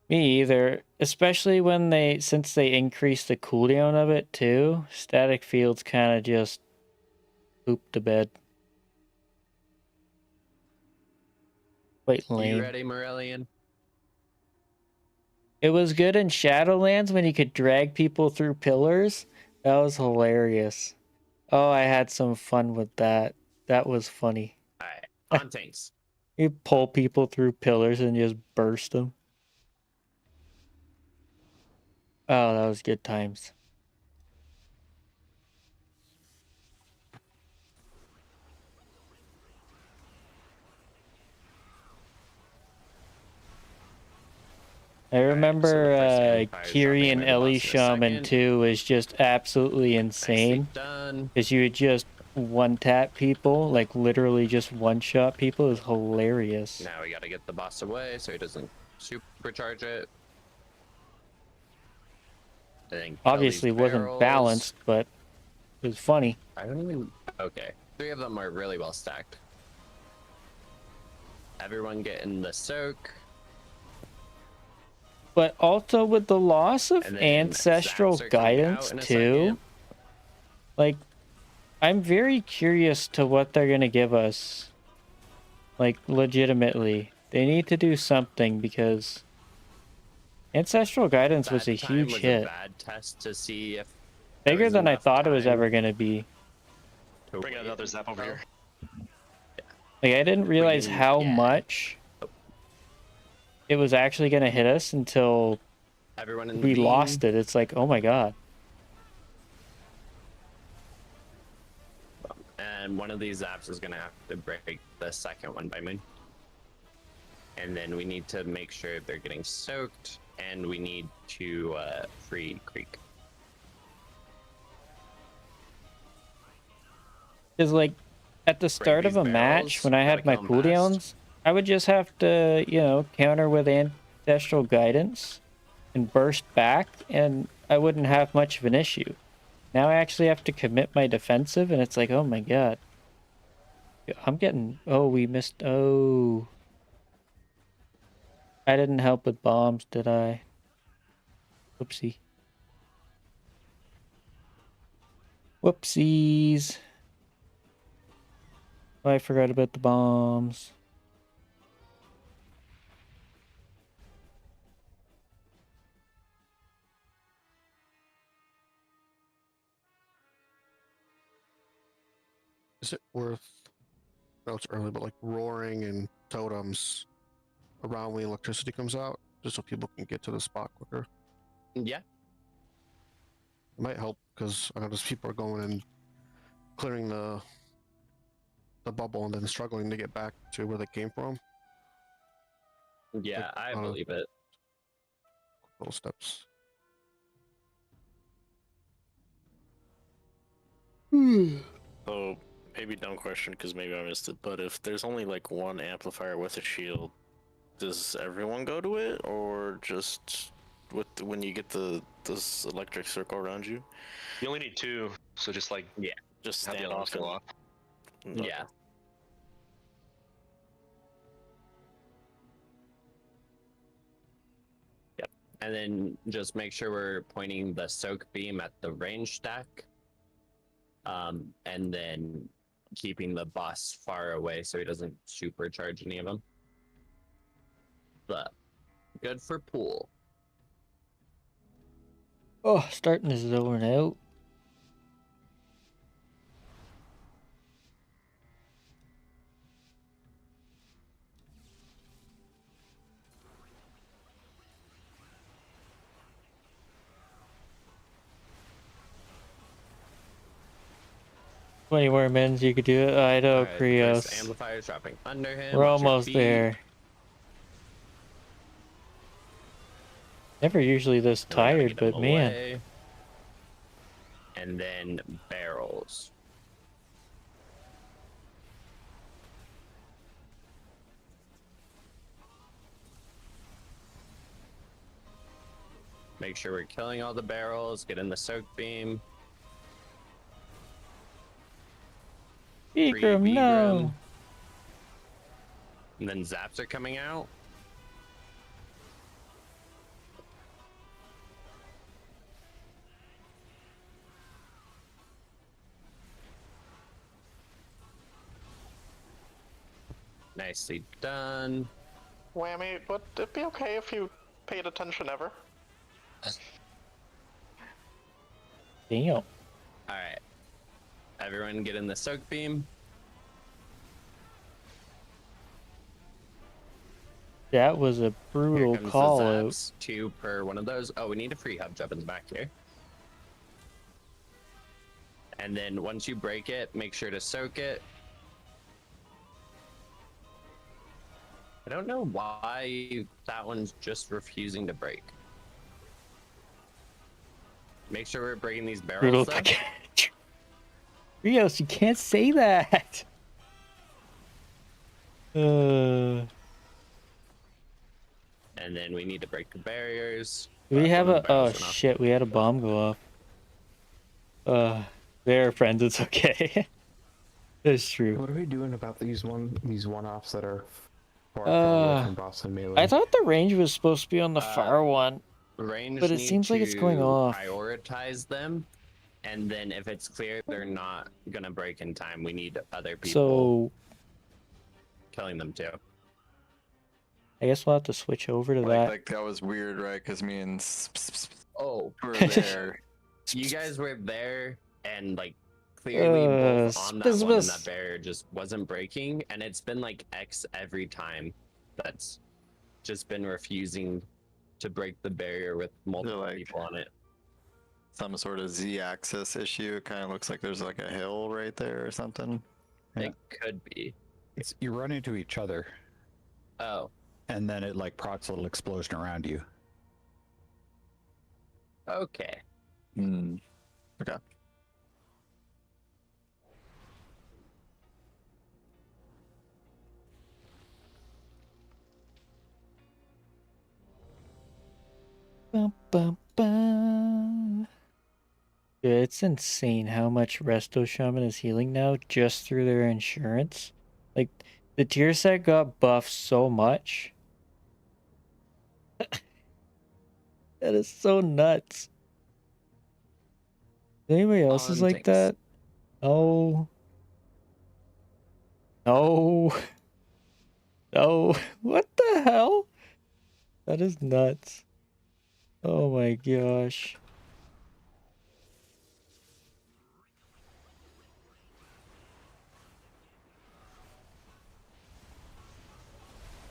Me either. Especially when since they increased the cooldown of it too, static fields kind of just poop to bed. Quite lame. You ready, Morellian? It was good in Shadowlands when you could drag people through pillars. That was hilarious. Oh, I had some fun with that. That was funny. Alright, on tanks. You pull people through pillars and just burst them. Oh, that was good times. I remember Kiri and Ellie Shaman too was just absolutely insane. Because you would just one-tap people, like literally just one-shot people. It was hilarious. Now we gotta get the boss away so he doesn't supercharge it. Obviously wasn't balanced, but it was funny. I don't even... Okay. 3 of them are really well stacked. Everyone getting the soak. But also with the loss of ancestral guidance too, like, I'm very curious to what they're gonna give us. Like, legitimately. They need to do something because ancestral guidance was a huge hit. Bad test to see if bigger than I thought it was ever gonna be. Bring another zap over here. Like, I didn't realize how much it was actually gonna hit us until we lost it. It's like, oh my god. And one of these zaps is gonna have to break the second one by Moon. And then we need to make sure they're getting soaked, and we need to free Creek. Because, like, at the start of a match, when I had my cooldowns, I would just have to, you know, counter with ancestral guidance and burst back, and I wouldn't have much of an issue. Now I actually have to commit my defensive, and it's like, oh my god. I'm getting... Oh, we missed... Oh. I didn't help with bombs, did I? Whoopsie. Whoopsies. Oh, I forgot about the bombs. Is it worth... I know it's early, but like roaring and totems around when electricity comes out, just so people can get to the spot quicker. Yeah. It might help because I notice people are going and clearing the bubble and then struggling to get back to where they came from. Yeah, I Like, believe it. little steps. So maybe dumb question because maybe I missed it, but if there's only like one amplifier with a shield, does everyone go to it, or just with when you get this electric circle around you? You only need 2, so just like Just have the stand other ones off go and off. Yeah. Yep. And then just make sure we're pointing the soak beam at the range stack. And then keeping the boss far away so he doesn't supercharge any of them. But good for pool. Oh, starting to zone out. Twenty more minutes, you could do it. I know, Alright, the first Krios. amplifier's dropping under him. We're Watch your almost feet. there. Never usually this And we gotta tired, get him but man. away. And then barrels. Make sure we're killing all the barrels. Get in the soak beam. Begram, Pre-Begram. no. And then zaps are coming out. Nicely done. Whammy, would it be okay if you paid attention ever? Damn. Alright. Everyone get in the soak beam. That was a Here brutal comes call the out. zaps. 2 per one of those. Oh, we need a free hub jump in the back here. And then once you break it, make sure to soak it. I don't know why that one's just refusing to break. Make sure we're breaking these Brutal. barrels though. Rios, you can't say that. And then we need to break the barriers. We have one a. of the Oh barrels went off. shit, we had a bomb go off. There, friends, it's okay. It's true. What are we doing about these one-offs that are far away from boss and melee? I thought the range was supposed to be on the far one. Range But it need seems like it's going to off. prioritize them, and then if it's clear they're not gonna break in time, we need other people So killing them too. I guess we'll have to switch over to that. Like that was weird, right? Because me and Oh, were there. you guys were there, and like clearly both on that one, and that spizz. barrier just wasn't breaking, and it's been like X every time. That's just been refusing to break the barrier with multiple people on it. Some sort of Z-axis issue. It kind of looks like there's like a hill right there or something. It could be. You run into each other. Oh. And then it like procs a little explosion around you. Okay. Okay. Bum, bum, bum. Yeah, it's insane how much Resto Shaman is healing now just through their insurance. Like, the tier set got buffed so much. That is so nuts. Anybody else is like that? No. No. No. What the hell? That is nuts. Oh my gosh.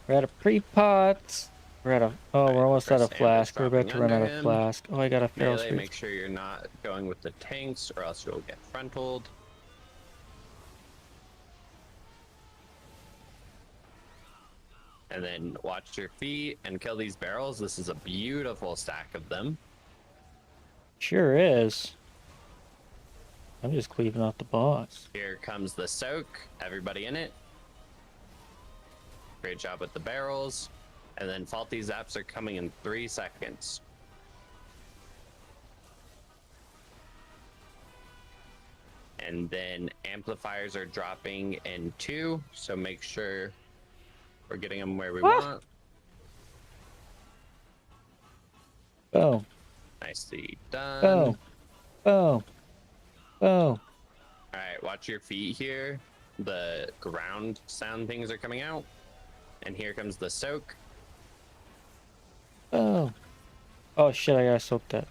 We're out of pre-pots. We're out of... Oh, we're almost out of First ambush flask. We're about dropping to run out under of him. flask. Oh, I got a feral Melee, screech. make sure you're not going with the tanks or else you'll get frontaled. And then watch your feet and kill these barrels. This is a beautiful stack of them. Sure is. I'm just cleaving off the boss. Here comes the soak. Everybody in it. Great job with the barrels. And then faulty zaps are coming in 3 seconds. And then amplifiers are dropping in 2, so make sure we're getting them where we want. Boom. Nicely done. Boom. Boom. Boom. Alright, watch your feet here. The ground sound things are coming out. And here comes the soak. Boom. Oh shit, I gotta soak that.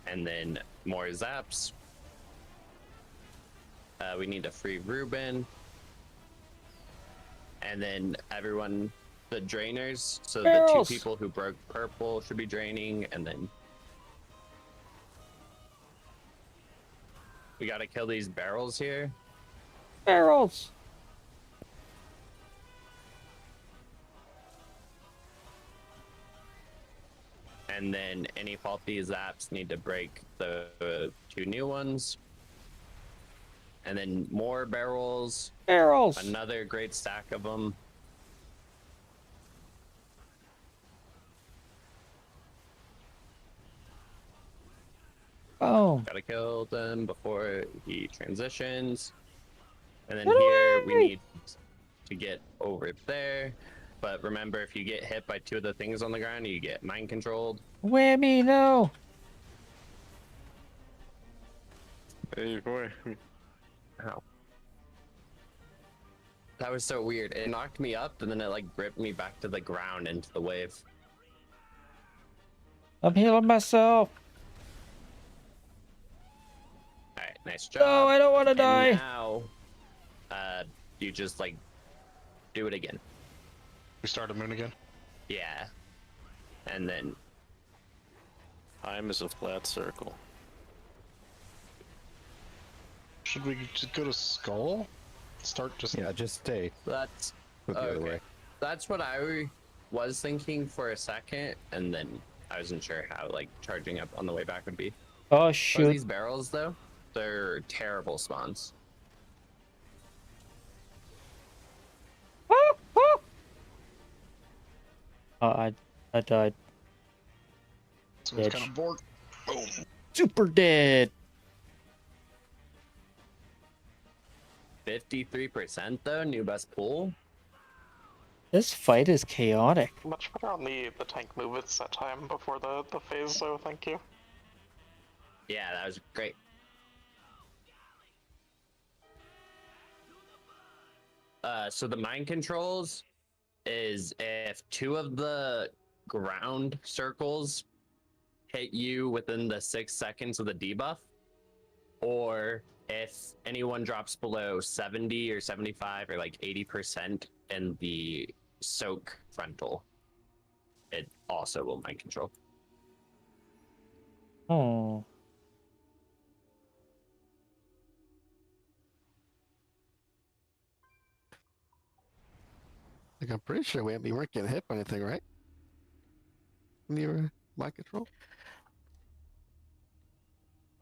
And then more zaps. We need to free Ruben. And then everyone, the drainers. So Barrels. the 2 people who broke purple should be draining. And then we gotta kill these barrels here. Barrels. And then any faulty zaps need to break the 2 new ones. And then more barrels. Barrels. Another great stack of them. Boom. Gotta kill them before he transitions. And then here we need to get over there. But remember, if you get hit by 2 of the things on the ground, you get mind controlled. Whammy, no. Hey, boy. Ow. That was so weird. It knocked me up and then it like gripped me back to the ground into the wave. I'm healing myself. Alright, nice job. No, I don't want to die. Now, you just like do it again. We start a moon again? Yeah. And then Time is a flat circle. Should we just go to Skull? Start just... Yeah, just stay. that's Look the other way. That's what I was thinking for a second, and then I wasn't sure how like charging up on the way back would be. Oh But shoot. these barrels though, they're terrible spawns. Oh, I died. Someone's Bitch. kind of bored. Boom. Super dead. 53% though, new best pool. This fight is chaotic. Much better on the tank move at set time before the phase, so thank you. Yeah, that was great. So the mind controls is if 2 of the ground circles hit you within the 6 seconds of the debuff, or if anyone drops below 70 or 75 or like 80% in the soak frontal, it also will mind control. Oh. Like, I'm pretty sure we weren't getting hit by anything, right? Near my control.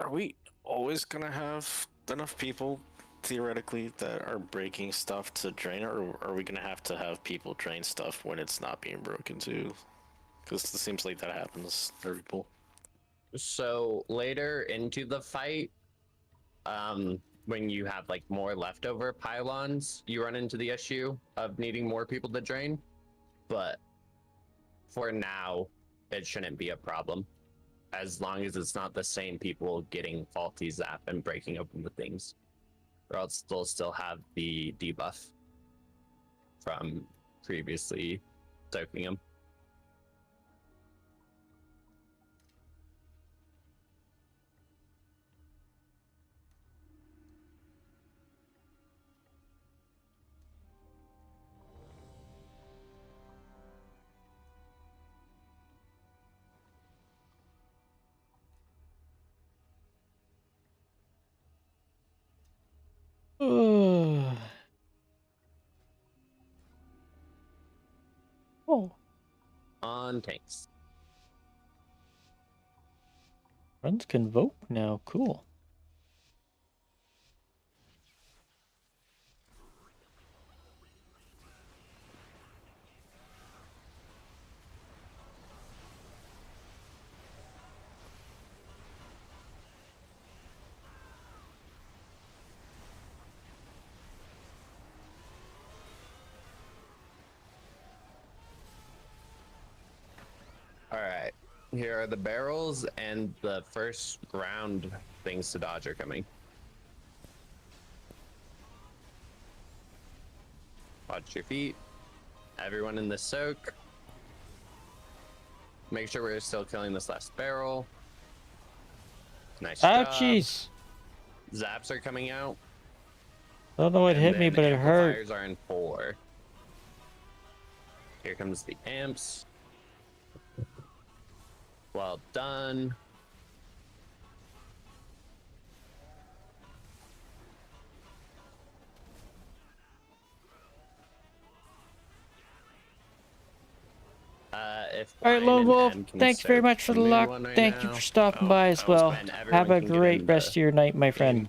Are we always gonna have enough people, theoretically, that are breaking stuff to drain, or are we gonna have to have people drain stuff when it's not being broken too? Because it seems like that happens every pool. So later into the fight, when you have like more leftover pylons, you run into the issue of needing more people to drain. But for now, it shouldn't be a problem, as long as it's not the same people getting faulty zap and breaking open the things, or else they'll still have the debuff from previously soaking them. On tanks. Runs convoke now. Cool. Alright. Here are the barrels, and the first ground things to dodge are coming. Watch your feet. Everyone in the soak. Make sure we're still killing this last barrel. Nice job. Ouchies! Zaps are coming out. I don't know what hit me, but it hurt. Amplifiers are in 4. Here comes the amps. Well done. If All right, Brian Lone and Wolf, Em can thanks very soak much for the new luck. one right Thank you now. for stopping Oh, by as that was well. when everyone Have a can get great in rest the of your night, my friend. game.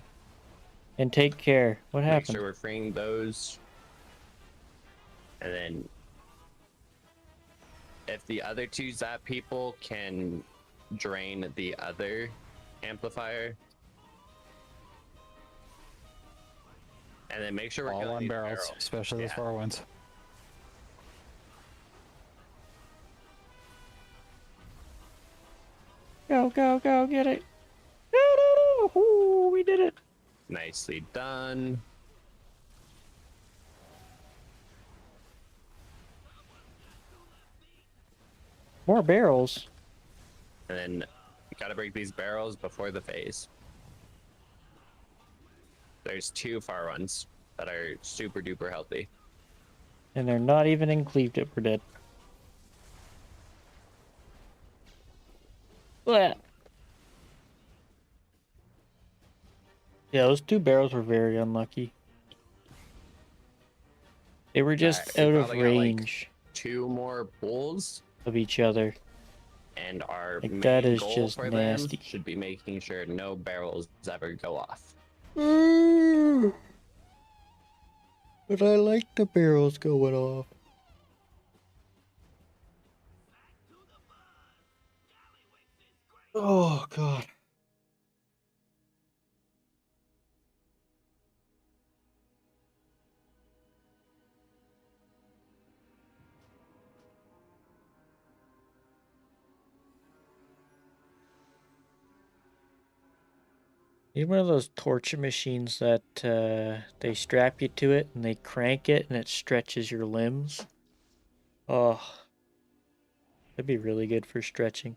And take care. What Make happened? sure we're freeing those. And then if the other 2 zap people can drain the other amplifier. And then make sure we're All killing on these barrels, especially those far ones. Go, go, go, get it. No, no, no. Ooh, we did it. Nicely done. More barrels. And then you gotta break these barrels before the phase. There's 2 far ones that are super duper healthy. And they're not even in cleaved if we're dead. Blech. Yeah, those 2 barrels were very unlucky. They were just Alright, we out of probably got, like, range 2 more bulls, of each other. and our Like, main that is goal just for nasty. them should be making sure no barrels ever go off. But I like the barrels going off. Oh, God. Need one of those torture machines that they strap you to it and they crank it and it stretches your limbs. Oh, that'd be really good for stretching.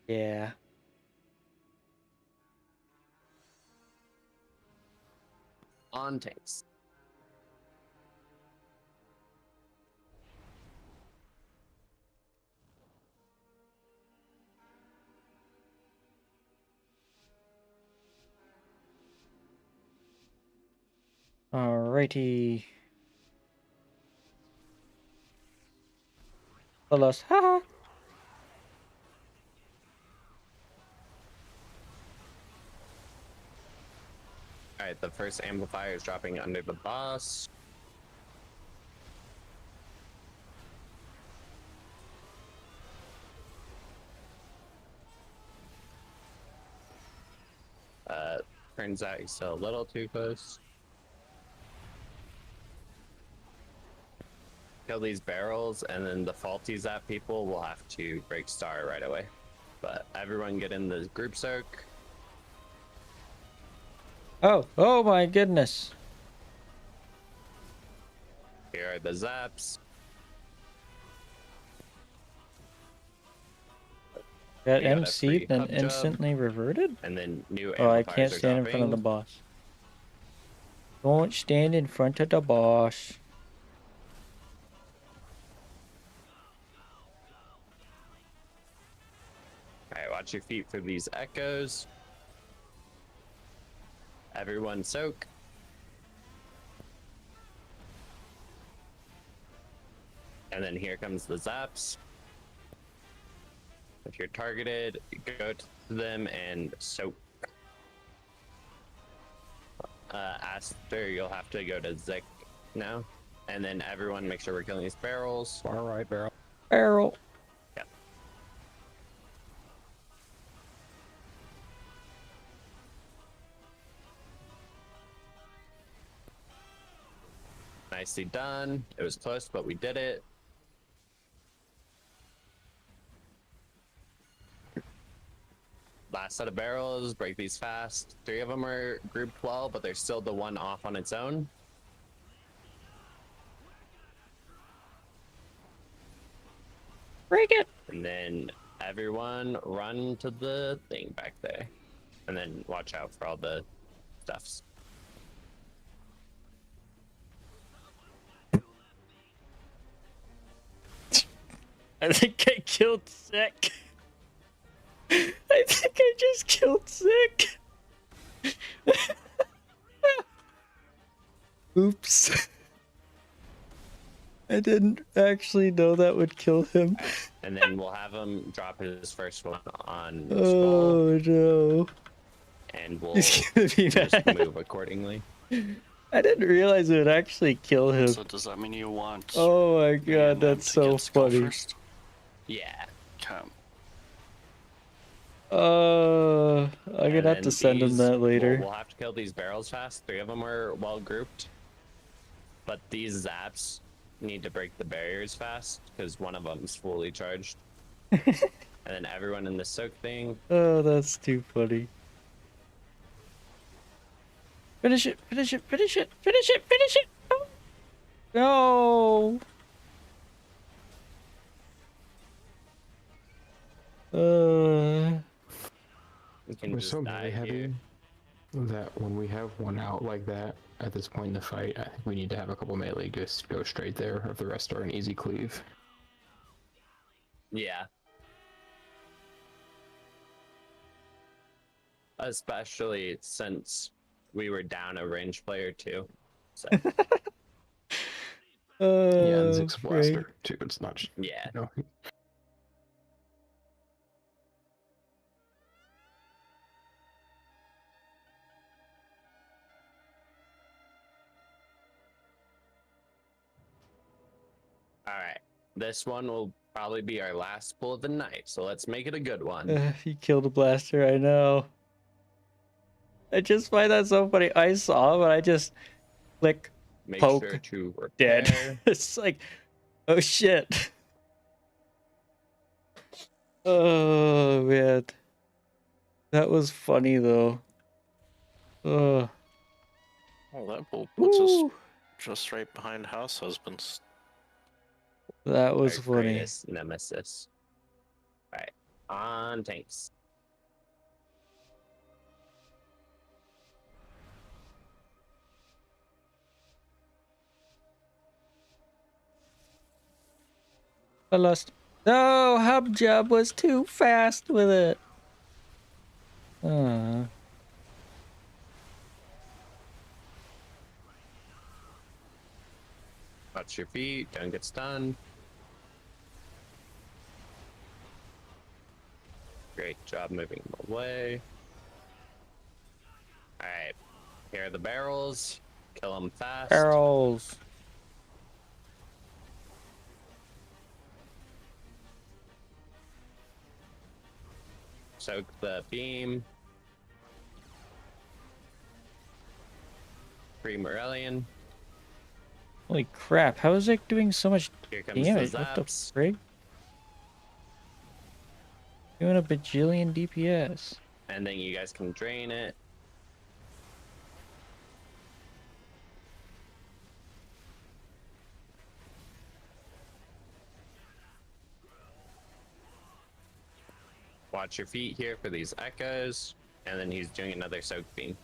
Yeah. On tanks. Alrighty. Fellas, haha. Alright, the first amplifier is dropping under the boss. Turns out he's still a little too close. Kill these barrels, and then the faulty zap people will have to break star right away. But everyone get in the group soak. Oh my goodness. Here are the zaps. Got We got a MC free then hub job, instantly reverted? and then new Oh, I amplifiers can't are stand in front of the dropping. boss. Don't stand in front of the boss. Alright, watch your feet for these echoes. Everyone soak. And then here comes the zaps. If you're targeted, go to them and soak. Aster, you'll have to go to Zik now. And then everyone make sure we're killing these barrels. All right, barrel. Barrel. Yep. Nicely done. It was close, but we did it. Last set of barrels, break these fast. 3 of them are grouped well, but there's still the one off on its own. Break it. And then everyone run to the thing back there. And then watch out for all the stuffs. I think I killed Sick. I think I just killed Sick. Oops. I didn't actually know that would kill him. And then we'll have him drop his first one on Oh Skull, no. and we'll He's gonna be just mad. move accordingly. I didn't realize it would actually kill him. So does that mean you want? Oh my me and god, them that's to so get Skull funny. first? Yeah. Come. I'm And gonna have to then send him these- that later. We'll have to kill these barrels fast. 3 of them are well grouped. But these zaps need to break the barriers fast because one of them's fully charged. And then everyone in the soak thing. Oh, that's too funny. Finish it, finish it, finish it, finish it, finish it! No! We can We're just so die melee heavy here. that when we have one out like that at this point in the fight, I think we need to have a couple melee just go straight there if the rest are an easy cleave. Yeah. Especially since we were down a range player too. So Yeah, and Zig's great. blaster too. It's not just, yeah. you know. Alright. This one will probably be our last pull of the night, so let's make it a good one. He killed a blaster, I know. I just find that so funny. I saw him and I just click, Make poke, sure to dead. repair. It's like, oh shit. Oh man. That was funny though. Oh. Oh, that bull puts us Woo. just right behind house husbands. That was Our funny. greatest nemesis. Alright. On tanks. I lost. No, Hub Job was too fast with it. Watch your feet, don't get stunned. Great job moving them away. Alright, here are the barrels. Kill them fast. Barrels. Soak the beam. Free Morellian. Holy crap, how is it doing so much Here comes damage? the What the zaps. frig? Doing a bajillion DPS. And then you guys can drain it. Watch your feet here for these echoes. And then he's doing another soak beam.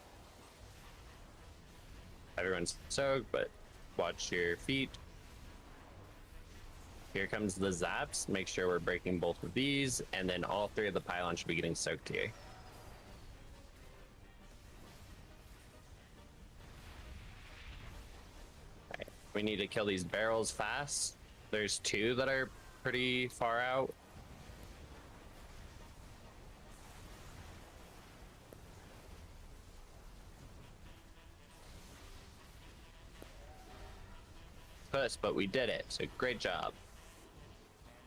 Everyone's soaked, but watch your feet. Here comes the zaps. Make sure we're breaking both of these. And then all 3 of the pylons should be getting soaked here. Alright, we need to kill these barrels fast. There's 2 that are pretty far out. Puss, but we did it, so great job.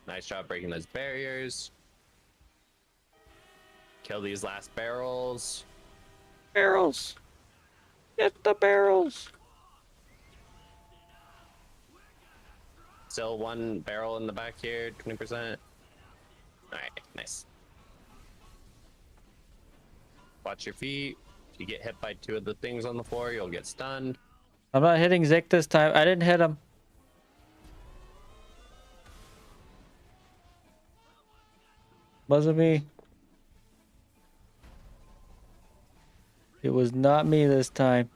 Nice job breaking those barriers. Kill these last barrels. Barrels! Get the barrels! Still 1 barrel in the back here, 20%. Alright, nice. Watch your feet. If you get hit by 2 of the things on the floor, you'll get stunned. I'm not hitting Zik this time. I didn't hit him. Wasn't me. It was not me this time.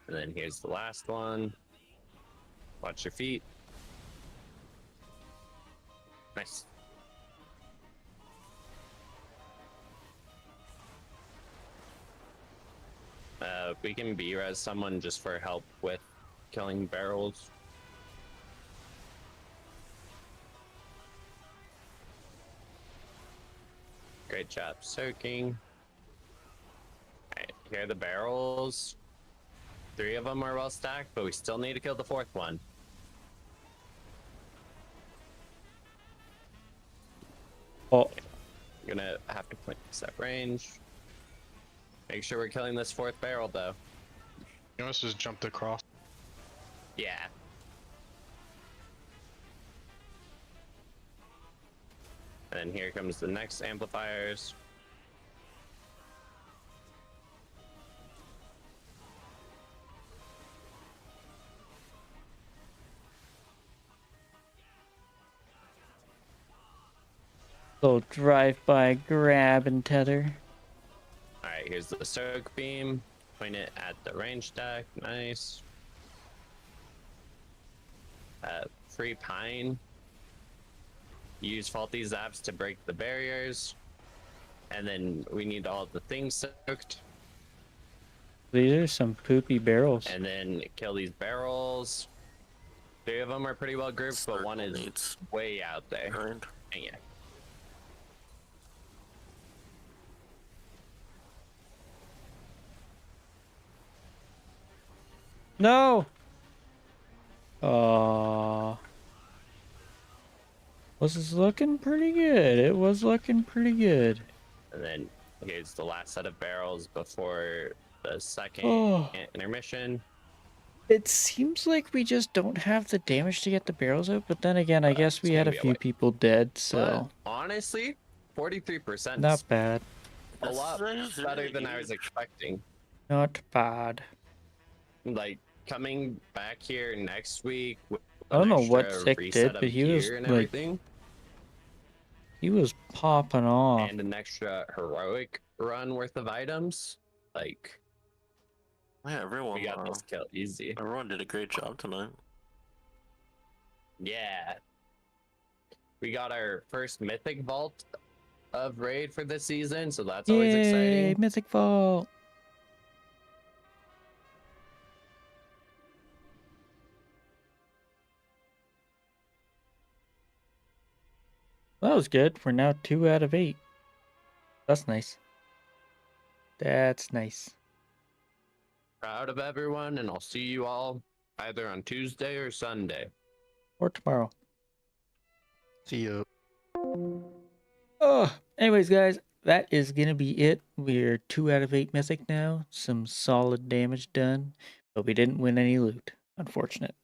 And then here's the last one. Watch your feet. Nice. We can B-res someone just for help with killing barrels. Great job soaking. Alright, here are the barrels. 3 of them are well stacked, but we still need to kill the 4th one. Oh. I'm gonna have to point this at range. Make sure we're killing this 4th barrel, though. You must just jumped across. Yeah. And here comes the next amplifiers. So drive by, grab, and tether. Alright, here's the soak beam. Point it at the range stack. Nice. Free pine. Use faulty zaps to break the barriers. And then we need all the things soaked. These are some poopy barrels. And then kill these barrels. 3 of them are pretty well grouped, but 1 is way out there. Dang it. No! Was this looking pretty good? It was looking pretty good. And then here's the last set of barrels before the second intermission. It seems like we just don't have the damage to get the barrels out, but then again, I guess we had a few people dead, so... But honestly, 43%. Not bad. A lot better than I was expecting. Not bad. Like, coming back here next week with I don't an know what extra Sick reset did, of but he was, gear and like, everything, he was popping off. and an extra heroic run worth of items, like, Yeah, everyone. we got this kill easy. Everyone did a great job tonight. Yeah. We got our first Mythic Vault of Raid for this season, so that's always exciting. Mythic Vault! That was good. We're now 2 out of 8. That's nice. That's nice. Proud of everyone, and I'll see you all either on Tuesday or Sunday. Or tomorrow. See you. Oh, anyways, guys, that is gonna be it. We're 2 out of 8 Mythic now. Some solid damage done, but we didn't win any loot. Unfortunate.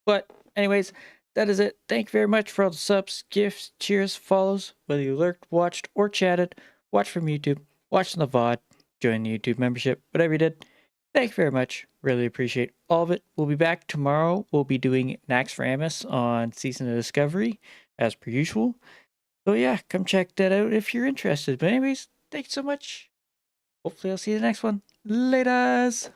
But, anyways, that is it. Thank you very much for all the subs, gifts, cheers, follows, whether you lurked, watched, or chatted, watched from YouTube, watched on the VOD, joined the YouTube membership, whatever you did. Thank you very much. Really appreciate all of it. We'll be back tomorrow. We'll be doing Nax for Amos on Season of Discovery, as per usual. So yeah, come check that out if you're interested. But anyways, thanks so much. Hopefully I'll see you in the next one. Laters!